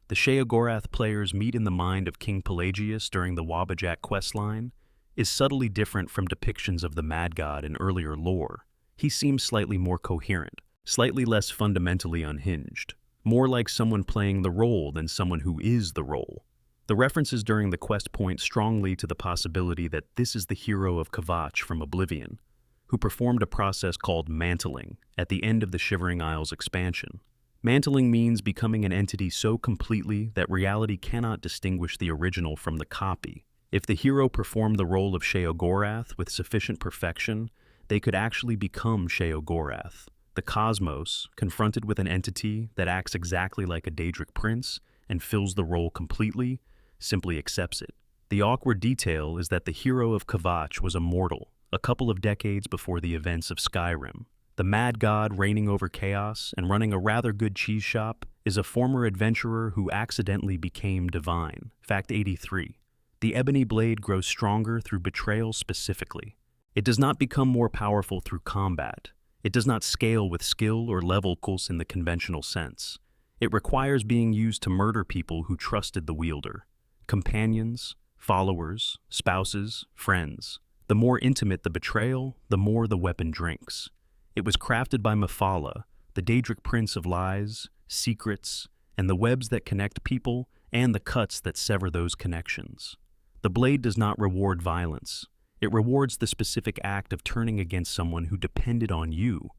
The Sheogorath players meet in the mind of King Pelagius during the Wabbajack questline is subtly different from depictions of the Mad God in earlier lore. He seems slightly more coherent, slightly less fundamentally unhinged, more like someone playing the role than someone who is the role. The references during the quest point strongly to the possibility that this is the hero of Kvatch from Oblivion, who performed a process called mantling at the end of the Shivering Isles expansion. Mantling means becoming an entity so completely that reality cannot distinguish the original from the copy. If the hero performed the role of Sheogorath with sufficient perfection, they could actually become Sheogorath. The cosmos, confronted with an entity that acts exactly like a Daedric prince and fills the role completely, simply accepts it. The awkward detail is that the hero of Kvatch was a mortal, a couple of decades before the events of Skyrim. The Mad God reigning over chaos and running a rather good cheese shop is a former adventurer who accidentally became divine. Fact 83. The ebony blade grows stronger through betrayal specifically. It does not become more powerful through combat. It does not scale with skill or levels in the conventional sense. It requires being used to murder people who trusted the wielder. Companions, followers, spouses, friends. The more intimate the betrayal, the more the weapon drinks. It was crafted by Mephala, the Daedric prince of lies, secrets, and the webs that connect people and the cuts that sever those connections. The blade does not reward violence. It rewards the specific act of turning against someone who depended on you.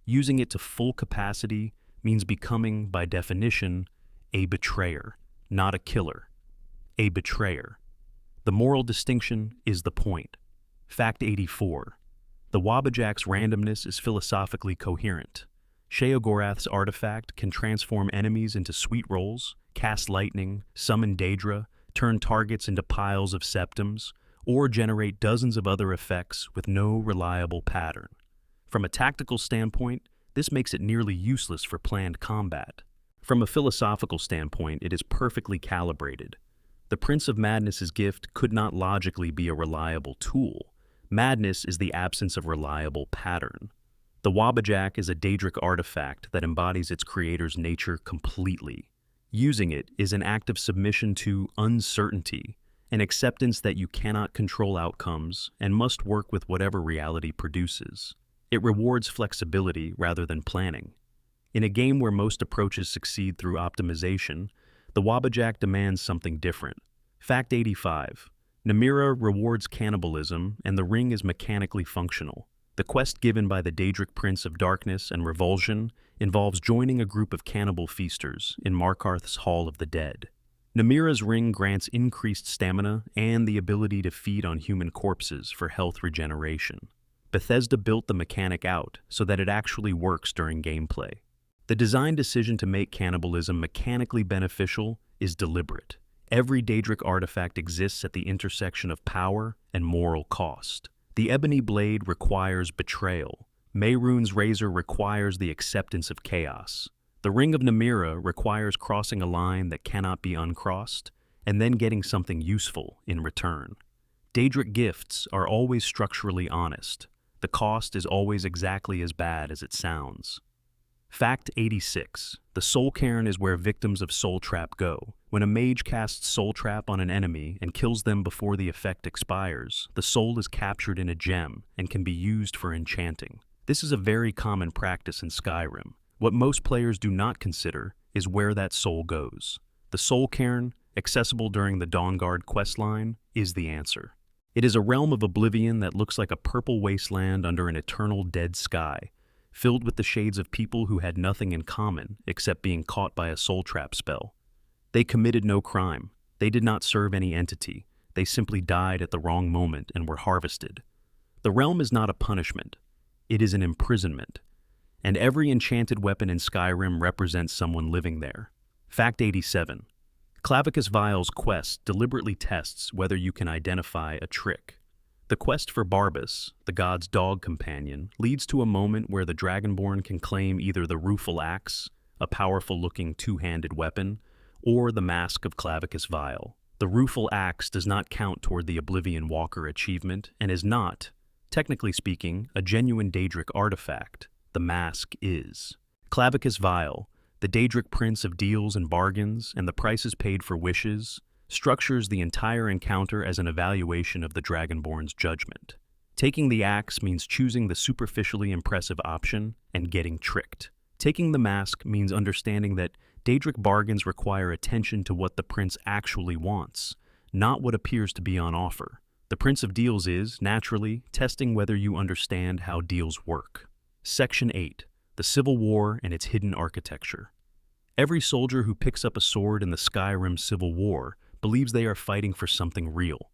Using it to full capacity means becoming, by definition, a betrayer, not a killer. A betrayer. The moral distinction is the point. Fact 84. The Wabbajack's randomness is philosophically coherent. Sheogorath's artifact can transform enemies into sweet rolls, cast lightning, summon Daedra, turn targets into piles of septums, or generate dozens of other effects with no reliable pattern. From a tactical standpoint, this makes it nearly useless for planned combat. From a philosophical standpoint, it is perfectly calibrated. The Prince of Madness's gift could not logically be a reliable tool. Madness is the absence of reliable pattern. The Wabbajack is a Daedric artifact that embodies its creator's nature completely. Using it is an act of submission to uncertainty, an acceptance that you cannot control outcomes and must work with whatever reality produces. It rewards flexibility rather than planning. In a game where most approaches succeed through optimization, the Wabbajack demands something different. Fact 85. Namira rewards cannibalism, and the ring is mechanically functional. The quest given by the Daedric Prince of Darkness and Revulsion involves joining a group of cannibal feasters in Markarth's Hall of the Dead. Namira's ring grants increased stamina and the ability to feed on human corpses for health regeneration. Bethesda built the mechanic out so that it actually works during gameplay. The design decision to make cannibalism mechanically beneficial is deliberate. Every Daedric artifact exists at the intersection of power and moral cost. The Ebony Blade requires betrayal. Mehrunes' Razor requires the acceptance of chaos. The Ring of Namira requires crossing a line that cannot be uncrossed, and then getting something useful in return. Daedric gifts are always structurally honest. The cost is always exactly as bad as it sounds. Fact 86. The Soul Cairn is where victims of Soul Trap go. When a mage casts Soul Trap on an enemy and kills them before the effect expires, the soul is captured in a gem and can be used for enchanting. This is a very common practice in Skyrim. What most players do not consider is where that soul goes. The Soul Cairn, accessible during the Dawnguard questline, is the answer. It is a realm of oblivion that looks like a purple wasteland under an eternal dead sky, filled with the shades of people who had nothing in common except being caught by a soul trap spell. They committed no crime. They did not serve any entity. They simply died at the wrong moment and were harvested. The realm is not a punishment. It is an imprisonment. And every enchanted weapon in Skyrim represents someone living there. Fact 87. Clavicus Vile's quest deliberately tests whether you can identify a trick. The quest for Barbas, the god's dog companion, leads to a moment where the Dragonborn can claim either the Rueful Axe, a powerful-looking two-handed weapon, or the Mask of Clavicus Vile. The Rueful Axe does not count toward the Oblivion Walker achievement and is not, technically speaking, a genuine Daedric artifact. The mask is. Clavicus Vile, the Daedric prince of deals and bargains and the prices paid for wishes, structures the entire encounter as an evaluation of the Dragonborn's judgment. Taking the axe means choosing the superficially impressive option and getting tricked. Taking the mask means understanding that Daedric bargains require attention to what the prince actually wants, not what appears to be on offer. The Prince of Deals is, naturally, testing whether you understand how deals work. Section 8. The Civil War and its Hidden Architecture. Every soldier who picks up a sword in the Skyrim Civil War believes they are fighting for something real.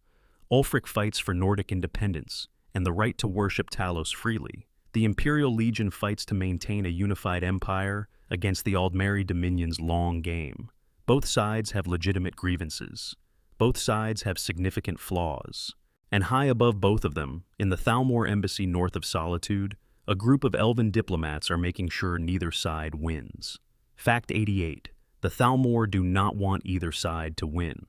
Ulfric fights for Nordic independence and the right to worship Talos freely. The Imperial Legion fights to maintain a unified empire against the Aldmeri Dominion's long game. Both sides have legitimate grievances. Both sides have significant flaws. And high above both of them, in the Thalmor Embassy north of Solitude, a group of elven diplomats are making sure neither side wins. Fact 88. The Thalmor do not want either side to win.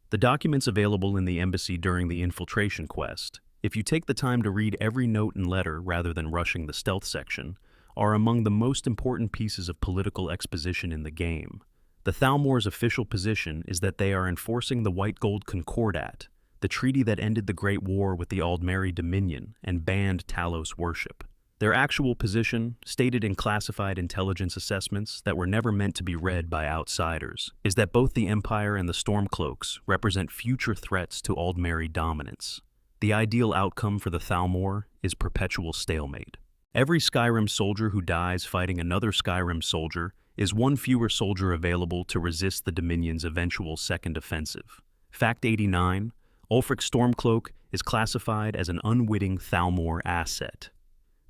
The documents available in the embassy during the infiltration quest, if you take the time to read every note and letter rather than rushing the stealth section, are among the most important pieces of political exposition in the game. The Thalmor's official position is that they are enforcing the White Gold Concordat, the treaty that ended the Great War with the Aldmeri Dominion and banned Talos worship. Their actual position, stated in classified intelligence assessments that were never meant to be read by outsiders, is that both the Empire and the Stormcloaks represent future threats to Aldmeri dominance. The ideal outcome for the Thalmor is perpetual stalemate. Every Skyrim soldier who dies fighting another Skyrim soldier is one fewer soldier available to resist the Dominion's eventual second offensive. Fact 89. Ulfric Stormcloak is classified as an unwitting Thalmor asset.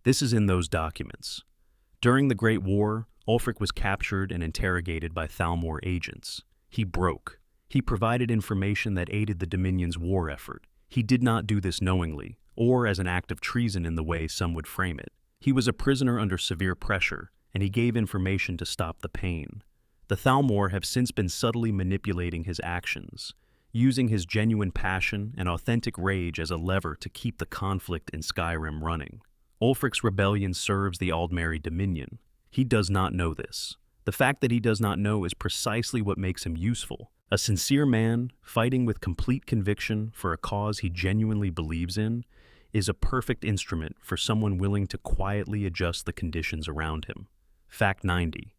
This is in those documents. During the Great War, Ulfric was captured and interrogated by Thalmor agents. He broke. He provided information that aided the Dominion's war effort. He did not do this knowingly, or as an act of treason in the way some would frame it. He was a prisoner under severe pressure, and he gave information to stop the pain. The Thalmor have since been subtly manipulating his actions, using his genuine passion and authentic rage as a lever to keep the conflict in Skyrim running. Ulfric's rebellion serves the Aldmeri Dominion. He does not know this. The fact that he does not know is precisely what makes him useful. A sincere man, fighting with complete conviction for a cause he genuinely believes in, is a perfect instrument for someone willing to quietly adjust the conditions around him. Fact 90.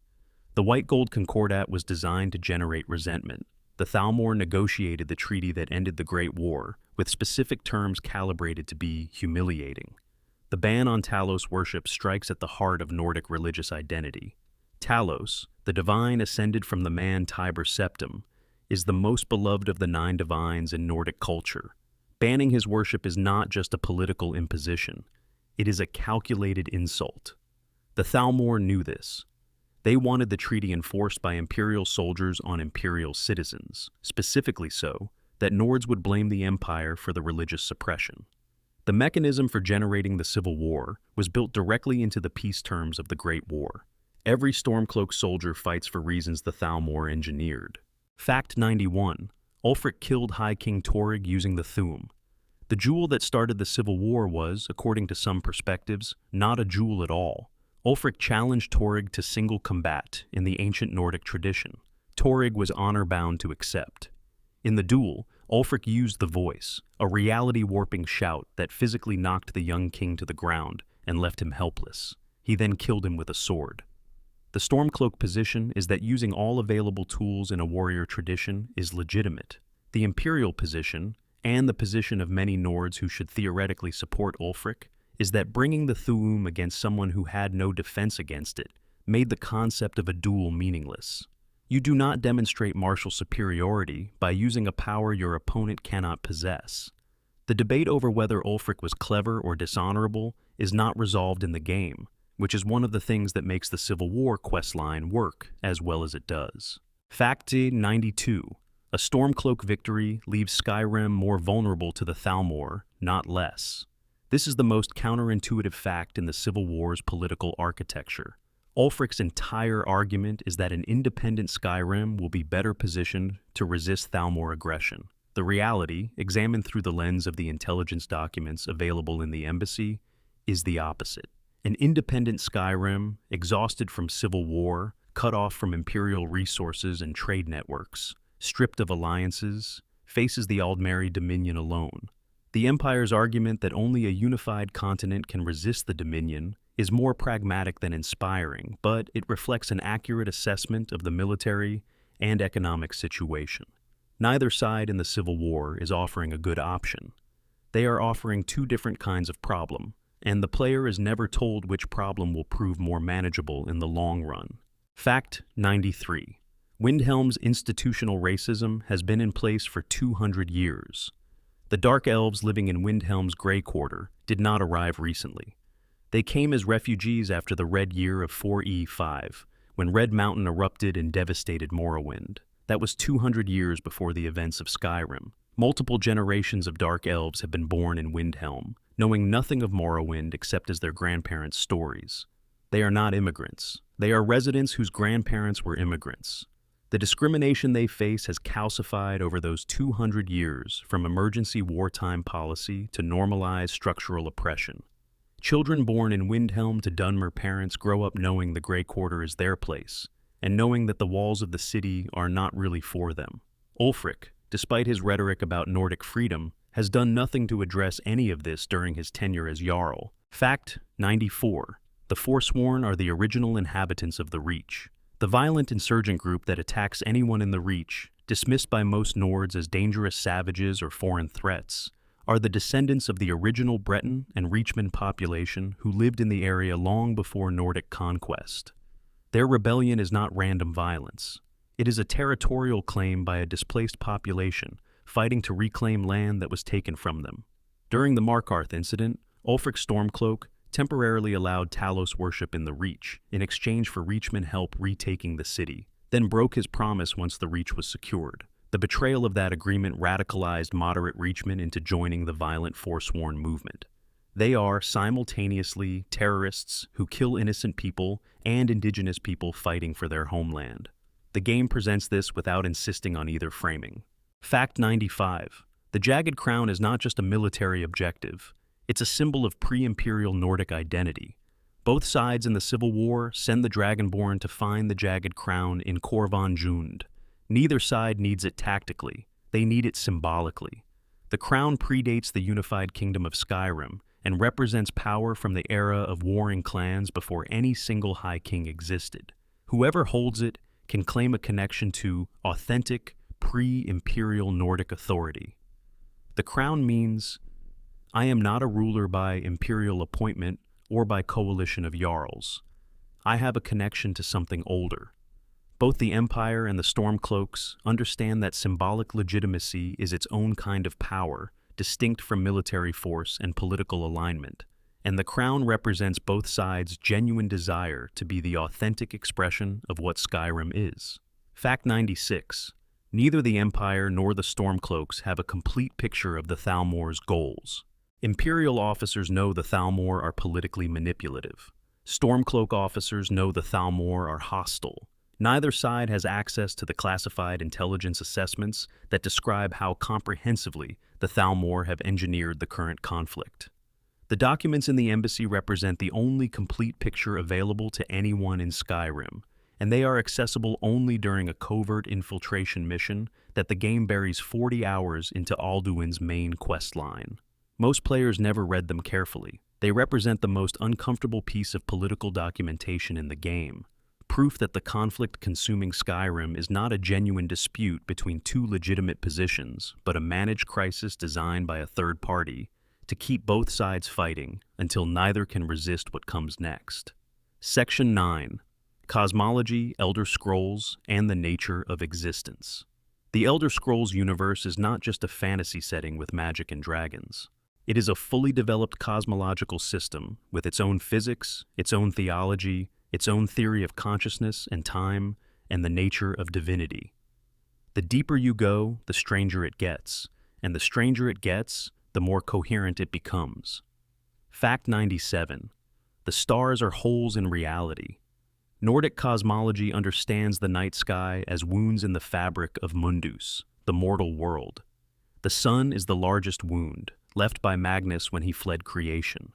The White Gold Concordat was designed to generate resentment. The Thalmor negotiated the treaty that ended the Great War, with specific terms calibrated to be humiliating. The ban on Talos worship strikes at the heart of Nordic religious identity. Talos, the divine ascended from the man Tiber Septim, is the most beloved of the nine divines in Nordic culture. Banning his worship is not just a political imposition. It is a calculated insult. The Thalmor knew this. They wanted the treaty enforced by imperial soldiers on imperial citizens, specifically so that Nords would blame the empire for the religious suppression. The mechanism for generating the Civil War was built directly into the peace terms of the Great War. Every Stormcloak soldier fights for reasons the Thalmor engineered. Fact 91. Ulfric killed High King Torrig using the Thuum. The jewel that started the Civil War was, according to some perspectives, not a jewel at all. Ulfric challenged Torrig to single combat in the ancient Nordic tradition. Torrig was honor-bound to accept. In the duel, Ulfric used the voice, a reality-warping shout that physically knocked the young king to the ground and left him helpless. He then killed him with a sword. The Stormcloak position is that using all available tools in a warrior tradition is legitimate. The Imperial position, and the position of many Nords who should theoretically support Ulfric, is that bringing the Thuum against someone who had no defense against it made the concept of a duel meaningless. You do not demonstrate martial superiority by using a power your opponent cannot possess. The debate over whether Ulfric was clever or dishonorable is not resolved in the game, which is one of the things that makes the Civil War questline work as well as it does. Fact 92. A Stormcloak victory leaves Skyrim more vulnerable to the Thalmor, not less. This is the most counterintuitive fact in the Civil War's political architecture. Ulfric's entire argument is that an independent Skyrim will be better positioned to resist Thalmor aggression. The reality, examined through the lens of the intelligence documents available in the embassy, is the opposite. An independent Skyrim, exhausted from civil war, cut off from imperial resources and trade networks, stripped of alliances, faces the Aldmeri Dominion alone. The Empire's argument that only a unified continent can resist the Dominion is more pragmatic than inspiring, but it reflects an accurate assessment of the military and economic situation. Neither side in the Civil War is offering a good option. They are offering two different kinds of problem, and the player is never told which problem will prove more manageable in the long run. Fact 93. Windhelm's institutional racism has been in place for 200 years. The Dark Elves living in Windhelm's Grey Quarter did not arrive recently. They came as refugees after the Red Year of 4E5, when Red Mountain erupted and devastated Morrowind. That was 200 years before the events of Skyrim. Multiple generations of Dark Elves have been born in Windhelm, knowing nothing of Morrowind except as their grandparents' stories. They are not immigrants. They are residents whose grandparents were immigrants. The discrimination they face has calcified over those 200 years, from emergency wartime policy to normalized structural oppression. Children born in Windhelm to Dunmer parents grow up knowing the Grey Quarter is their place, and knowing that the walls of the city are not really for them. Ulfric, despite his rhetoric about Nordic freedom, has done nothing to address any of this during his tenure as Jarl. Fact 94. The Forsworn are the original inhabitants of the Reach. The violent insurgent group that attacks anyone in the Reach, dismissed by most Nords as dangerous savages or foreign threats, are the descendants of the original Breton and Reachman population who lived in the area long before Nordic conquest. Their rebellion is not random violence. It is a territorial claim by a displaced population fighting to reclaim land that was taken from them. During the Markarth incident, Ulfric Stormcloak temporarily allowed Talos worship in the Reach in exchange for Reachman help retaking the city, then broke his promise once the Reach was secured. The betrayal of that agreement radicalized moderate Reachmen into joining the violent Forsworn movement. They are simultaneously terrorists who kill innocent people and indigenous people fighting for their homeland. The game presents this without insisting on either framing. Fact 95. The Jagged Crown is not just a military objective. It's a symbol of pre-imperial Nordic identity. Both sides in the Civil War send the Dragonborn to find the Jagged Crown in Korvan Jund. Neither side needs it tactically, they need it symbolically. The crown predates the unified kingdom of Skyrim and represents power from the era of warring clans before any single High King existed. Whoever holds it can claim a connection to authentic, pre-imperial Nordic authority. The crown means, I am not a ruler by imperial appointment or by coalition of jarls. I have a connection to something older. Both the Empire and the Stormcloaks understand that symbolic legitimacy is its own kind of power, distinct from military force and political alignment, and the crown represents both sides' genuine desire to be the authentic expression of what Skyrim is. Fact 96. Neither the Empire nor the Stormcloaks have a complete picture of the Thalmor's goals. Imperial officers know the Thalmor are politically manipulative. Stormcloak officers know the Thalmor are hostile. Neither side has access to the classified intelligence assessments that describe how comprehensively the Thalmor have engineered the current conflict. The documents in the embassy represent the only complete picture available to anyone in Skyrim, and they are accessible only during a covert infiltration mission that the game buries 40 hours into Alduin's main quest line. Most players never read them carefully. They represent the most uncomfortable piece of political documentation in the game, proof that the conflict consuming Skyrim is not a genuine dispute between two legitimate positions, but a managed crisis designed by a third party to keep both sides fighting until neither can resist what comes next. Section 9. Cosmology, Elder Scrolls, and the Nature of Existence. The Elder Scrolls universe is not just a fantasy setting with magic and dragons. It is a fully developed cosmological system with its own physics, its own theology, its own theory of consciousness and time, and the nature of divinity. The deeper you go, the stranger it gets, and the stranger it gets, the more coherent it becomes. Fact 97. The stars are holes in reality. Nordic cosmology understands the night sky as wounds in the fabric of Mundus, the mortal world. The sun is the largest wound, left by Magnus when he fled creation.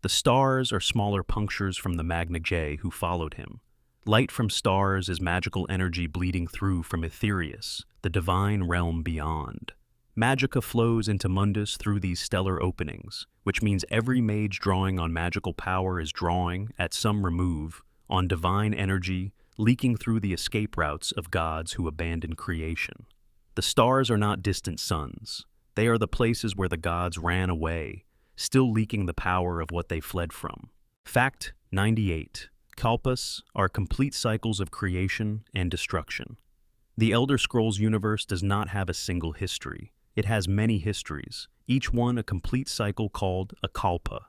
The stars are smaller punctures from the Magna who followed him. Light from stars is magical energy bleeding through from Aetherius, the divine realm beyond. Magica flows into Mundus through these stellar openings, which means every mage drawing on magical power is drawing, at some remove, on divine energy leaking through the escape routes of gods who abandon creation. The stars are not distant suns. They are the places where the gods ran away, still leaking the power of what they fled from. Fact 98. Kalpas are complete cycles of creation and destruction. The Elder Scrolls universe does not have a single history. It has many histories, each one a complete cycle called a kalpa.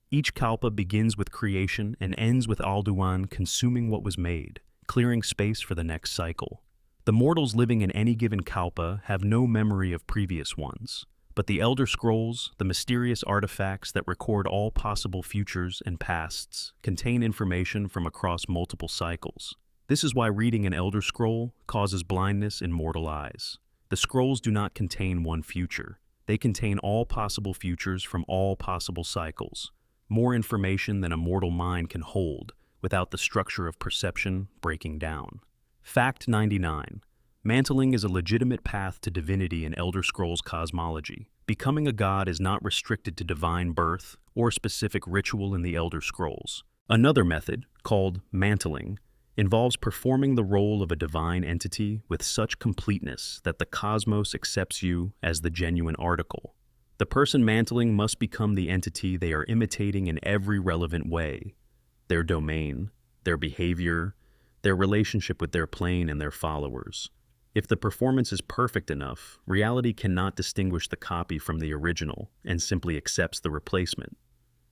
Each kalpa begins with creation and ends with Alduin consuming what was made, clearing space for the next cycle. The mortals living in any given kalpa have no memory of previous ones, but the Elder Scrolls, the mysterious artifacts that record all possible futures and pasts, contain information from across multiple cycles. This is why reading an Elder Scroll causes blindness in mortal eyes. The scrolls do not contain one future. They contain all possible futures from all possible cycles. More information than a mortal mind can hold without the structure of perception breaking down. Fact 99. Mantling is a legitimate path to divinity in Elder Scrolls cosmology. Becoming a god is not restricted to divine birth or specific ritual in the Elder Scrolls. Another method, called mantling, involves performing the role of a divine entity with such completeness that the cosmos accepts you as the genuine article. The person mantling must become the entity they are imitating in every relevant way: their domain, their behavior, their relationship with their plane and their followers. If the performance is perfect enough, reality cannot distinguish the copy from the original and simply accepts the replacement.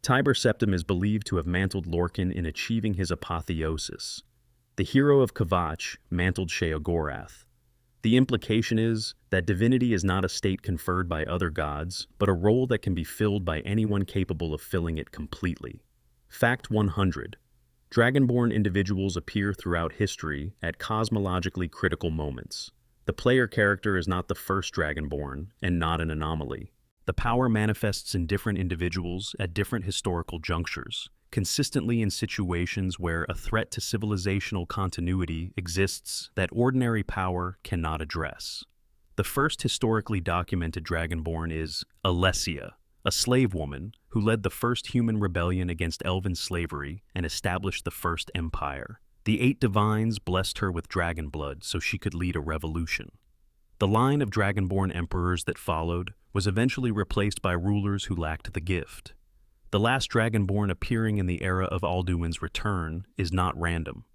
Tiber Septim is believed to have mantled Lorcan in achieving his apotheosis. The hero of Kvatch mantled Sheogorath. The implication is that divinity is not a state conferred by other gods, but a role that can be filled by anyone capable of filling it completely. Fact 100. Dragonborn individuals appear throughout history at cosmologically critical moments. The player character is not the first Dragonborn, and not an anomaly. The power manifests in different individuals at different historical junctures, consistently in situations where a threat to civilizational continuity exists that ordinary power cannot address. The first historically documented Dragonborn is Alessia, a slave woman who led the first human rebellion against elven slavery and established the first empire. The 8 divines blessed her with dragon blood so she could lead a revolution. The line of Dragonborn emperors that followed was eventually replaced by rulers who lacked the gift. The last Dragonborn appearing in the era of Alduin's return is not random.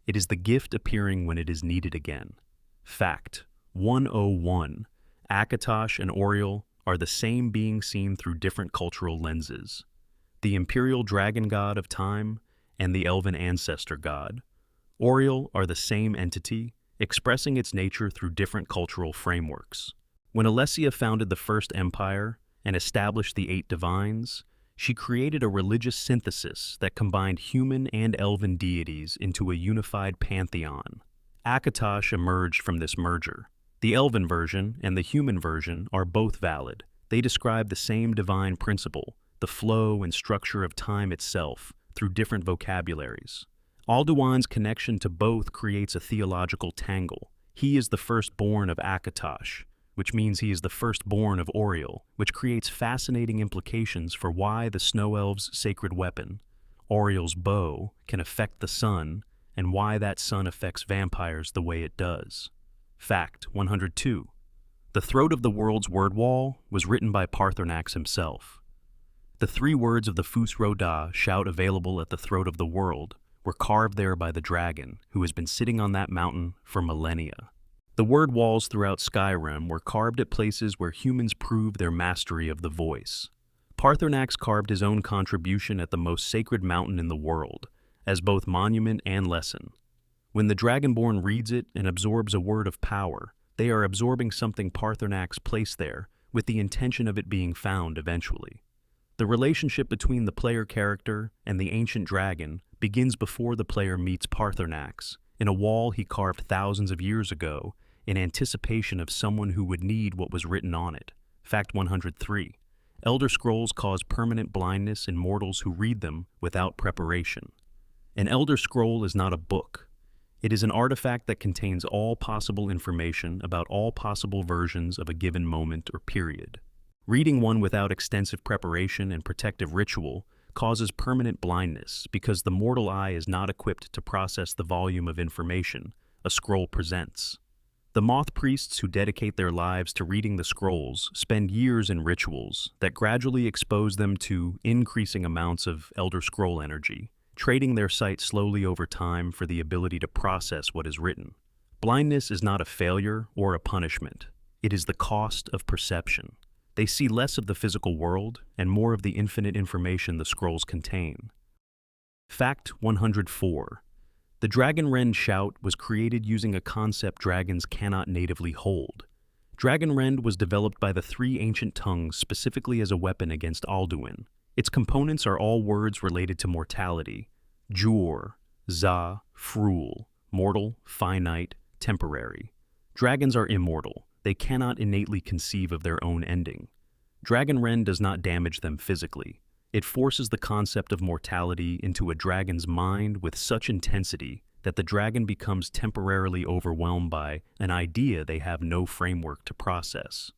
It is the gift appearing when it is needed again. Fact 101. Akatosh and Oriel are the same being seen through different cultural lenses. The imperial dragon god of time and the elven ancestor god, Oriel, are the same entity, expressing its nature through different cultural frameworks. When Alessia founded the First Empire and established the Eight Divines, she created a religious synthesis that combined human and elven deities into a unified pantheon. Akatosh emerged from this merger. The elven version and the human version are both valid. They describe the same divine principle, the flow and structure of time itself, through different vocabularies. Alduin's connection to both creates a theological tangle. He is the firstborn of Akatosh, which means he is the firstborn of Oriel, which creates fascinating implications for why the Snow Elves' sacred weapon, Oriel's bow, can affect the sun, and why that sun affects vampires the way it does. Fact 102. The Throat of the World's word wall was written by Paarthurnax himself. The 3 words of the Fus Ro Dah shout available at the throat of the world were carved there by the dragon, who has been sitting on that mountain for millennia. The word walls throughout Skyrim were carved at places where humans proved their mastery of the voice. Paarthurnax carved his own contribution at the most sacred mountain in the world, as both monument and lesson. When the Dragonborn reads it and absorbs a word of power, they are absorbing something Paarthurnax placed there with the intention of it being found eventually. The relationship between the player character and the ancient dragon begins before the player meets Paarthurnax, in a wall he carved thousands of years ago in anticipation of someone who would need what was written on it. Fact 103. Elder Scrolls cause permanent blindness in mortals who read them without preparation. An Elder Scroll is not a book. It is an artifact that contains all possible information about all possible versions of a given moment or period. Reading one without extensive preparation and protective ritual causes permanent blindness because the mortal eye is not equipped to process the volume of information a scroll presents. The moth priests who dedicate their lives to reading the scrolls spend years in rituals that gradually expose them to increasing amounts of Elder Scroll energy, trading their sight slowly over time for the ability to process what is written. Blindness is not a failure or a punishment. It is the cost of perception. They see less of the physical world and more of the infinite information the scrolls contain. Fact 104. The Dragonrend shout was created using a concept dragons cannot natively hold. Dragonrend was developed by the 3 ancient tongues specifically as a weapon against Alduin. Its components are all words related to mortality: Jur, Za, Frul, mortal, finite, temporary. Dragons are immortal. They cannot innately conceive of their own ending. Dragonrend does not damage them physically. It forces the concept of mortality into a dragon's mind with such intensity that the dragon becomes temporarily overwhelmed by an idea they have no framework to process.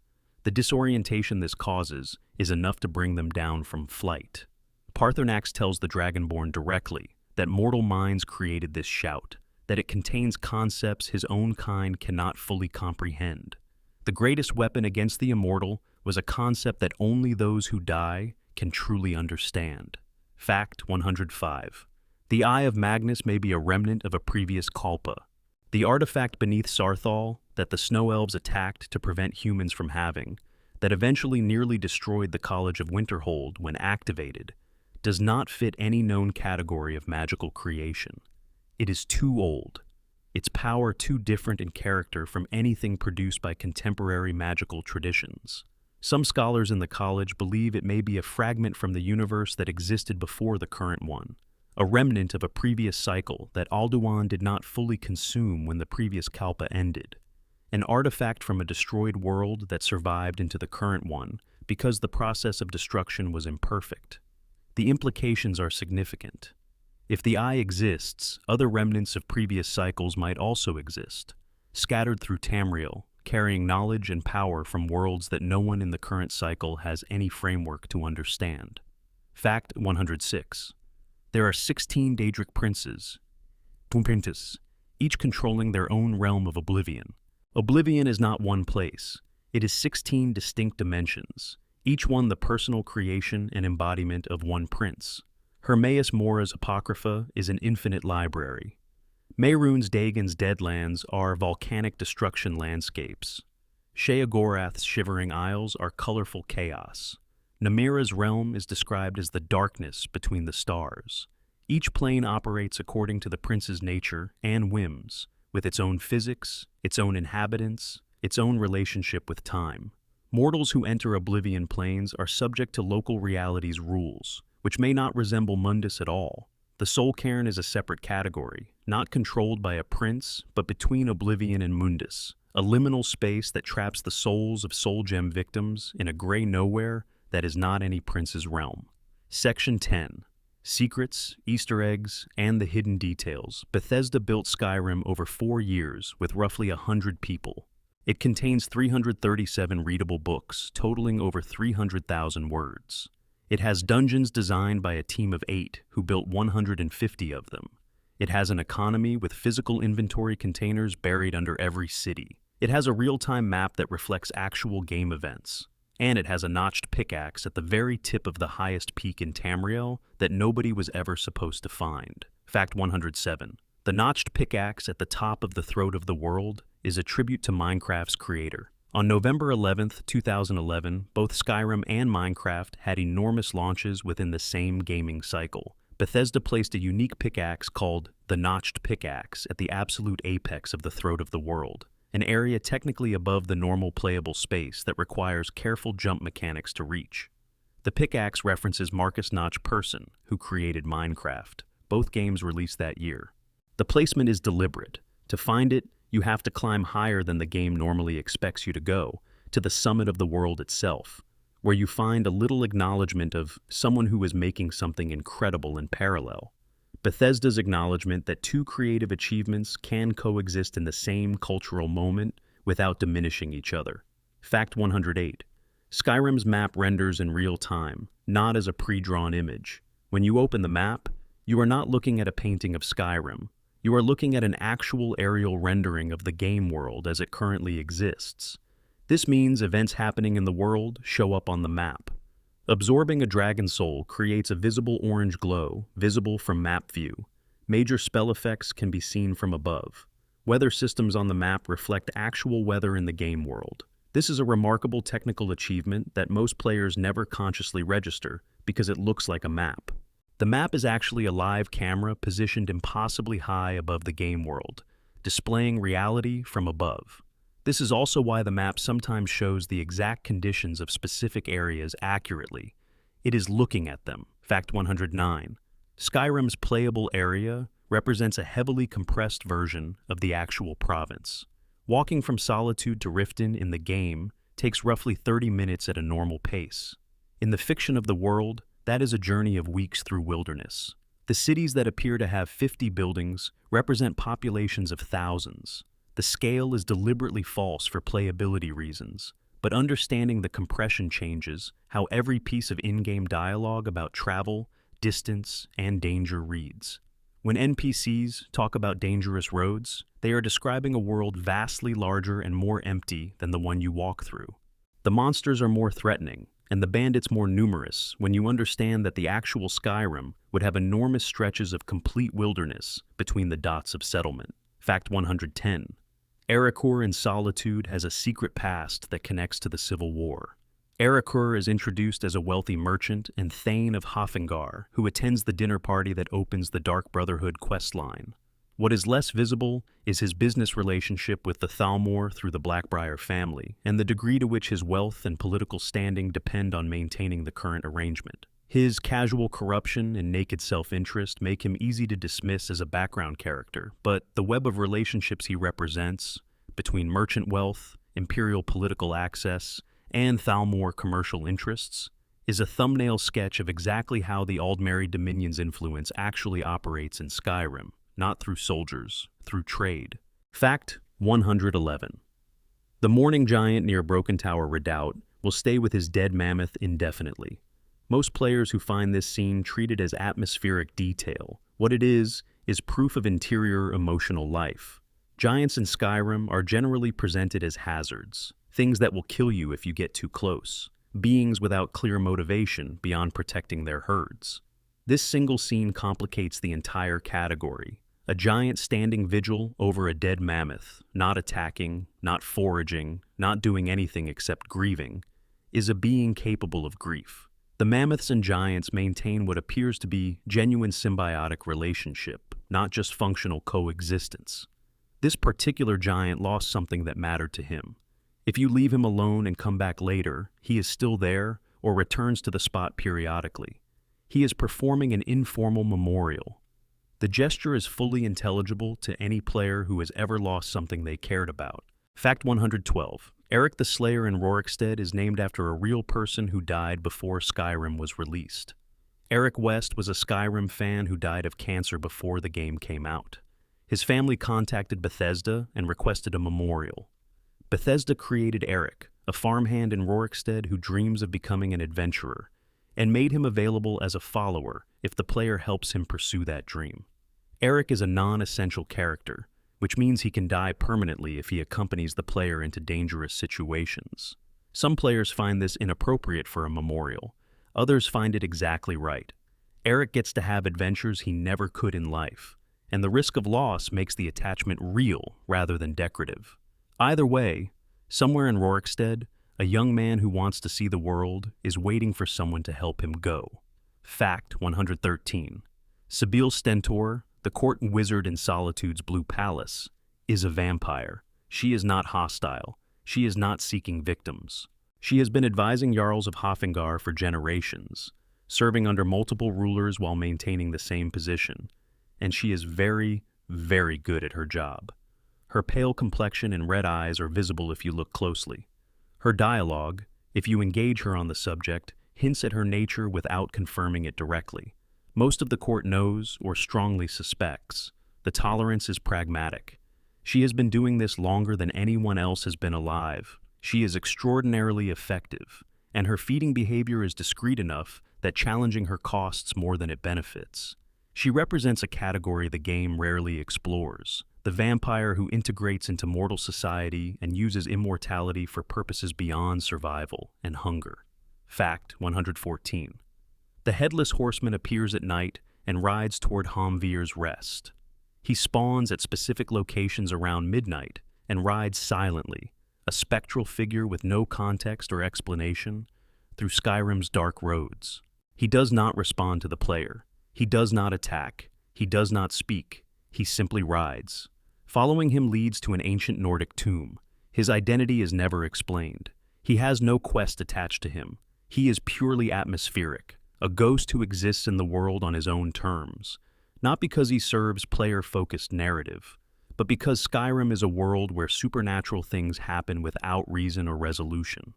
The disorientation this causes is enough to bring them down from flight. Paarthurnax tells the Dragonborn directly that mortal minds created this shout, that it contains concepts his own kind cannot fully comprehend. The greatest weapon against the immortal was a concept that only those who die can truly understand. Fact 105. The Eye of Magnus may be a remnant of a previous Kalpa. The artifact beneath Sarthal that the Snow Elves attacked to prevent humans from having, that eventually nearly destroyed the College of Winterhold when activated, does not fit any known category of magical creation. It is too old. Its power too different in character from anything produced by contemporary magical traditions. Some scholars in the college believe it may be a fragment from the universe that existed before the current one, a remnant of a previous cycle that Alduin did not fully consume when the previous Kalpa ended, an artifact from a destroyed world that survived into the current one because the process of destruction was imperfect. The implications are significant. If the Eye exists, other remnants of previous cycles might also exist, scattered through Tamriel, carrying knowledge and power from worlds that no one in the current cycle has any framework to understand. Fact 106. There are 16 Daedric princes, each controlling their own realm of oblivion. Oblivion is not one place. It is 16 distinct dimensions, each one the personal creation and embodiment of one prince. Hermaeus Mora's Apocrypha is an infinite library. Mehrunes Dagon's Deadlands are volcanic destruction landscapes. Sheogorath's Shivering Isles are colorful chaos. Namira's realm is described as the darkness between the stars. Each plane operates according to the prince's nature and whims, with its own physics, its own inhabitants, its own relationship with time. Mortals who enter Oblivion planes are subject to local reality's rules, which may not resemble Mundus at all. The Soul Cairn is a separate category, not controlled by a prince, but between Oblivion and Mundus, a liminal space that traps the souls of Soul Gem victims in a gray nowhere that is not any prince's realm. Section 10. Secrets, Easter eggs, and the hidden details. Bethesda built Skyrim over 4 years with roughly 100 people. It contains 337 readable books, totaling over 300,000 words. It has dungeons designed by a team of 8 who built 150 of them. It has an economy with physical inventory containers buried under every city. It has a real-time map that reflects actual game events. And it has a notched pickaxe at the very tip of the highest peak in Tamriel that nobody was ever supposed to find. Fact 107. The notched pickaxe at the top of the throat of the world is a tribute to Minecraft's creator. On November 11, 2011, both Skyrim and Minecraft had enormous launches within the same gaming cycle. Bethesda placed a unique pickaxe called the Notched Pickaxe at the absolute apex of the throat of the world, an area technically above the normal playable space that requires careful jump mechanics to reach. The pickaxe references Marcus Notch Persson, who created Minecraft. Both games released that year. The placement is deliberate. To find it, you have to climb higher than the game normally expects you to go, to the summit of the world itself, where you find a little acknowledgement of someone who is making something incredible in parallel. Bethesda's acknowledgement that two creative achievements can coexist in the same cultural moment without diminishing each other. Fact 108. Skyrim's map renders in real time, not as a pre-drawn image. When you open the map, you are not looking at a painting of Skyrim. You are looking at an actual aerial rendering of the game world as it currently exists. This means events happening in the world show up on the map. Absorbing a dragon soul creates a visible orange glow, visible from map view. Major spell effects can be seen from above. Weather systems on the map reflect actual weather in the game world. This is a remarkable technical achievement that most players never consciously register because it looks like a map. The map is actually a live camera positioned impossibly high above the game world, displaying reality from above. This is also why the map sometimes shows the exact conditions of specific areas accurately. It is looking at them. Fact 109. Skyrim's playable area represents a heavily compressed version of the actual province. Walking from Solitude to Riften in the game takes roughly 30 minutes at a normal pace. In the fiction of the world, that is a journey of weeks through wilderness. The cities that appear to have 50 buildings represent populations of thousands. The scale is deliberately false for playability reasons, but understanding the compression changes how every piece of in-game dialogue about travel, distance, and danger reads. When NPCs talk about dangerous roads, they are describing a world vastly larger and more empty than the one you walk through. The monsters are more threatening, and the bandits more numerous when you understand that the actual Skyrim would have enormous stretches of complete wilderness between the dots of settlement. Fact 110. Erekor in Solitude has a secret past that connects to the Civil War. Erekor is introduced as a wealthy merchant and Thane of Hofengar, who attends the dinner party that opens the Dark Brotherhood questline. What is less visible is his business relationship with the Thalmor through the Blackbriar family, and the degree to which his wealth and political standing depend on maintaining the current arrangement. His casual corruption and naked self-interest make him easy to dismiss as a background character, but the web of relationships he represents, between merchant wealth, imperial political access, and Thalmor commercial interests, is a thumbnail sketch of exactly how the Aldmeri Dominion's influence actually operates in Skyrim. Not through soldiers, through trade. Fact 111. The Morning Giant near Broken Tower Redoubt will stay with his dead mammoth indefinitely. Most players who find this scene treat it as atmospheric detail. What it is proof of interior emotional life. Giants in Skyrim are generally presented as hazards, things that will kill you if you get too close, beings without clear motivation beyond protecting their herds. This single scene complicates the entire category. A giant standing vigil over a dead mammoth, not attacking, not foraging, not doing anything except grieving, is a being capable of grief. The mammoths and giants maintain what appears to be genuine symbiotic relationship, not just functional coexistence. This particular giant lost something that mattered to him. If you leave him alone and come back later, he is still there or returns to the spot periodically. He is performing an informal memorial. The gesture is fully intelligible to any player who has ever lost something they cared about. Fact 112. Eric the Slayer in Rorikstead is named after a real person who died before Skyrim was released. Eric West was a Skyrim fan who died of cancer before the game came out. His family contacted Bethesda and requested a memorial. Bethesda created Eric, a farmhand in Rorikstead who dreams of becoming an adventurer, and made him available as a follower if the player helps him pursue that dream. Eric is a non-essential character, which means he can die permanently if he accompanies the player into dangerous situations. Some players find this inappropriate for a memorial. Others find it exactly right. Eric gets to have adventures he never could in life, and the risk of loss makes the attachment real rather than decorative. Either way, somewhere in Rorikstead, a young man who wants to see the world is waiting for someone to help him go. Fact 113. Sibyl Stentor, the court wizard in Solitude's Blue Palace, is a vampire. She is not hostile. She is not seeking victims. She has been advising Jarls of Hofengar for generations, serving under multiple rulers while maintaining the same position, and she is very, very good at her job. Her pale complexion and red eyes are visible if you look closely. Her dialogue, if you engage her on the subject, hints at her nature without confirming it directly. Most of the court knows or strongly suspects. The tolerance is pragmatic. She has been doing this longer than anyone else has been alive. She is extraordinarily effective, and her feeding behavior is discreet enough that challenging her costs more than it benefits. She represents a category the game rarely explores, the vampire who integrates into mortal society and uses immortality for purposes beyond survival and hunger. Fact 114. The Headless Horseman appears at night and rides toward Hamvir's Rest. He spawns at specific locations around midnight and rides silently, a spectral figure with no context or explanation, through Skyrim's dark roads. He does not respond to the player. He does not attack. He does not speak. He simply rides. Following him leads to an ancient Nordic tomb. His identity is never explained. He has no quest attached to him. He is purely atmospheric, a ghost who exists in the world on his own terms, not because he serves player-focused narrative, but because Skyrim is a world where supernatural things happen without reason or resolution.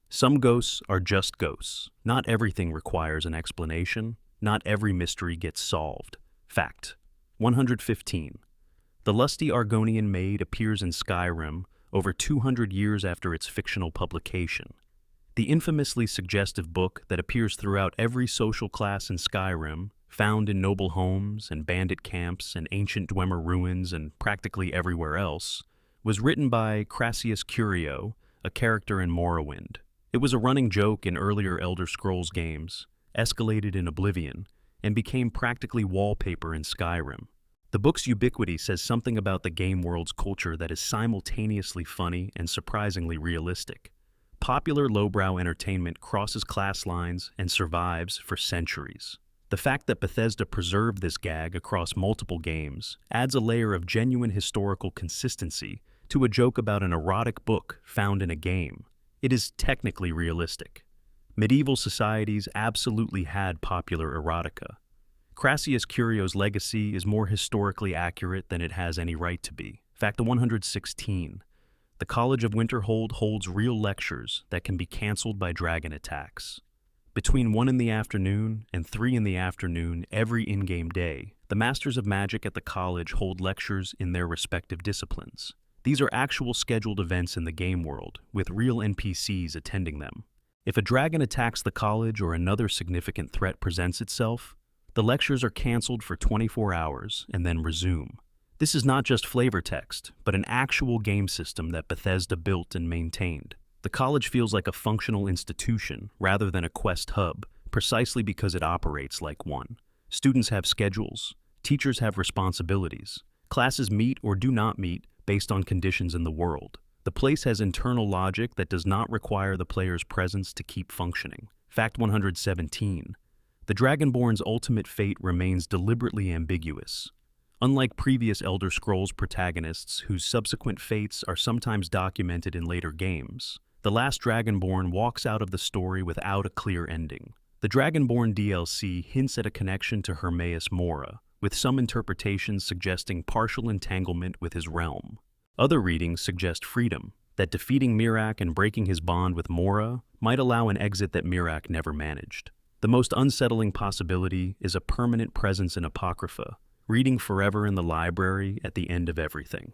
Some ghosts are just ghosts. Not everything requires an explanation. Not every mystery gets solved. Fact 115. The lusty Argonian maid appears in Skyrim over 200 years after its fictional publication. The infamously suggestive book that appears throughout every social class in Skyrim, found in noble homes and bandit camps and ancient Dwemer ruins and practically everywhere else, was written by Crassius Curio, a character in Morrowind. It was a running joke in earlier Elder Scrolls games, escalated in Oblivion, and became practically wallpaper in Skyrim. The book's ubiquity says something about the game world's culture that is simultaneously funny and surprisingly realistic. Popular lowbrow entertainment crosses class lines and survives for centuries. The fact that Bethesda preserved this gag across multiple games adds a layer of genuine historical consistency to a joke about an erotic book found in a game. It is technically realistic. Medieval societies absolutely had popular erotica. Crassius Curio's legacy is more historically accurate than it has any right to be. Fact 116. The College of Winterhold holds real lectures that can be cancelled by dragon attacks. Between 1 in the afternoon and 3 in the afternoon every in-game day, the Masters of Magic at the college hold lectures in their respective disciplines. These are actual scheduled events in the game world, with real NPCs attending them. If a dragon attacks the college or another significant threat presents itself, the lectures are cancelled for 24 hours and then resume. This is not just flavor text, but an actual game system that Bethesda built and maintained. The college feels like a functional institution rather than a quest hub, precisely because it operates like one. Students have schedules, Teachers have responsibilities. Classes meet or do not meet based on conditions in the world. The place has internal logic that does not require the player's presence to keep functioning. Fact 117. The Dragonborn's ultimate fate remains deliberately ambiguous. Unlike previous Elder Scrolls protagonists whose subsequent fates are sometimes documented in later games, the last Dragonborn walks out of the story without a clear ending. The Dragonborn DLC hints at a connection to Hermaeus Mora, with some interpretations suggesting partial entanglement with his realm. Other readings suggest freedom, that defeating Miraak and breaking his bond with Mora might allow an exit that Miraak never managed. The most unsettling possibility is a permanent presence in Apocrypha, reading forever in the library at the end of everything.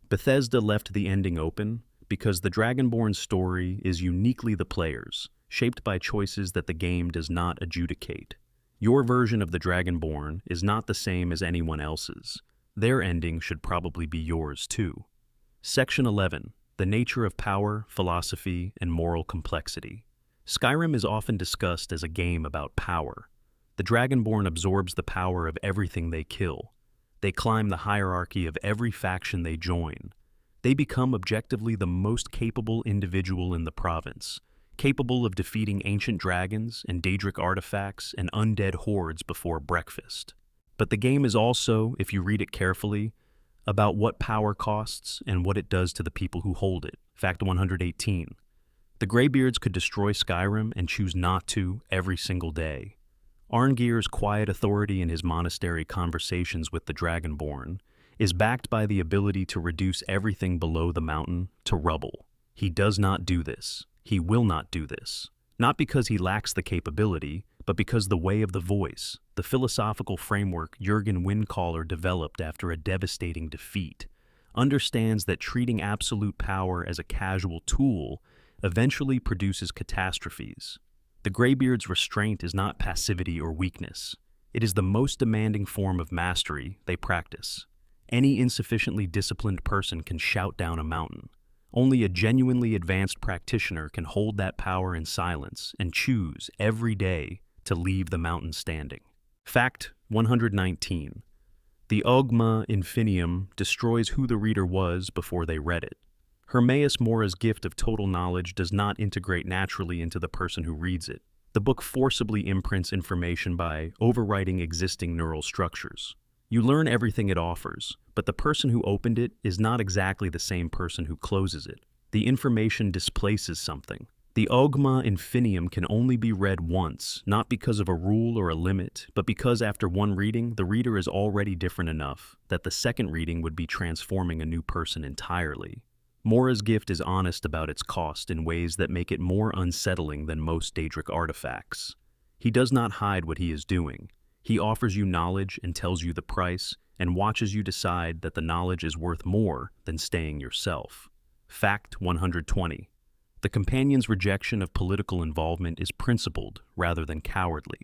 Bethesda left the ending open because the Dragonborn story is uniquely the player's, shaped by choices that the game does not adjudicate. Your version of the Dragonborn is not the same as anyone else's. Their ending should probably be yours too. Section 11. The nature of power, philosophy, and moral complexity. Skyrim is often discussed as a game about power. The Dragonborn absorbs the power of everything they kill. They climb the hierarchy of every faction they join. They become objectively the most capable individual in the province, capable of defeating ancient dragons and Daedric artifacts and undead hordes before breakfast. But the game is also, if you read it carefully, about what power costs and what it does to the people who hold it. Fact 118. The Greybeards could destroy Skyrim and choose not to every single day. Arngyr's quiet authority in his monastery conversations with the Dragonborn is backed by the ability to reduce everything below the mountain to rubble. He does not do this. He will not do this. Not because he lacks the capability, but because the way of the voice, the philosophical framework Jurgen Windcaller developed after a devastating defeat, understands that treating absolute power as a casual tool eventually produces catastrophes. The Greybeard's restraint is not passivity or weakness. It is the most demanding form of mastery they practice. Any insufficiently disciplined person can shout down a mountain. Only a genuinely advanced practitioner can hold that power in silence and choose every day to leave the mountain standing. Fact 119. The Ogma Infinium destroys who the reader was before they read it. Hermaeus Mora's gift of total knowledge does not integrate naturally into the person who reads it. The book forcibly imprints information by overwriting existing neural structures. You learn everything it offers, but the person who opened it is not exactly the same person who closes it. The information displaces something. The Ogma Infinium can only be read once, not because of a rule or a limit, but because after one reading, the reader is already different enough that the second reading would be transforming a new person entirely. Mora's gift is honest about its cost in ways that make it more unsettling than most Daedric artifacts. He does not hide what he is doing. He offers you knowledge and tells you the price, and watches you decide that the knowledge is worth more than staying yourself. Fact 120. The companion's rejection of political involvement is principled rather than cowardly.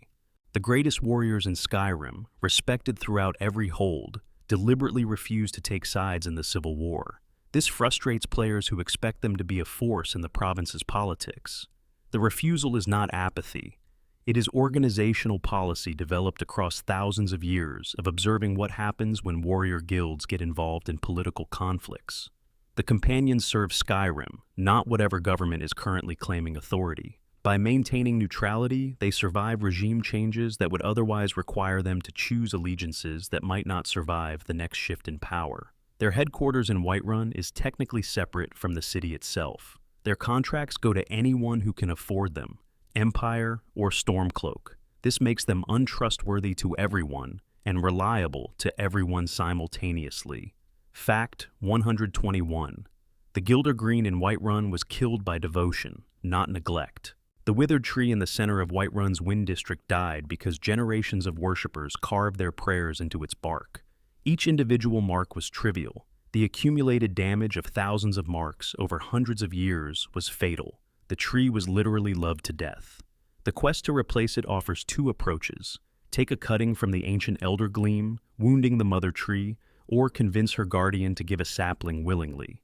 The greatest warriors in Skyrim, respected throughout every hold, deliberately refuse to take sides in the civil war. This frustrates players who expect them to be a force in the province's politics. The refusal is not apathy. It is organizational policy developed across thousands of years of observing what happens when warrior guilds get involved in political conflicts. The companions serve Skyrim, not whatever government is currently claiming authority. By maintaining neutrality, they survive regime changes that would otherwise require them to choose allegiances that might not survive the next shift in power. Their headquarters in Whiterun is technically separate from the city itself. Their contracts go to anyone who can afford them, Empire or Stormcloak. This makes them untrustworthy to everyone and reliable to everyone simultaneously. Fact 121. The Gilder Green in Whiterun was killed by devotion, not neglect. The withered tree in the center of Whiterun's Wind District died because generations of worshippers carved their prayers into its bark. Each individual mark was trivial. The accumulated damage of thousands of marks over hundreds of years was fatal. The tree was literally loved to death. The quest to replace it offers two approaches. Take a cutting from the ancient elder gleam, wounding the mother tree, or convince her guardian to give a sapling willingly.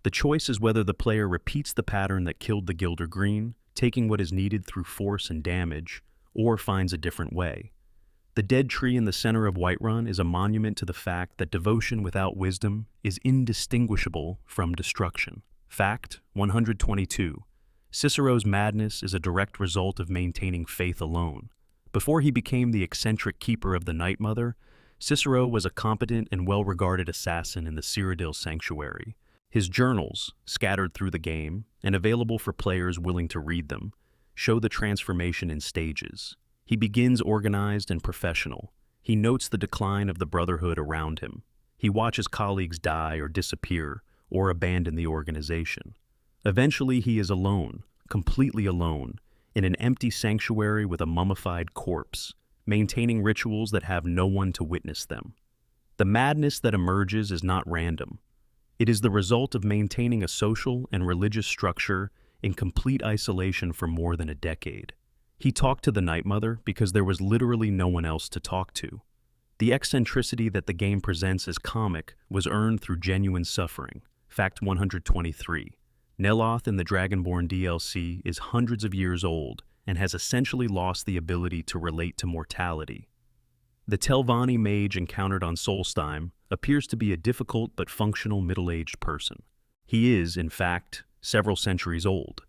The choice is whether the player repeats the pattern that killed the Gilder Green, taking what is needed through force and damage, or finds a different way. The dead tree in the center of Whiterun is a monument to the fact that devotion without wisdom is indistinguishable from destruction. Fact 122. Cicero's madness is a direct result of maintaining faith alone. Before he became the eccentric keeper of the Night Mother, Cicero was a competent and well-regarded assassin in the Cyrodiil sanctuary. His journals, scattered through the game and available for players willing to read them, show the transformation in stages. He begins organized and professional. He notes the decline of the brotherhood around him. He watches colleagues die or disappear or abandon the organization. Eventually, he is alone, completely alone, in an empty sanctuary with a mummified corpse, maintaining rituals that have no one to witness them. The madness that emerges is not random. It is the result of maintaining a social and religious structure in complete isolation for more than a decade. He talked to the Night Mother because there was literally no one else to talk to. The eccentricity that the game presents as comic was earned through genuine suffering. Fact 123. Neloth in the Dragonborn DLC is hundreds of years old and has essentially lost the ability to relate to mortality. The Telvanni mage encountered on Solstheim appears to be a difficult but functional middle-aged person. He is, in fact, several centuries old.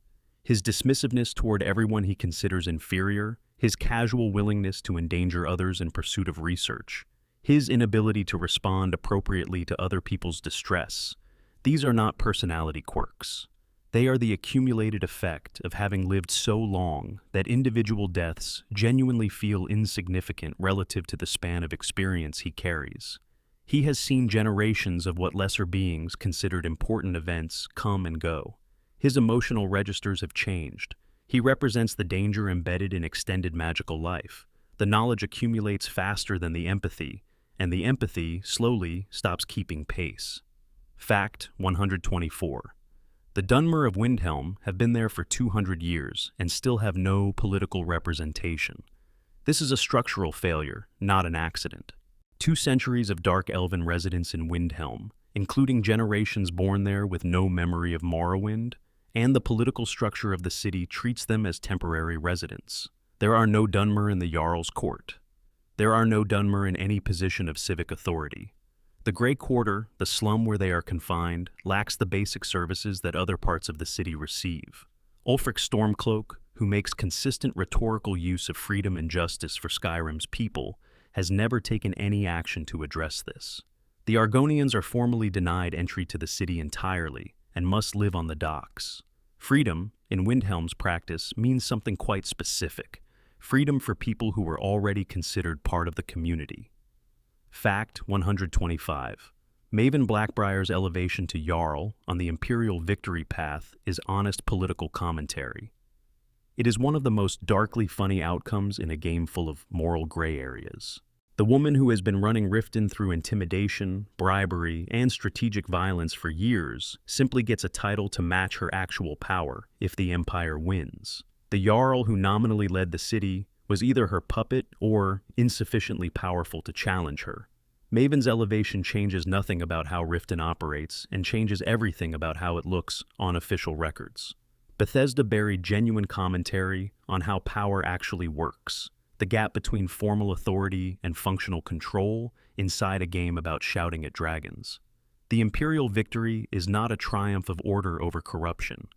His dismissiveness toward everyone he considers inferior, his casual willingness to endanger others in pursuit of research, his inability to respond appropriately to other people's distress, these are not personality quirks. They are the accumulated effect of having lived so long that individual deaths genuinely feel insignificant relative to the span of experience he carries. He has seen generations of what lesser beings considered important events come and go. His emotional registers have changed. He represents the danger embedded in extended magical life. The knowledge accumulates faster than the empathy, and the empathy slowly stops keeping pace. Fact 124. The Dunmer of Windhelm have been there for 200 years and still have no political representation. This is a structural failure, not an accident. 2 centuries of dark elven residence in Windhelm, including generations born there with no memory of Morrowind, and the political structure of the city treats them as temporary residents. There are no Dunmer in the Jarl's court. There are no Dunmer in any position of civic authority. The Grey Quarter, the slum where they are confined, lacks the basic services that other parts of the city receive. Ulfric Stormcloak, who makes consistent rhetorical use of freedom and justice for Skyrim's people, has never taken any action to address this. The Argonians are formally denied entry to the city entirely and must live on the docks. Freedom, in Windhelm's practice, means something quite specific. Freedom for people who were already considered part of the community. Fact 125. Maven Blackbriar's elevation to Jarl on the Imperial victory path is honest political commentary. It is one of the most darkly funny outcomes in a game full of moral gray areas. The woman who has been running Riften through intimidation, bribery, and strategic violence for years simply gets a title to match her actual power if the Empire wins. The Jarl who nominally led the city was either her puppet or insufficiently powerful to challenge her. Maven's elevation changes nothing about how Riften operates and changes everything about how it looks on official records. Bethesda buried genuine commentary on how power actually works, the gap between formal authority and functional control inside a game about shouting at dragons. The Imperial victory is not a triumph of order over corruption.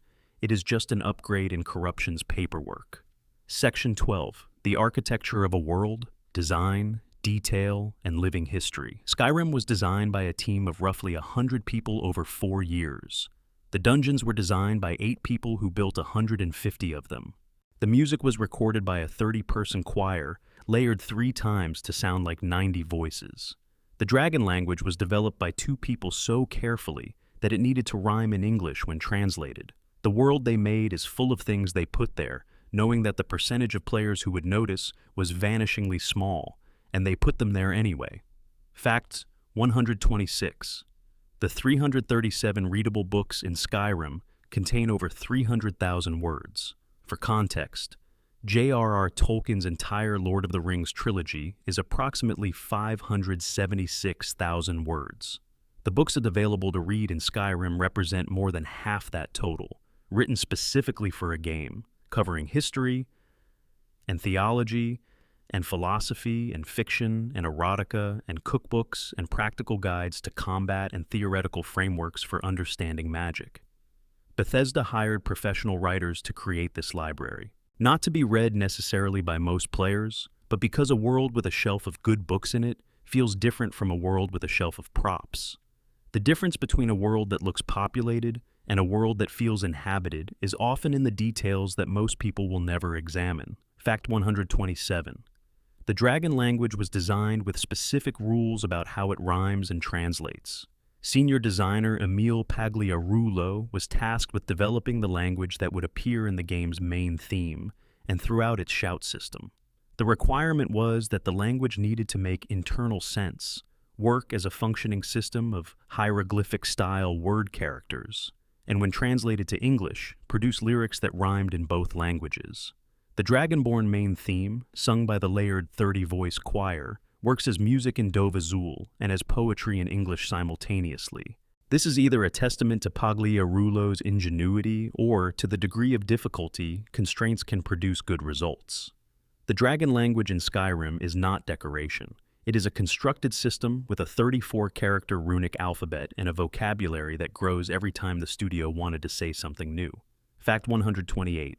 It is just an upgrade in corruption's paperwork. Section 12. The architecture of a world, design, detail, and living history. Skyrim was designed by a team of roughly 100 people over 4 years. The dungeons were designed by 8 people who built 150 of them. The music was recorded by a 30-person choir, layered 3 times to sound like 90 voices. The dragon language was developed by 2 people so carefully that it needed to rhyme in English when translated. The world they made is full of things they put there, knowing that the percentage of players who would notice was vanishingly small, and they put them there anyway. Fact 126. The 337 readable books in Skyrim contain over 300,000 words. For context, J.R.R. Tolkien's entire Lord of the Rings trilogy is approximately 576,000 words. The books available to read in Skyrim represent more than half that total, written specifically for a game, covering history and theology and philosophy and fiction and erotica and cookbooks and practical guides to combat and theoretical frameworks for understanding magic. Bethesda hired professional writers to create this library, not to be read necessarily by most players, but because a world with a shelf of good books in it feels different from a world with a shelf of props. The difference between a world that looks populated and a world that feels inhabited is often in the details that most people will never examine. Fact 127. The dragon language was designed with specific rules about how it rhymes and translates. Senior designer Emil Pagliarulo was tasked with developing the language that would appear in the game's main theme and throughout its shout system. The requirement was that the language needed to make internal sense, work as a functioning system of hieroglyphic-style word characters, and when translated to English, produce lyrics that rhymed in both languages. The Dragonborn main theme, sung by the layered 30-voice choir, works as music in Dovazul and as poetry in English simultaneously. This is either a testament to Pagliarulo's ingenuity or to the degree of difficulty constraints can produce good results. The dragon language in Skyrim is not decoration. It is a constructed system with a 34-character runic alphabet and a vocabulary that grows every time the studio wanted to say something new. Fact 128.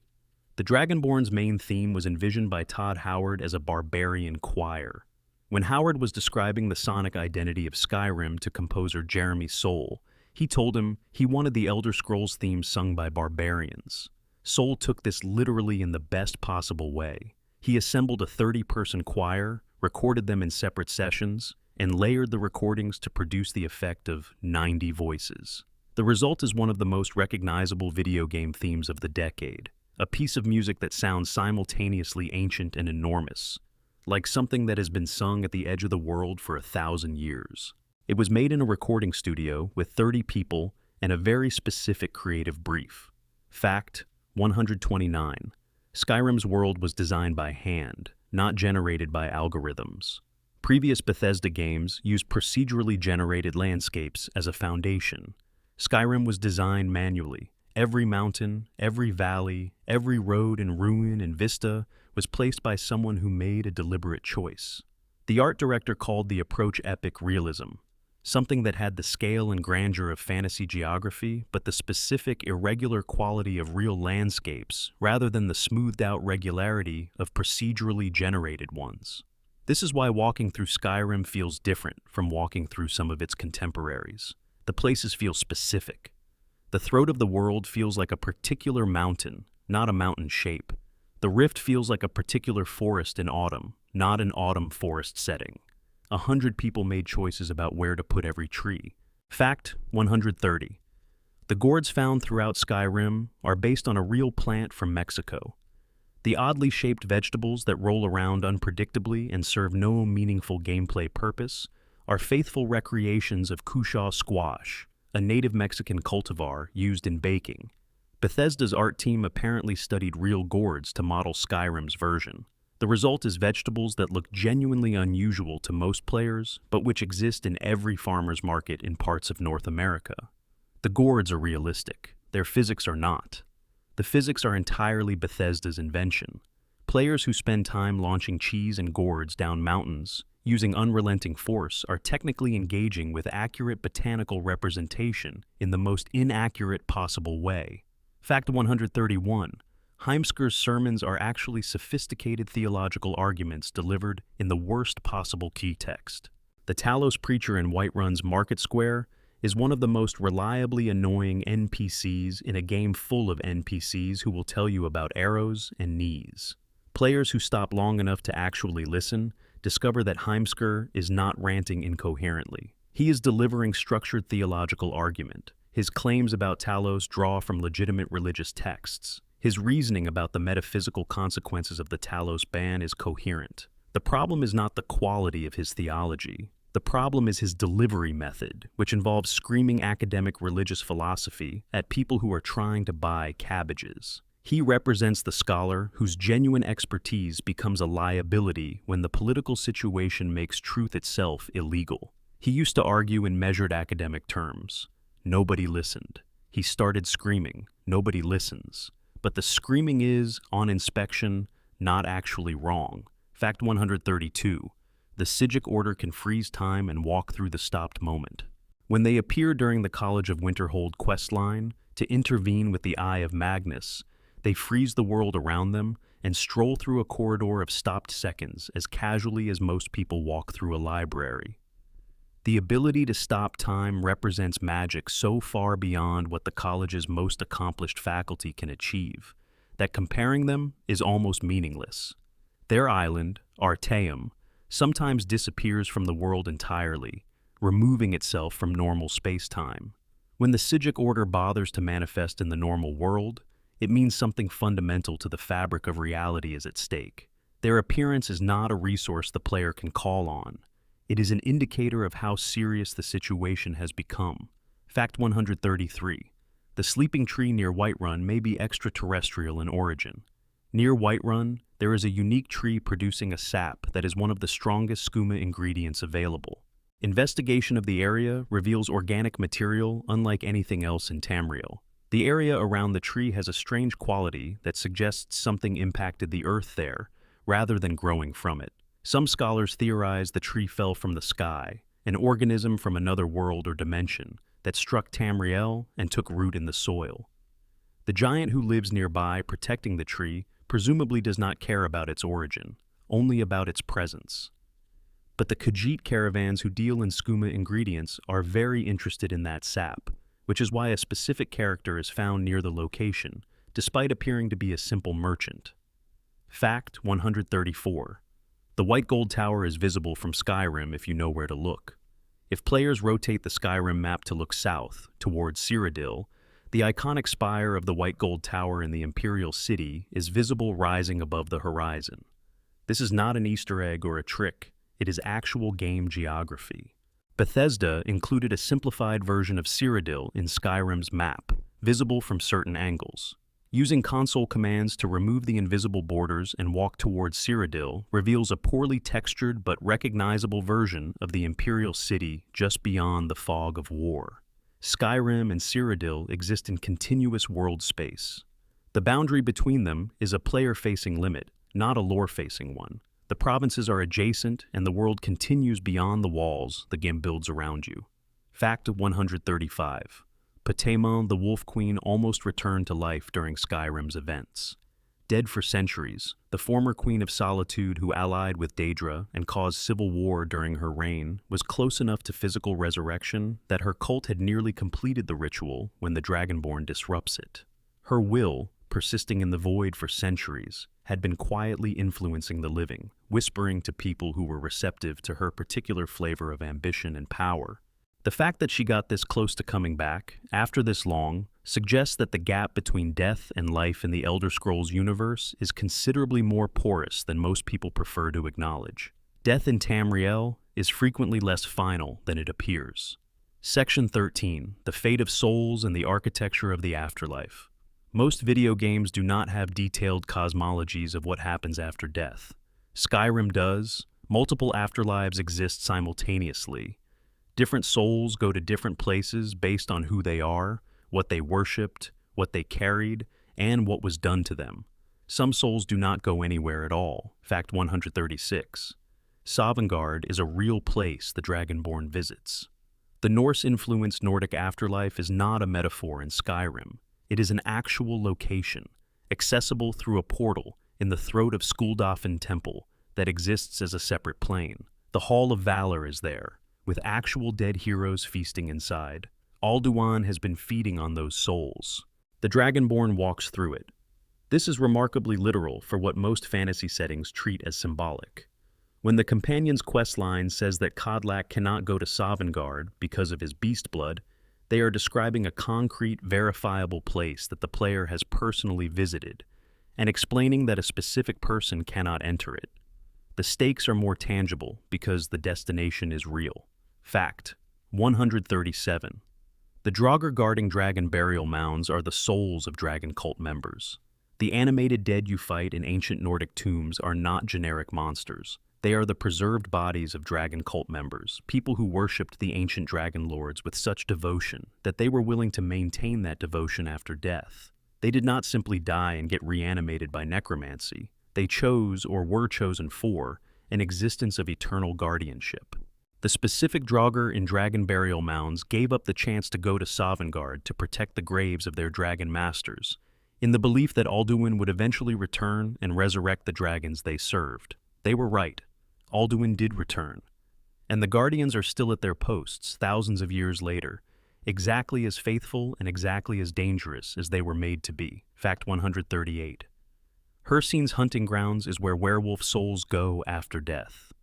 The Dragonborn's main theme was envisioned by Todd Howard as a barbarian choir. When Howard was describing the sonic identity of Skyrim to composer Jeremy Soule, he told him he wanted the Elder Scrolls theme sung by barbarians. Soule took this literally in the best possible way. He assembled a 30-person choir, recorded them in separate sessions, and layered the recordings to produce the effect of 90 voices. The result is one of the most recognizable video game themes of the decade, a piece of music that sounds simultaneously ancient and enormous, like something that has been sung at the edge of the world for 1,000 years. It was made in a recording studio with 30 people and a very specific creative brief. Fact 129. Skyrim's world was designed by hand, not generated by algorithms. Previous Bethesda games used procedurally generated landscapes as a foundation. Skyrim was designed manually. Every mountain, every valley, every road and ruin and vista was placed by someone who made a deliberate choice. The art director called the approach epic realism, something that had the scale and grandeur of fantasy geography, but the specific irregular quality of real landscapes rather than the smoothed-out regularity of procedurally generated ones. This is why walking through Skyrim feels different from walking through some of its contemporaries. The places feel specific. The throat of the world feels like a particular mountain, not a mountain shape. The rift feels like a particular forest in autumn, not an autumn forest setting. 100 people made choices about where to put every tree. Fact 130. The gourds found throughout Skyrim are based on a real plant from Mexico. The oddly shaped vegetables that roll around unpredictably and serve no meaningful gameplay purpose are faithful recreations of cushaw squash, a native Mexican cultivar used in baking. Bethesda's art team apparently studied real gourds to model Skyrim's version. The result is vegetables that look genuinely unusual to most players, but which exist in every farmer's market in parts of North America. The gourds are realistic. Their physics are not. The physics are entirely Bethesda's invention. Players who spend time launching cheese and gourds down mountains using unrelenting force are technically engaging with accurate botanical representation in the most inaccurate possible way. Fact 131. Heimskir's sermons are actually sophisticated theological arguments delivered in the worst possible key text. The Talos preacher in Whiterun's Market Square is one of the most reliably annoying NPCs in a game full of NPCs who will tell you about arrows and knees. Players who stop long enough to actually listen discover that Heimskir is not ranting incoherently. He is delivering structured theological argument. His claims about Talos draw from legitimate religious texts. His reasoning about the metaphysical consequences of the Talos ban is coherent. The problem is not the quality of his theology. The problem is his delivery method, which involves screaming academic religious philosophy at people who are trying to buy cabbages. He represents the scholar whose genuine expertise becomes a liability when the political situation makes truth itself illegal. He used to argue in measured academic terms. Nobody listened. He started screaming. Nobody listens. But the screaming is, on inspection, not actually wrong. Fact 132. The Psijic Order can freeze time and walk through the stopped moment. When they appear during the College of Winterhold questline to intervene with the Eye of Magnus, they freeze the world around them and stroll through a corridor of stopped seconds as casually as most people walk through a library. The ability to stop time represents magic so far beyond what the college's most accomplished faculty can achieve that comparing them is almost meaningless. Their island, Arteum, sometimes disappears from the world entirely, removing itself from normal space-time. When the Psijic Order bothers to manifest in the normal world, it means something fundamental to the fabric of reality is at stake. Their appearance is not a resource the player can call on. It is an indicator of how serious the situation has become. Fact 133. The sleeping tree near Whiterun may be extraterrestrial in origin. Near Whiterun, there is a unique tree producing a sap that is one of the strongest skooma ingredients available. Investigation of the area reveals organic material unlike anything else in Tamriel. The area around the tree has a strange quality that suggests something impacted the earth there, rather than growing from it. Some scholars theorize the tree fell from the sky, an organism from another world or dimension that struck Tamriel and took root in the soil. The giant who lives nearby protecting the tree presumably does not care about its origin, only about its presence. But the Khajiit caravans who deal in skooma ingredients are very interested in that sap, which is why a specific character is found near the location, despite appearing to be a simple merchant. Fact 134. The White Gold Tower is visible from Skyrim if you know where to look. If players rotate the Skyrim map to look south, towards Cyrodiil, the iconic spire of the White Gold Tower in the Imperial City is visible rising above the horizon. This is not an Easter egg or a trick, it is actual game geography. Bethesda included a simplified version of Cyrodiil in Skyrim's map, visible from certain angles. Using console commands to remove the invisible borders and walk towards Cyrodiil reveals a poorly textured but recognizable version of the Imperial City just beyond the fog of war. Skyrim and Cyrodiil exist in continuous world space. The boundary between them is a player-facing limit, not a lore-facing one. The provinces are adjacent, and the world continues beyond the walls the game builds around you. Fact 135. Patamon, the Wolf Queen, almost returned to life during Skyrim's events. Dead for centuries, the former Queen of Solitude who allied with Daedra and caused civil war during her reign was close enough to physical resurrection that her cult had nearly completed the ritual when the Dragonborn disrupts it. Her will, persisting in the void for centuries, had been quietly influencing the living, whispering to people who were receptive to her particular flavor of ambition and power. The fact that she got this close to coming back, after this long, suggests that the gap between death and life in the Elder Scrolls universe is considerably more porous than most people prefer to acknowledge. Death in Tamriel is frequently less final than it appears. Section 13, the fate of souls and the architecture of the afterlife. Most video games do not have detailed cosmologies of what happens after death. Skyrim does. Multiple afterlives exist simultaneously. Different souls go to different places based on who they are, what they worshipped, what they carried, and what was done to them. Some souls do not go anywhere at all. Fact 136. Sovngarde is a real place the Dragonborn visits. The Norse-influenced Nordic afterlife is not a metaphor in Skyrim. It is an actual location, accessible through a portal in the throat of Skuldafn Temple that exists as a separate plane. The Hall of Valor is there, with actual dead heroes feasting inside. Alduin has been feeding on those souls. The Dragonborn walks through it. This is remarkably literal for what most fantasy settings treat as symbolic. When the companion's questline says that Kodlak cannot go to Sovngarde because of his beast blood, they are describing a concrete, verifiable place that the player has personally visited, and explaining that a specific person cannot enter it. The stakes are more tangible because the destination is real. Fact 137. The Draugr guarding dragon burial mounds are the souls of dragon cult members. The animated dead you fight in ancient Nordic tombs are not generic monsters. They are the preserved bodies of dragon cult members, people who worshipped the ancient dragon lords with such devotion that they were willing to maintain that devotion after death. They did not simply die and get reanimated by necromancy. They chose, or were chosen for, an existence of eternal guardianship. The specific Draugr in dragon burial mounds gave up the chance to go to Sovngarde to protect the graves of their dragon masters, in the belief that Alduin would eventually return and resurrect the dragons they served. They were right. Alduin did return. And the Guardians are still at their posts thousands of years later, exactly as faithful and exactly as dangerous as they were made to be. Fact 138. Hircine's hunting grounds is where werewolf souls go after death.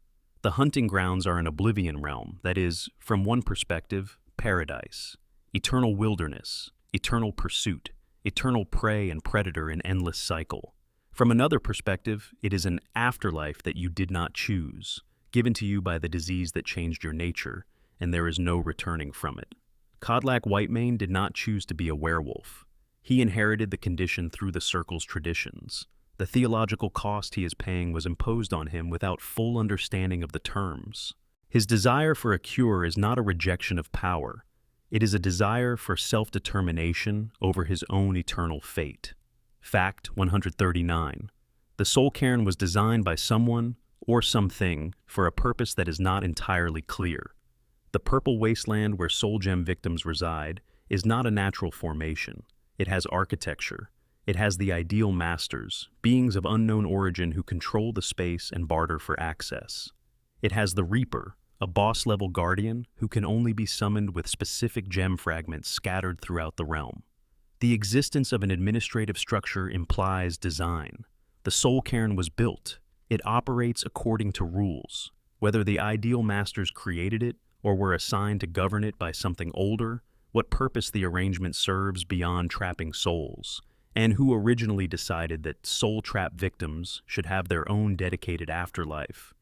The hunting grounds are an oblivion realm, that is, from one perspective, paradise, eternal wilderness, eternal pursuit, eternal prey and predator in endless cycle. From another perspective, it is an afterlife that you did not choose, given to you by the disease that changed your nature, and there is no returning from it. Kodlak Whitemane did not choose to be a werewolf. He inherited the condition through the Circle's traditions. The theological cost he is paying was imposed on him without full understanding of the terms. His desire for a cure is not a rejection of power. It is a desire for self-determination over his own eternal fate. Fact 139. The Soul Cairn was designed by someone or something for a purpose that is not entirely clear. The purple wasteland where soul gem victims reside is not a natural formation. It has architecture. It has the ideal masters, beings of unknown origin who control the space and barter for access. It has the Reaper, a boss-level guardian who can only be summoned with specific gem fragments scattered throughout the realm. The existence of an administrative structure implies design. The Soul Cairn was built. It operates according to rules. Whether the ideal masters created it or were assigned to govern it by something older, what purpose the arrangement serves beyond trapping souls, and who originally decided that soul trap victims should have their own dedicated afterlife.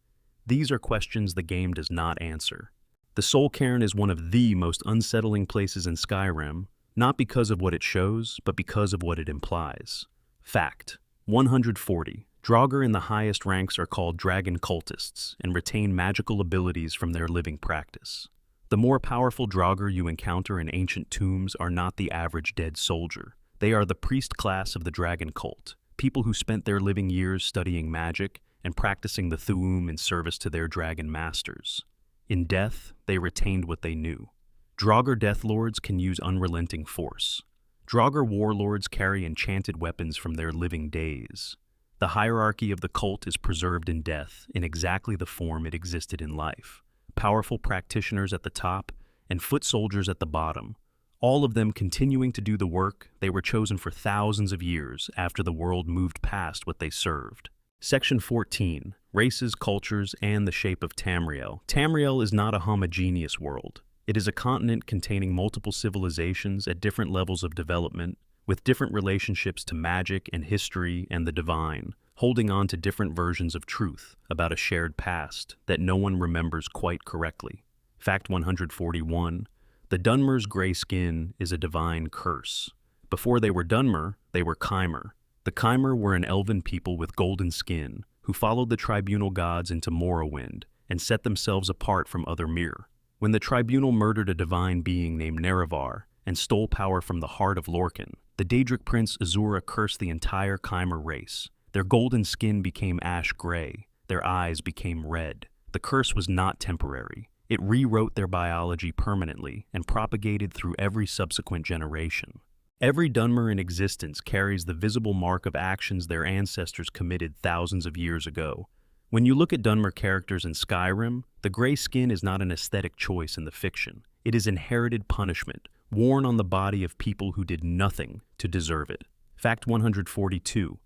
These are questions the game does not answer. The Soul Cairn is one of the most unsettling places in Skyrim, not because of what it shows, but because of what it implies. Fact 140. Draugr in the highest ranks are called dragon cultists and retain magical abilities from their living practice. The more powerful Draugr you encounter in ancient tombs are not the average dead soldier. They are the priest class of the dragon cult, people who spent their living years studying magic and practicing the Thu'um in service to their dragon masters. In death, they retained what they knew. Draugr deathlords can use unrelenting force. Draugr warlords carry enchanted weapons from their living days. The hierarchy of the cult is preserved in death in exactly the form it existed in life. Powerful practitioners at the top and foot soldiers at the bottom, all of them continuing to do the work they were chosen for thousands of years after the world moved past what they served. Section 14. Races, Cultures, and the Shape of Tamriel. Tamriel is not a homogeneous world. It is a continent containing multiple civilizations at different levels of development, with different relationships to magic and history and the divine, holding on to different versions of truth about a shared past that no one remembers quite correctly. Fact 141. The Dunmer's gray skin is a divine curse. Before they were Dunmer, they were Chimer. The Chimer were an elven people with golden skin who followed the tribunal gods into Morrowind and set themselves apart from other Mir. When the tribunal murdered a divine being named Nerevar and stole power from the heart of Lorcan, the Daedric prince Azura cursed the entire Chimer race. Their golden skin became ash gray. Their eyes became red. The curse was not temporary. It rewrote their biology permanently and propagated through every subsequent generation. Every Dunmer in existence carries the visible mark of actions their ancestors committed thousands of years ago. When you look at Dunmer characters in Skyrim, the gray skin is not an aesthetic choice in the fiction. It is inherited punishment, worn on the body of people who did nothing to deserve it. Fact 142.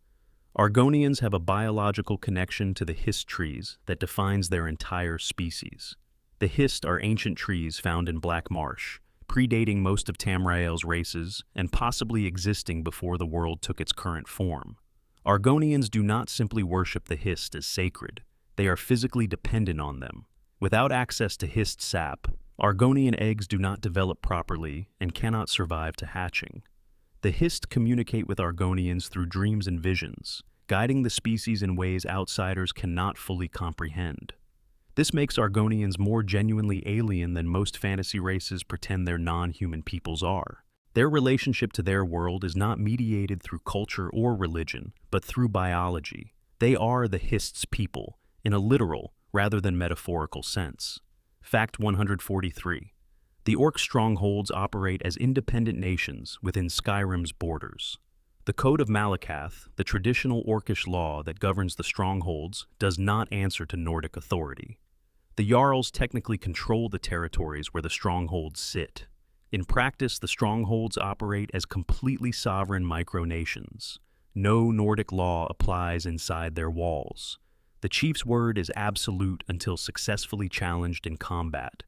Argonians have a biological connection to the hist trees that defines their entire species. The hist are ancient trees found in Black Marsh, predating most of Tamriel's races and possibly existing before the world took its current form. Argonians do not simply worship the hist as sacred. They are physically dependent on them. Without access to hist sap, Argonian eggs do not develop properly and cannot survive to hatching. The hist communicate with Argonians through dreams and visions, guiding the species in ways outsiders cannot fully comprehend. This makes Argonians more genuinely alien than most fantasy races pretend their non-human peoples are. Their relationship to their world is not mediated through culture or religion, but through biology. They are the Hist's people, in a literal rather than metaphorical sense. Fact 143. The Orc strongholds operate as independent nations within Skyrim's borders. The Code of Malakath, the traditional Orcish law that governs the strongholds, does not answer to Nordic authority. The Jarls technically control the territories where the strongholds sit. In practice, the strongholds operate as completely sovereign micronations. No Nordic law applies inside their walls. The chief's word is absolute until successfully challenged in combat.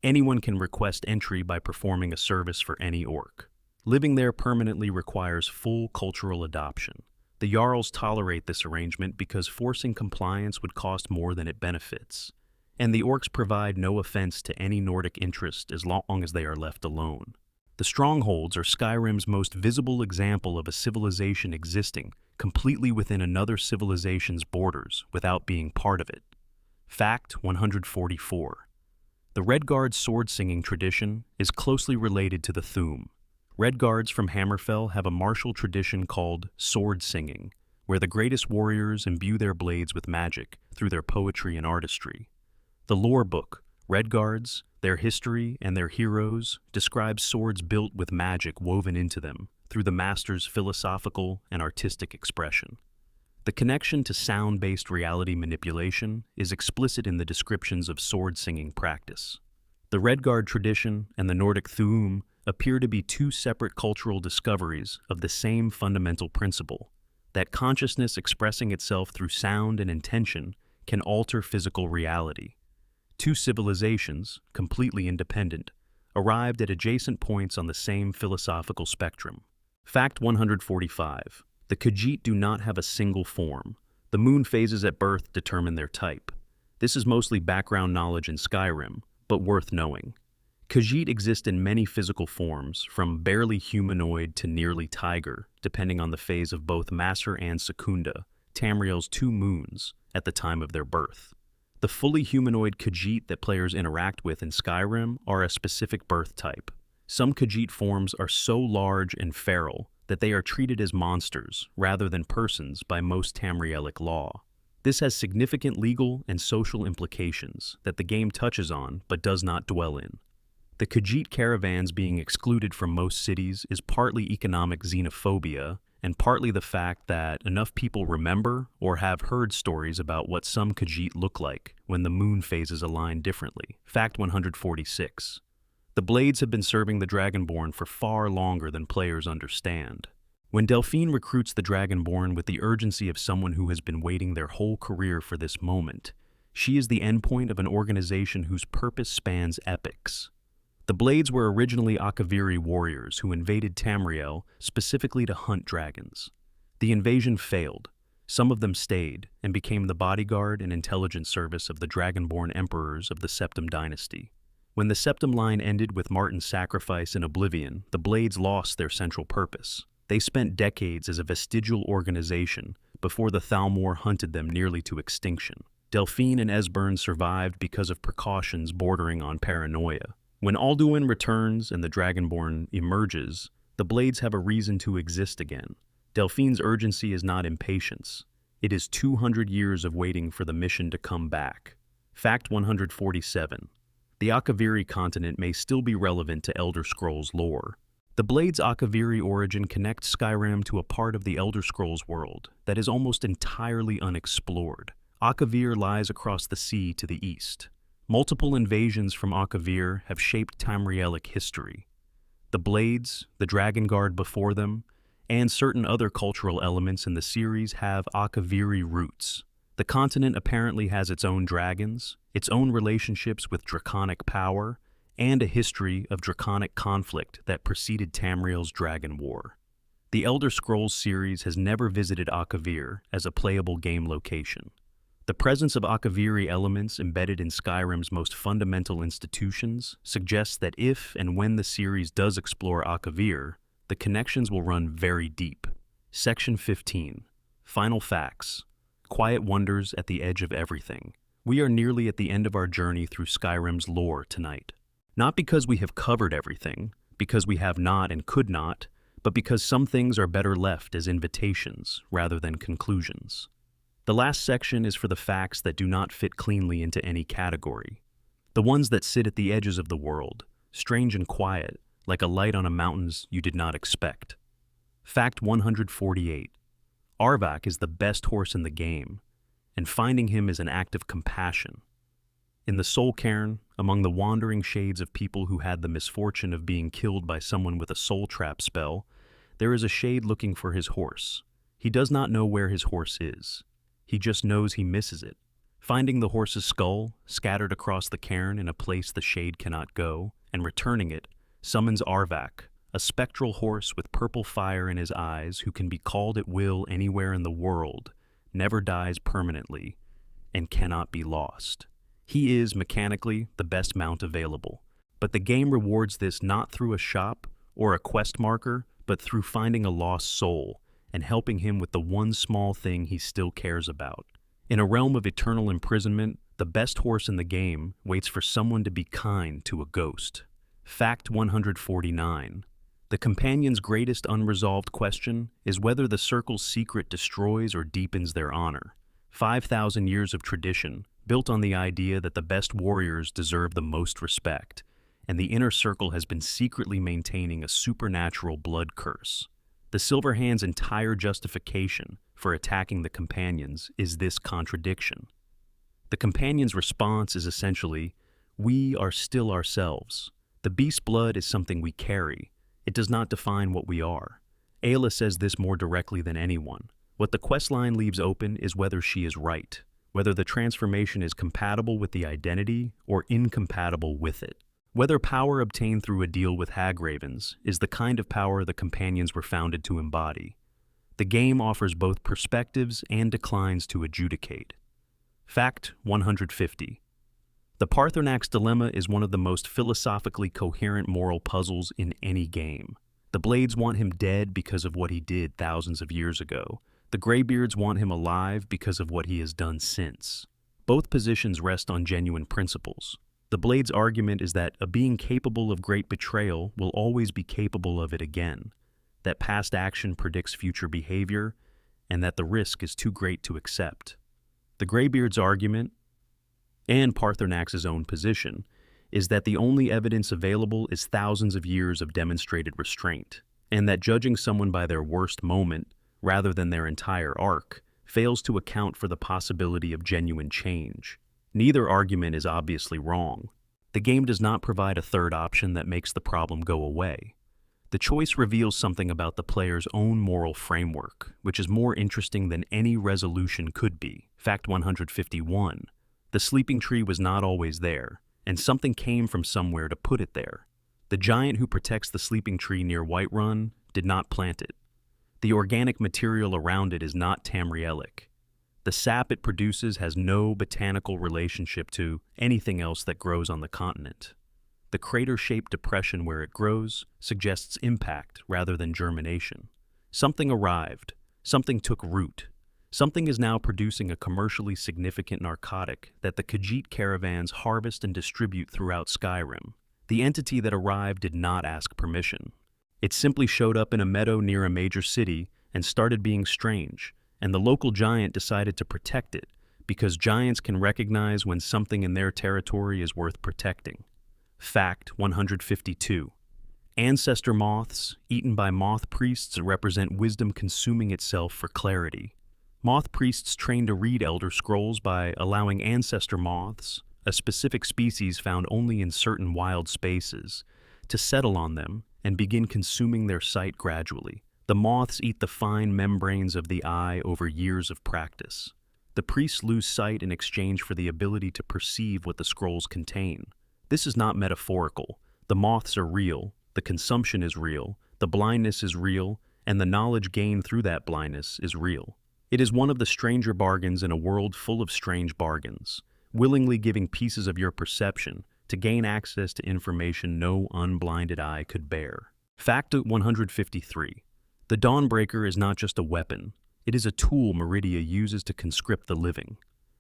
Anyone can request entry by performing a service for any orc. Living there permanently requires full cultural adoption. The Jarls tolerate this arrangement because forcing compliance would cost more than it benefits. And the orcs provide no offense to any Nordic interest as long as they are left alone. The strongholds are Skyrim's most visible example of a civilization existing completely within another civilization's borders without being part of it. Fact 144. The Redguard sword-singing tradition is closely related to the Thu'um. Redguards from Hammerfell have a martial tradition called sword-singing, where the greatest warriors imbue their blades with magic through their poetry and artistry. The lore book, Redguards, Their History and Their Heroes, describes swords built with magic woven into them through the master's philosophical and artistic expression. The connection to sound-based reality manipulation is explicit in the descriptions of sword-singing practice. The Redguard tradition and the Nordic Thu'um appear to be two separate cultural discoveries of the same fundamental principle, that consciousness expressing itself through sound and intention can alter physical reality. Two civilizations, completely independent, arrived at adjacent points on the same philosophical spectrum. Fact 145. The Khajiit do not have a single form. The moon phases at birth determine their type. This is mostly background knowledge in Skyrim, but worth knowing. Khajiit exist in many physical forms, from barely humanoid to nearly tiger, depending on the phase of both Maser and Secunda, Tamriel's two moons, at the time of their birth. The fully humanoid Khajiit that players interact with in Skyrim are a specific birth type. Some Khajiit forms are so large and feral that they are treated as monsters rather than persons by most Tamrielic law. This has significant legal and social implications that the game touches on but does not dwell in. The Khajiit caravans being excluded from most cities is partly economic xenophobia and partly the fact that enough people remember or have heard stories about what some Khajiit look like when the moon phases align differently. Fact 146. The Blades have been serving the Dragonborn for far longer than players understand. When Delphine recruits the Dragonborn with the urgency of someone who has been waiting their whole career for this moment, she is the endpoint of an organization whose purpose spans epochs. The Blades were originally Akaviri warriors who invaded Tamriel specifically to hunt dragons. The invasion failed. Some of them stayed and became the bodyguard and intelligence service of the Dragonborn emperors of the Septim dynasty. When the Septim line ended with Martin's sacrifice in Oblivion, the Blades lost their central purpose. They spent decades as a vestigial organization before the Thalmor hunted them nearly to extinction. Delphine and Esbern survived because of precautions bordering on paranoia. When Alduin returns and the Dragonborn emerges, the Blades have a reason to exist again. Delphine's urgency is not impatience. It is 200 years of waiting for the mission to come back. Fact 147. The Akaviri continent may still be relevant to Elder Scrolls lore. The Blades' Akaviri origin connects Skyrim to a part of the Elder Scrolls world that is almost entirely unexplored. Akavir lies across the sea to the east. Multiple invasions from Akavir have shaped Tamrielic history. The Blades, the Dragon Guard before them, and certain other cultural elements in the series have Akaviri roots. The continent apparently has its own dragons, its own relationships with draconic power, and a history of draconic conflict that preceded Tamriel's Dragon War. The Elder Scrolls series has never visited Akavir as a playable game location. The presence of Akaviri elements embedded in Skyrim's most fundamental institutions suggests that if and when the series does explore Akavir, the connections will run very deep. Section 15. Final Facts. Quiet wonders at the edge of everything. We are nearly at the end of our journey through Skyrim's lore tonight. Not because we have covered everything, because we have not and could not, but because some things are better left as invitations rather than conclusions. The last section is for the facts that do not fit cleanly into any category. The ones that sit at the edges of the world, strange and quiet, like a light on a mountains you did not expect. Fact 148. Arvak is the best horse in the game, and finding him is an act of compassion. In the soul cairn, among the wandering shades of people who had the misfortune of being killed by someone with a soul trap spell, there is a shade looking for his horse. He does not know where his horse is. He just knows he misses it. Finding the horse's skull, scattered across the cairn in a place the shade cannot go, and returning it, summons Arvak, a spectral horse with purple fire in his eyes who can be called at will anywhere in the world, never dies permanently, and cannot be lost. He is, mechanically, the best mount available, but the game rewards this not through a shop or a quest marker, but through finding a lost soul and helping him with the one small thing he still cares about. In a realm of eternal imprisonment, the best horse in the game waits for someone to be kind to a ghost. Fact 149. The companion's greatest unresolved question is whether the circle's secret destroys or deepens their honor. 5,000 years of tradition, built on the idea that the best warriors deserve the most respect, and the inner circle has been secretly maintaining a supernatural blood curse. The Silverhand's entire justification for attacking the companions is this contradiction. The companion's response is essentially, we are still ourselves. The beast blood is something we carry. It does not define what we are. Ayla says this more directly than anyone. What the questline leaves open is whether she is right, whether the transformation is compatible with the identity or incompatible with it. Whether power obtained through a deal with hagravens is the kind of power the companions were founded to embody. The game offers both perspectives and declines to adjudicate. Fact 150. The Parthernak's dilemma is one of the most philosophically coherent moral puzzles in any game. The Blades want him dead because of what he did thousands of years ago. The Greybeards want him alive because of what he has done since. Both positions rest on genuine principles. The Blades' argument is that a being capable of great betrayal will always be capable of it again, that past action predicts future behavior, and that the risk is too great to accept. The Greybeards' argument, and Parthernak's own position, is that the only evidence available is thousands of years of demonstrated restraint, and that judging someone by their worst moment, rather than their entire arc, fails to account for the possibility of genuine change. Neither argument is obviously wrong. The game does not provide a third option that makes the problem go away. The choice reveals something about the player's own moral framework, which is more interesting than any resolution could be. Fact 151. The sleeping tree was not always there, and something came from somewhere to put it there. The giant who protects the sleeping tree near Whiterun did not plant it. The organic material around it is not Tamrielic. The sap it produces has no botanical relationship to anything else that grows on the continent. The crater-shaped depression where it grows suggests impact rather than germination. Something arrived. Something took root. Something is now producing a commercially significant narcotic that the Khajiit caravans harvest and distribute throughout Skyrim. The entity that arrived did not ask permission. It simply showed up in a meadow near a major city and started being strange, and the local giant decided to protect it because giants can recognize when something in their territory is worth protecting. Fact 152. Ancestor moths, eaten by moth priests, represent wisdom consuming itself for clarity. Moth priests train to read Elder Scrolls by allowing ancestor moths, a specific species found only in certain wild spaces, to settle on them and begin consuming their sight gradually. The moths eat the fine membranes of the eye over years of practice. The priests lose sight in exchange for the ability to perceive what the scrolls contain. This is not metaphorical. The moths are real, the consumption is real, the blindness is real, and the knowledge gained through that blindness is real. It is one of the stranger bargains in a world full of strange bargains, willingly giving pieces of your perception to gain access to information no unblinded eye could bear. Fact 153. The Dawnbreaker is not just a weapon. It is a tool Meridia uses to conscript the living.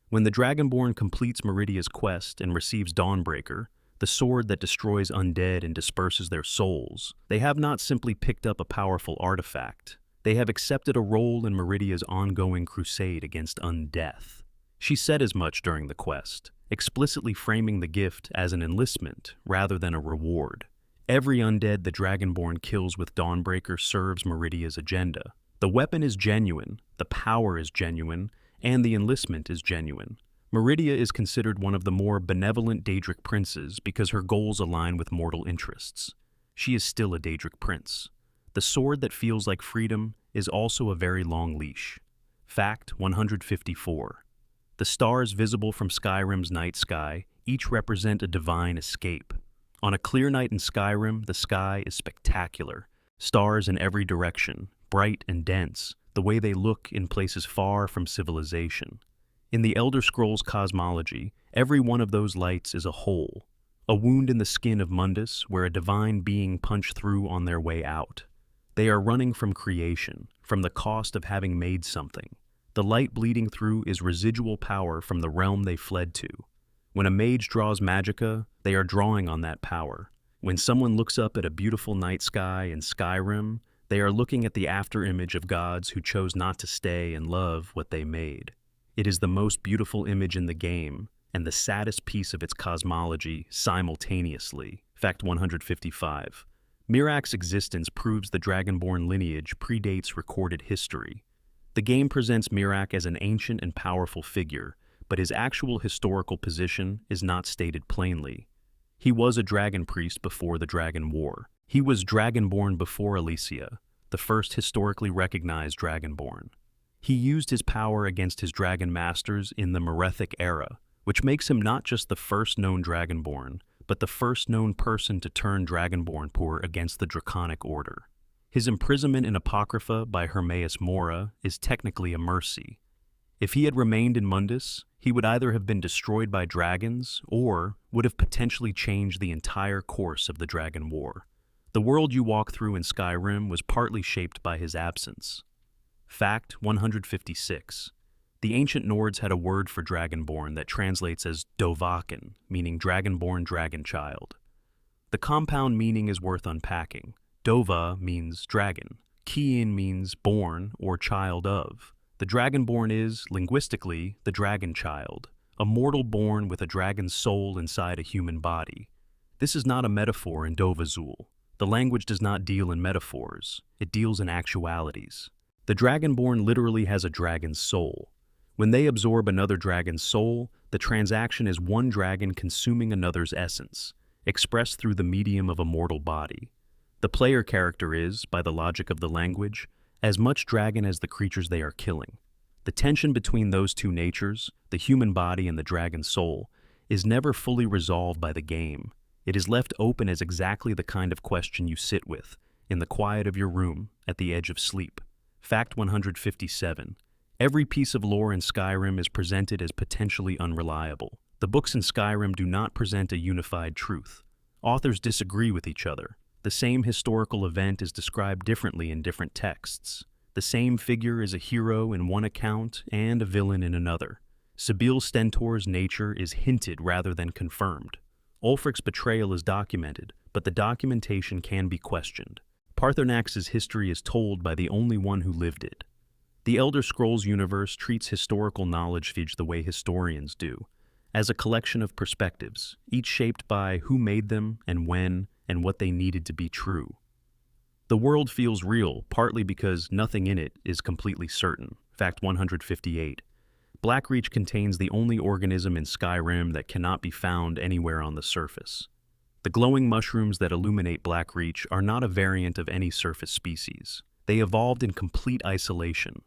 When the Dragonborn completes Meridia's quest and receives Dawnbreaker, the sword that destroys undead and disperses their souls, they have not simply picked up a powerful artifact. They have accepted a role in Meridia's ongoing crusade against undeath. She said as much during the quest, explicitly framing the gift as an enlistment rather than a reward. Every undead the Dragonborn kills with Dawnbreaker serves Meridia's agenda. The weapon is genuine, the power is genuine, and the enlistment is genuine. Meridia is considered one of the more benevolent Daedric princes because her goals align with mortal interests. She is still a Daedric prince. The sword that feels like freedom is also a very long leash. Fact 154. The stars visible from Skyrim's night sky each represent a divine escape. On a clear night in Skyrim, the sky is spectacular. Stars in every direction, bright and dense, the way they look in places far from civilization. In the Elder Scrolls cosmology, every one of those lights is a hole, a wound in the skin of Mundus where a divine being punched through on their way out. They are running from creation, from the cost of having made something. The light bleeding through is residual power from the realm they fled to. When a mage draws magicka, they are drawing on that power. When someone looks up at a beautiful night sky in Skyrim, they are looking at the afterimage of gods who chose not to stay and love what they made. It is the most beautiful image in the game, and the saddest piece of its cosmology simultaneously. Fact 155. Miraak's existence proves the Dragonborn lineage predates recorded history. The game presents Miraak as an ancient and powerful figure, but his actual historical position is not stated plainly. He was a dragon priest before the Dragon War. He was Dragonborn before Elysia, the first historically recognized Dragonborn. He used his power against his dragon masters in the Merethic era, which makes him not just the first known Dragonborn, but the first known person to turn Dragonborn poor against the Draconic Order. His imprisonment in Apocrypha by Hermaeus Mora is technically a mercy. If he had remained in Mundus, he would either have been destroyed by dragons or would have potentially changed the entire course of the Dragon War. The world you walk through in Skyrim was partly shaped by his absence. Fact 156. The ancient Nords had a word for Dragonborn that translates as Dovahkiin, meaning Dragonborn dragon child. The compound meaning is worth unpacking. Dova means dragon. Kiin means born or child of. The Dragonborn is, linguistically, the dragon child, a mortal born with a dragon's soul inside a human body. This is not a metaphor in Dovahzul. The language does not deal in metaphors. It deals in actualities. The Dragonborn literally has a dragon's soul. When they absorb another dragon's soul, the transaction is one dragon consuming another's essence, expressed through the medium of a mortal body. The player character is, by the logic of the language, as much dragon as the creatures they are killing. The tension between those two natures, the human body and the dragon soul, is never fully resolved by the game. It is left open as exactly the kind of question you sit with, in the quiet of your room, at the edge of sleep. Fact 157. Every piece of lore in Skyrim is presented as potentially unreliable. The books in Skyrim do not present a unified truth. Authors disagree with each other. The same historical event is described differently in different texts. The same figure is a hero in one account and a villain in another. Sibyl Stentor's nature is hinted rather than confirmed. Ulfric's betrayal is documented, but the documentation can be questioned. Paarthurnax's history is told by the only one who lived it. The Elder Scrolls universe treats historical knowledge the way historians do, as a collection of perspectives, each shaped by who made them and when and what they needed to be true. The world feels real, partly because nothing in it is completely certain. Fact 158. Blackreach contains the only organism in Skyrim that cannot be found anywhere on the surface. The glowing mushrooms that illuminate Blackreach are not a variant of any surface species. They evolved in complete isolation,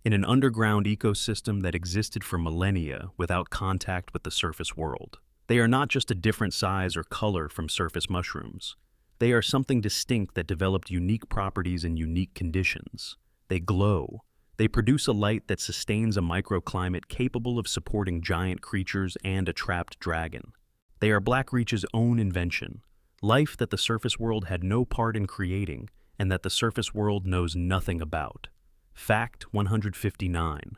in an underground ecosystem that existed for millennia without contact with the surface world. They are not just a different size or color from surface mushrooms. They are something distinct that developed unique properties in unique conditions. They glow. They produce a light that sustains a microclimate capable of supporting giant creatures and a trapped dragon. They are Blackreach's own invention, life that the surface world had no part in creating and that the surface world knows nothing about. Fact 159.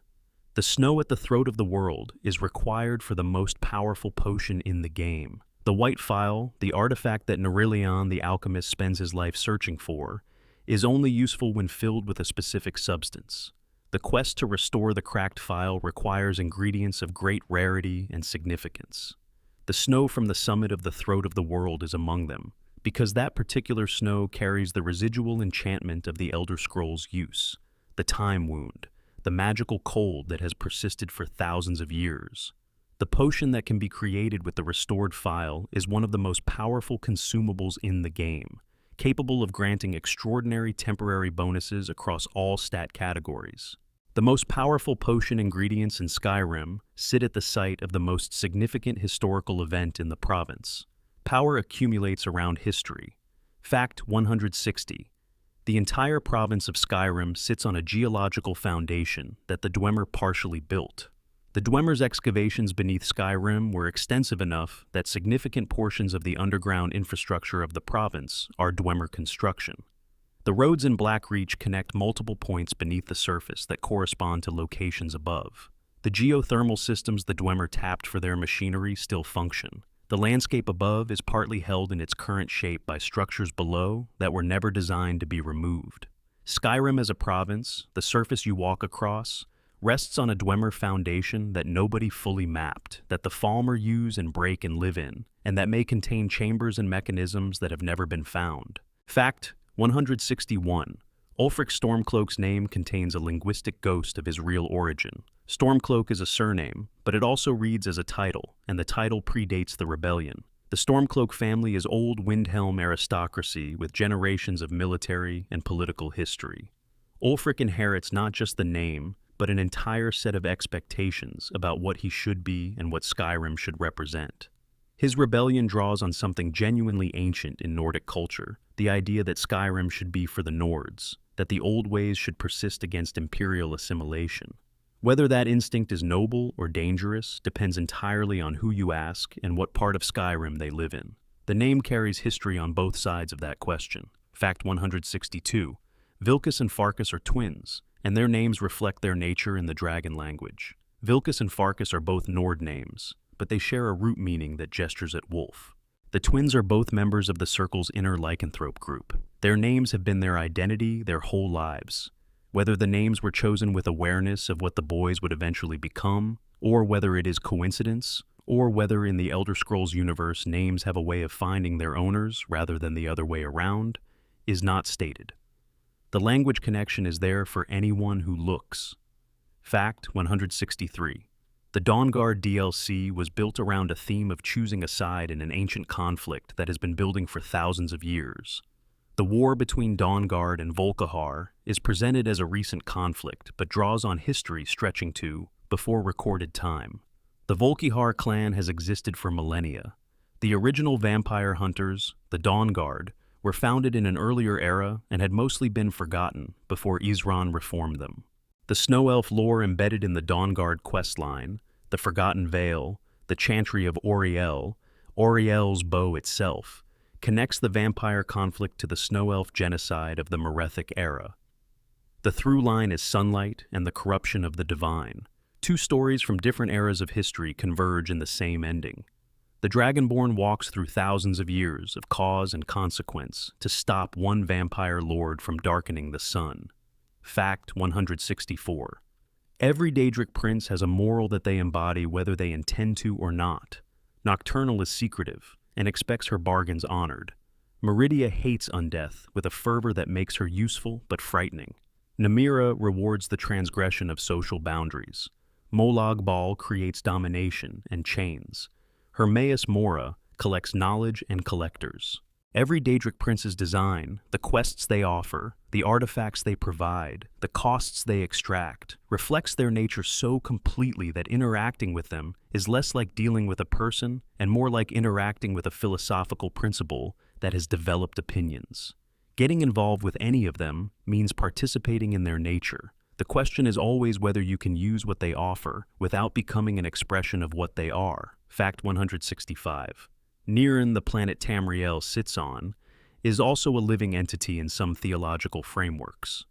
The snow at the throat of the world is required for the most powerful potion in the game. The White Phial, the artifact that Nerilion the alchemist spends his life searching for, is only useful when filled with a specific substance. The quest to restore the cracked file requires ingredients of great rarity and significance. The snow from the summit of the throat of the world is among them, because that particular snow carries the residual enchantment of the Elder Scrolls' use, the time wound, the magical cold that has persisted for thousands of years. The potion that can be created with the restored file is one of the most powerful consumables in the game, capable of granting extraordinary temporary bonuses across all stat categories. The most powerful potion ingredients in Skyrim sit at the site of the most significant historical event in the province. Power accumulates around history. Fact 160. The entire province of Skyrim sits on a geological foundation that the Dwemer partially built. The Dwemer's excavations beneath Skyrim were extensive enough that significant portions of the underground infrastructure of the province are Dwemer construction. The roads in Blackreach connect multiple points beneath the surface that correspond to locations above. The geothermal systems the Dwemer tapped for their machinery still function. The landscape above is partly held in its current shape by structures below that were never designed to be removed. Skyrim as a province, the surface you walk across, rests on a Dwemer foundation that nobody fully mapped, that the Falmer use and break and live in, and that may contain chambers and mechanisms that have never been found. Fact 161. Ulfric Stormcloak's name contains a linguistic ghost of his real origin. Stormcloak is a surname, but it also reads as a title, and the title predates the rebellion. The Stormcloak family is old Windhelm aristocracy with generations of military and political history. Ulfric inherits not just the name, but an entire set of expectations about what he should be and what Skyrim should represent. His rebellion draws on something genuinely ancient in Nordic culture, the idea that Skyrim should be for the Nords, that the old ways should persist against imperial assimilation. Whether that instinct is noble or dangerous depends entirely on who you ask and what part of Skyrim they live in. The name carries history on both sides of that question. Fact 162. Vilkas and Farkas are twins, and their names reflect their nature in the dragon language. Vilkas and Farkas are both Nord names, but they share a root meaning that gestures at wolf. The twins are both members of the Circle's inner lycanthrope group. Their names have been their identity their whole lives. Whether the names were chosen with awareness of what the boys would eventually become, or whether it is coincidence, or whether in the Elder Scrolls universe names have a way of finding their owners rather than the other way around, is not stated. The language connection is there for anyone who looks. Fact 163. The Dawnguard DLC was built around a theme of choosing a side in an ancient conflict that has been building for thousands of years. The war between Dawnguard and Volkihar is presented as a recent conflict, but draws on history stretching to before recorded time. The Volkihar clan has existed for millennia. The original vampire hunters, the Dawnguard, were founded in an earlier era and had mostly been forgotten before Isran reformed them. The Snow Elf lore embedded in the Dawnguard questline, the Forgotten Vale, the Chantry of Auriel, Auriel's bow itself, connects the vampire conflict to the Snow Elf genocide of the Merethic era. The through line is sunlight and the corruption of the divine. Two stories from different eras of history converge in the same ending. The Dragonborn walks through thousands of years of cause and consequence to stop one vampire lord from darkening the sun. Fact 164. Every Daedric prince has a moral that they embody whether they intend to or not. Nocturnal is secretive and expects her bargains honored. Meridia hates undeath with a fervor that makes her useful but frightening. Namira rewards the transgression of social boundaries. Molag Bal creates domination and chains. Hermaeus Mora collects knowledge and collectors. Every Daedric prince's design, the quests they offer, the artifacts they provide, the costs they extract, reflects their nature so completely that interacting with them is less like dealing with a person and more like interacting with a philosophical principle that has developed opinions. Getting involved with any of them means participating in their nature. The question is always whether you can use what they offer without becoming an expression of what they are. Fact 165. Niran, the planet Tamriel sits on, is also a living entity in some theological frameworks.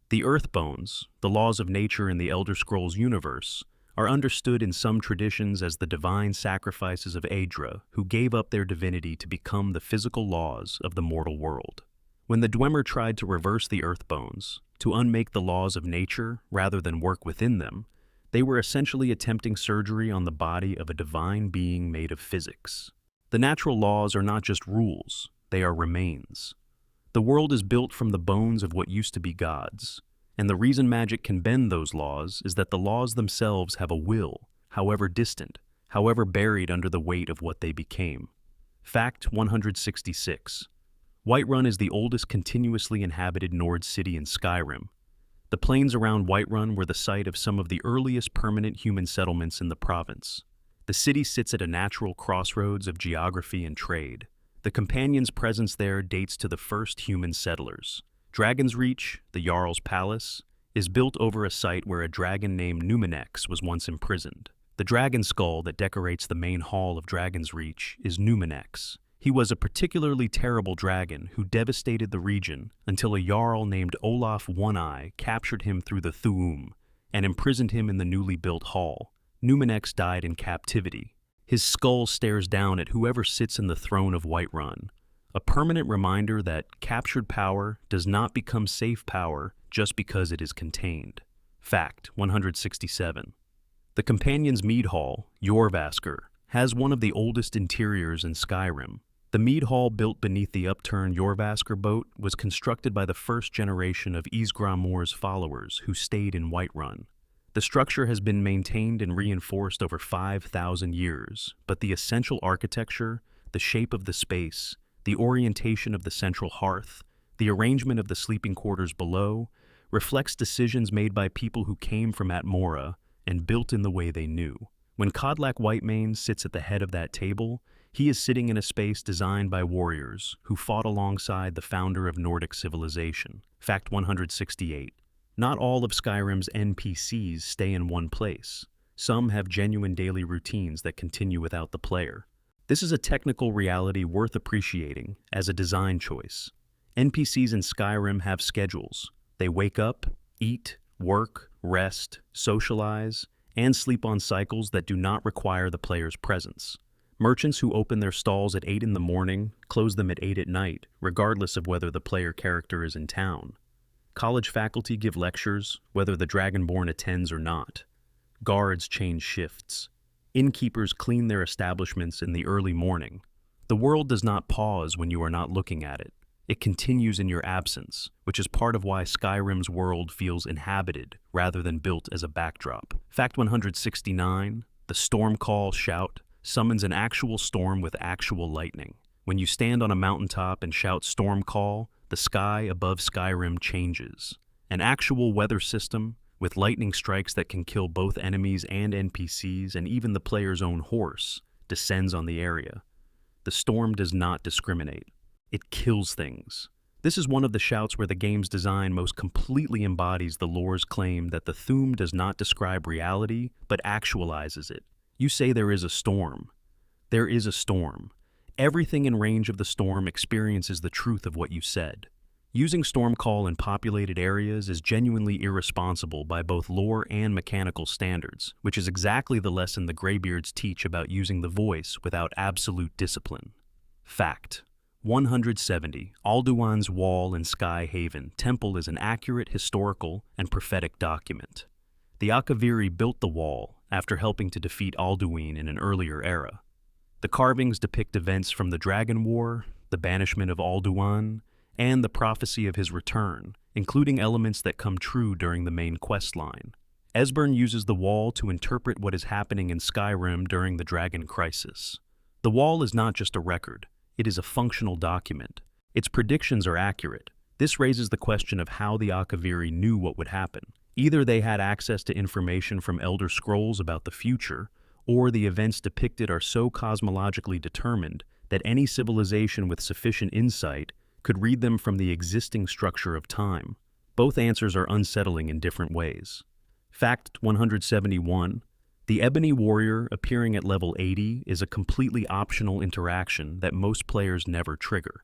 The Earthbones, the laws of nature in the Elder Scrolls universe, are understood in some traditions as the divine sacrifices of Aedra, who gave up their divinity to become the physical laws of the mortal world. When the Dwemer tried to reverse the Earthbones, to unmake the laws of nature rather than work within them, they were essentially attempting surgery on the body of a divine being made of physics. The natural laws are not just rules, they are remains. The world is built from the bones of what used to be gods, and the reason magic can bend those laws is that the laws themselves have a will, however distant, however buried under the weight of what they became. Fact 166. Whiterun is the oldest continuously inhabited Nord city in Skyrim. The plains around Whiterun were the site of some of the earliest permanent human settlements in the province. The city sits at a natural crossroads of geography and trade. The Companion's presence there dates to the first human settlers. Dragon's Reach, the Jarl's palace, is built over a site where a dragon named Numenex was once imprisoned. The dragon skull that decorates the main hall of Dragon's Reach is Numenex. He was a particularly terrible dragon who devastated the region until a Jarl named Olaf One-Eye captured him through the Thu'um and imprisoned him in the newly built hall. Numenex died in captivity. His skull stares down at whoever sits in the throne of Whiterun, a permanent reminder that captured power does not become safe power just because it is contained. Fact 167. The Companion's Mead Hall, Jorvaskr, has one of the oldest interiors in Skyrim. The mead hall built beneath the upturned Jorvaskr boat was constructed by the first generation of Ysgramor's followers who stayed in Whiterun. The structure has been maintained and reinforced over 5,000 years, but the essential architecture, the shape of the space, the orientation of the central hearth, the arrangement of the sleeping quarters below, reflects decisions made by people who came from Atmora and built in the way they knew. When Kodlak Whitemane sits at the head of that table, he is sitting in a space designed by warriors who fought alongside the founder of Nordic civilization. Fact 168. Not all of Skyrim's NPCs stay in one place. Some have genuine daily routines that continue without the player. This is a technical reality worth appreciating as a design choice. NPCs in Skyrim have schedules. They wake up, eat, work, rest, socialize, and sleep on cycles that do not require the player's presence. Merchants who open their stalls at 8 in the morning close them at 8 at night, regardless of whether the player character is in town. College faculty give lectures, whether the Dragonborn attends or not. Guards change shifts. Innkeepers clean their establishments in the early morning. The world does not pause when you are not looking at it. It continues in your absence, which is part of why Skyrim's world feels inhabited rather than built as a backdrop. Fact 169, the Stormcall shout summons an actual storm with actual lightning. When you stand on a mountaintop and shout Stormcall, the sky above Skyrim changes. An actual weather system, with lightning strikes that can kill both enemies and NPCs and even the player's own horse, descends on the area. The storm does not discriminate. It kills things. This is one of the shouts where the game's design most completely embodies the lore's claim that the Thu'um does not describe reality, but actualizes it. You say there is a storm. There is a storm. Everything in range of the storm experiences the truth of what you said. Using Stormcall in populated areas is genuinely irresponsible by both lore and mechanical standards, which is exactly the lesson the Greybeards teach about using the voice without absolute discipline. Fact 170. Alduin's Wall in Sky Haven Temple is an accurate historical and prophetic document. The Akaviri built the wall after helping to defeat Alduin in an earlier era. The carvings depict events from the Dragon War, the banishment of Alduin, and the prophecy of his return, including elements that come true during the main quest line. Esbern uses the wall to interpret what is happening in Skyrim during the Dragon Crisis. The wall is not just a record, it is a functional document. Its predictions are accurate. This raises the question of how the Akaviri knew what would happen. Either they had access to information from Elder Scrolls about the future, or the events depicted are so cosmologically determined that any civilization with sufficient insight could read them from the existing structure of time. Both answers are unsettling in different ways. Fact 171. The Ebony Warrior appearing at level 80 is a completely optional interaction that most players never trigger.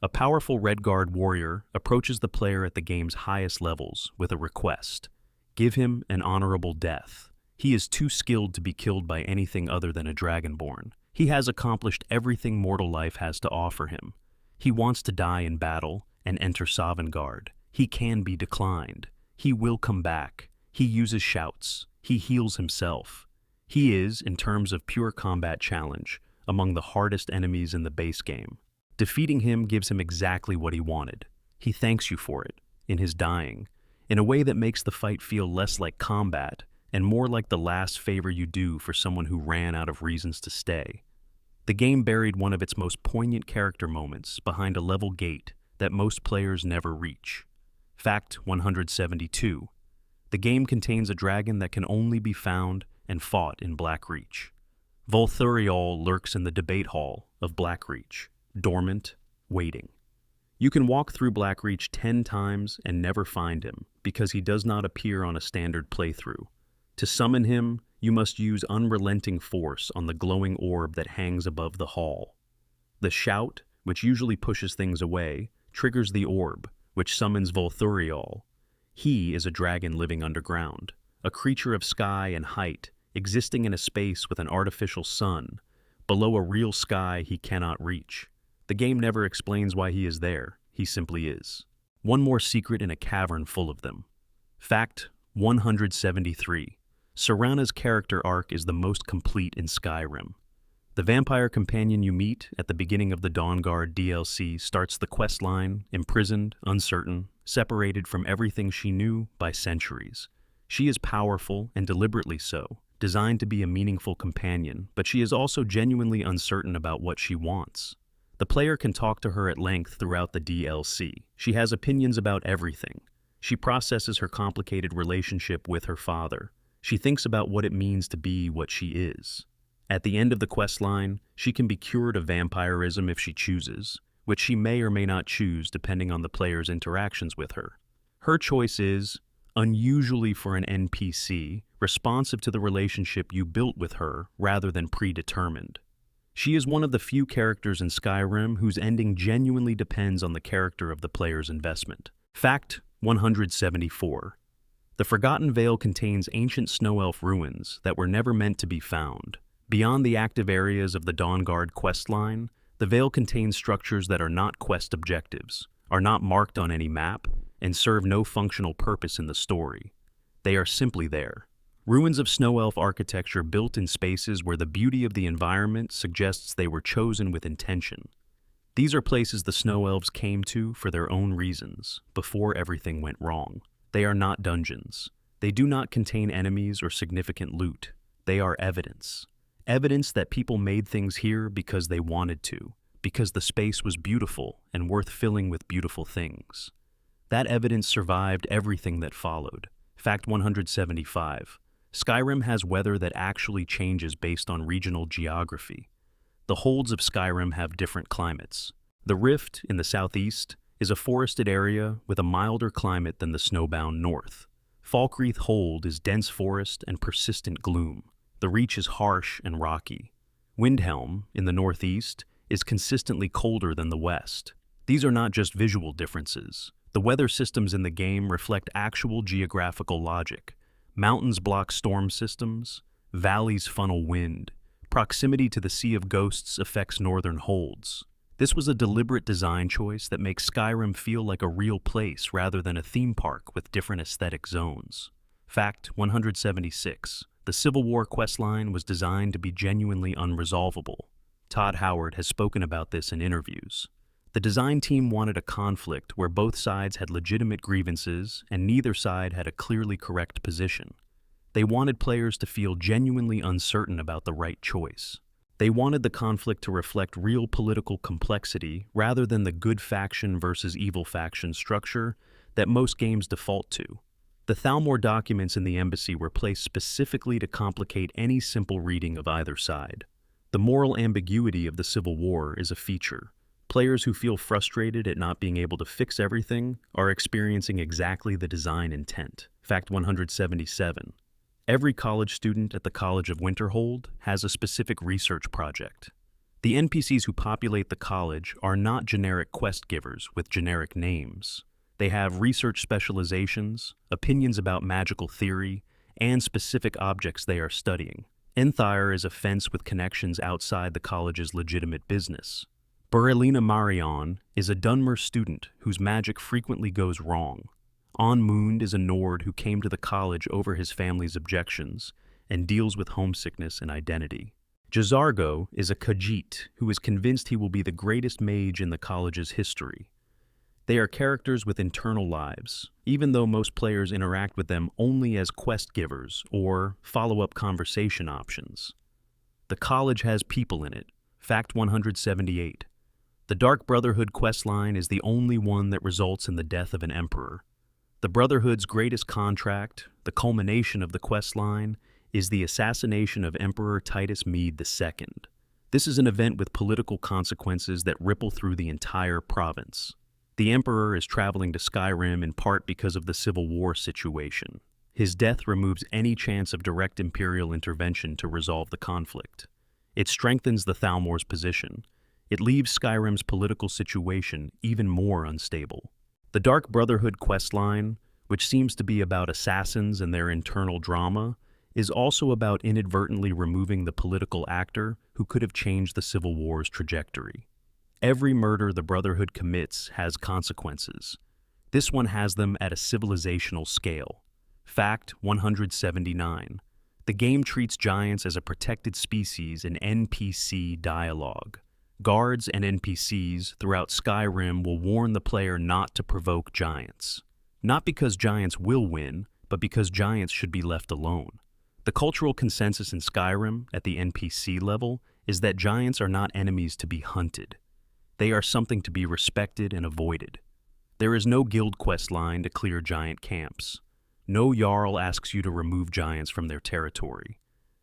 A powerful Redguard warrior approaches the player at the game's highest levels with a request. Give him an honorable death. He is too skilled to be killed by anything other than a Dragonborn. He has accomplished everything mortal life has to offer him. He wants to die in battle, and enter Sovngarde. He can be declined. He will come back. He uses shouts. He heals himself. He is, in terms of pure combat challenge, among the hardest enemies in the base game. Defeating him gives him exactly what he wanted. He thanks you for it, in his dying, in a way that makes the fight feel less like combat and more like the last favor you do for someone who ran out of reasons to stay. The game buried one of its most poignant character moments behind a level gate that most players never reach. Fact 172. The game contains a dragon that can only be found and fought in Blackreach. Volthuriol lurks in the debate hall of Blackreach, dormant, waiting. You can walk through Blackreach 10 times and never find him because he does not appear on a standard playthrough. To summon him, you must use unrelenting force on the glowing orb that hangs above the hall. The shout, which usually pushes things away, triggers the orb, which summons Volthuriol. He is a dragon living underground, a creature of sky and height, existing in a space with an artificial sun, below a real sky he cannot reach. The game never explains why he is there, he simply is. One more secret in a cavern full of them. Fact 173. Serana's character arc is the most complete in Skyrim. The vampire companion you meet at the beginning of the Dawnguard DLC starts the questline, imprisoned, uncertain, separated from everything she knew by centuries. She is powerful, and deliberately so, designed to be a meaningful companion, but she is also genuinely uncertain about what she wants. The player can talk to her at length throughout the DLC. She has opinions about everything. She processes her complicated relationship with her father. She thinks about what it means to be what she is. At the end of the questline, she can be cured of vampirism if she chooses, which she may or may not choose depending on the player's interactions with her. Her choice is, unusually for an NPC, responsive to the relationship you built with her rather than predetermined. She is one of the few characters in Skyrim whose ending genuinely depends on the character of the player's investment. Fact 174. The Forgotten Vale contains ancient snow elf ruins that were never meant to be found. Beyond the active areas of the Dawnguard questline, the Vale contains structures that are not quest objectives, are not marked on any map, and serve no functional purpose in the story. They are simply there. Ruins of snow elf architecture built in spaces where the beauty of the environment suggests they were chosen with intention. These are places the snow elves came to for their own reasons, before everything went wrong. They are not dungeons. They do not contain enemies or significant loot. They are evidence. Evidence that people made things here because they wanted to, because the space was beautiful and worth filling with beautiful things. That evidence survived everything that followed. Fact 175. Skyrim has weather that actually changes based on regional geography. The holds of Skyrim have different climates. The Rift, in the southeast, is a forested area with a milder climate than the snowbound north. Falkreath Hold is dense forest and persistent gloom. The Reach is harsh and rocky. Windhelm, in the northeast, is consistently colder than the west. These are not just visual differences. The weather systems in the game reflect actual geographical logic. Mountains block storm systems, valleys funnel wind. Proximity to the Sea of Ghosts affects northern holds. This was a deliberate design choice that makes Skyrim feel like a real place rather than a theme park with different aesthetic zones. Fact 176. The Civil War questline was designed to be genuinely unresolvable. Todd Howard has spoken about this in interviews. The design team wanted a conflict where both sides had legitimate grievances and neither side had a clearly correct position. They wanted players to feel genuinely uncertain about the right choice. They wanted the conflict to reflect real political complexity rather than the good faction versus evil faction structure that most games default to. The Thalmor documents in the embassy were placed specifically to complicate any simple reading of either side. The moral ambiguity of the Civil War is a feature. Players who feel frustrated at not being able to fix everything are experiencing exactly the design intent. Fact 177. Every college student at the College of Winterhold has a specific research project. The NPCs who populate the college are not generic quest givers with generic names. They have research specializations, opinions about magical theory, and specific objects they are studying. Enthyre is a fence with connections outside the college's legitimate business. Berelina Marion is a Dunmer student whose magic frequently goes wrong. Onmund is a Nord who came to the college over his family's objections and deals with homesickness and identity. Jazargo is a Khajiit who is convinced he will be the greatest mage in the college's history. They are characters with internal lives, even though most players interact with them only as quest givers or follow-up conversation options. The college has people in it. Fact 178. The Dark Brotherhood questline is the only one that results in the death of an emperor. The Brotherhood's greatest contract, the culmination of the questline, is the assassination of Emperor Titus Mede II. This is an event with political consequences that ripple through the entire province. The Emperor is traveling to Skyrim in part because of the Civil War situation. His death removes any chance of direct Imperial intervention to resolve the conflict. It strengthens the Thalmor's position. It leaves Skyrim's political situation even more unstable. The Dark Brotherhood questline, which seems to be about assassins and their internal drama, is also about inadvertently removing the political actor who could have changed the Civil War's trajectory. Every murder the Brotherhood commits has consequences. This one has them at a civilizational scale. Fact 179. The game treats giants as a protected species in NPC dialogue. Guards and NPCs throughout Skyrim will warn the player not to provoke giants. Not because giants will win, but because giants should be left alone. The cultural consensus in Skyrim, at the NPC level, is that giants are not enemies to be hunted. They are something to be respected and avoided. There is no guild quest line to clear giant camps. No Jarl asks you to remove giants from their territory.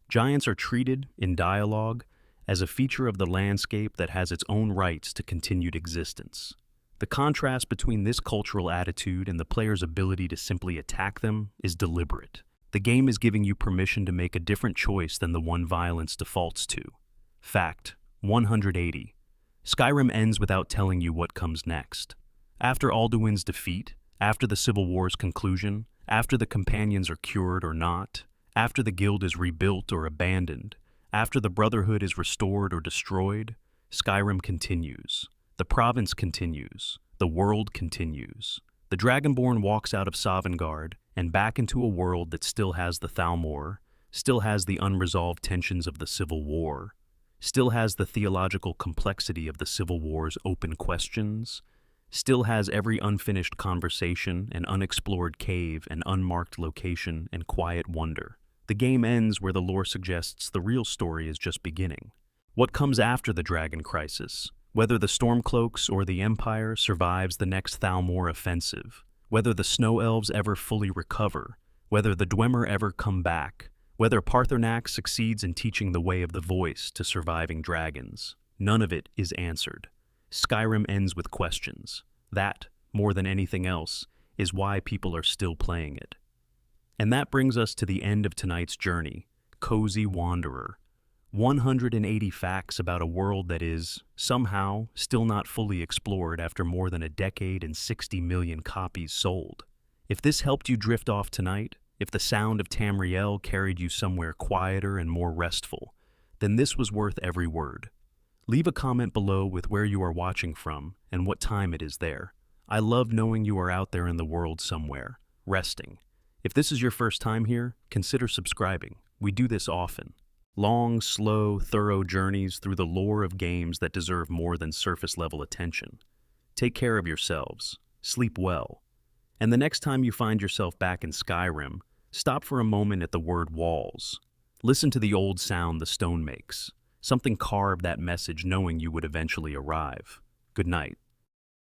Giants are treated, in dialogue, as a feature of the landscape that has its own rights to continued existence. The contrast between this cultural attitude and the player's ability to simply attack them is deliberate. The game is giving you permission to make a different choice than the one violence defaults to. Fact 180. Skyrim ends without telling you what comes next. After Alduin's defeat, after the Civil War's conclusion, after the companions are cured or not, after the guild is rebuilt or abandoned, after the Brotherhood is restored or destroyed, Skyrim continues. The province continues. The world continues. The Dragonborn walks out of Sovngarde and back into a world that still has the Thalmor, still has the unresolved tensions of the Civil War, still has the theological complexity of the Civil War's open questions, still has every unfinished conversation and unexplored cave and unmarked location and quiet wonder. The game ends where the lore suggests the real story is just beginning. What comes after the Dragon Crisis? Whether the Stormcloaks or the Empire survives the next Thalmor offensive, whether the Snow Elves ever fully recover, whether the Dwemer ever come back, whether Paarthurnax succeeds in teaching the way of the voice to surviving dragons, none of it is answered. Skyrim ends with questions. That, more than anything else, is why people are still playing it. And that brings us to the end of tonight's journey, Cozy Wanderer. 180 facts about a world that is, somehow, still not fully explored after more than a decade and 60 million copies sold. If this helped you drift off tonight, if the sound of Tamriel carried you somewhere quieter and more restful, then this was worth every word. Leave a comment below with where you are watching from and what time it is there. I love knowing you are out there in the world somewhere, resting. If this is your first time here, consider subscribing. We do this often. Long, slow, thorough journeys through the lore of games that deserve more than surface-level attention. Take care of yourselves. Sleep well. And the next time you find yourself back in Skyrim, stop for a moment at the word walls. Listen to the old sound the stone makes. Something carved that message knowing you would eventually arrive. Good night.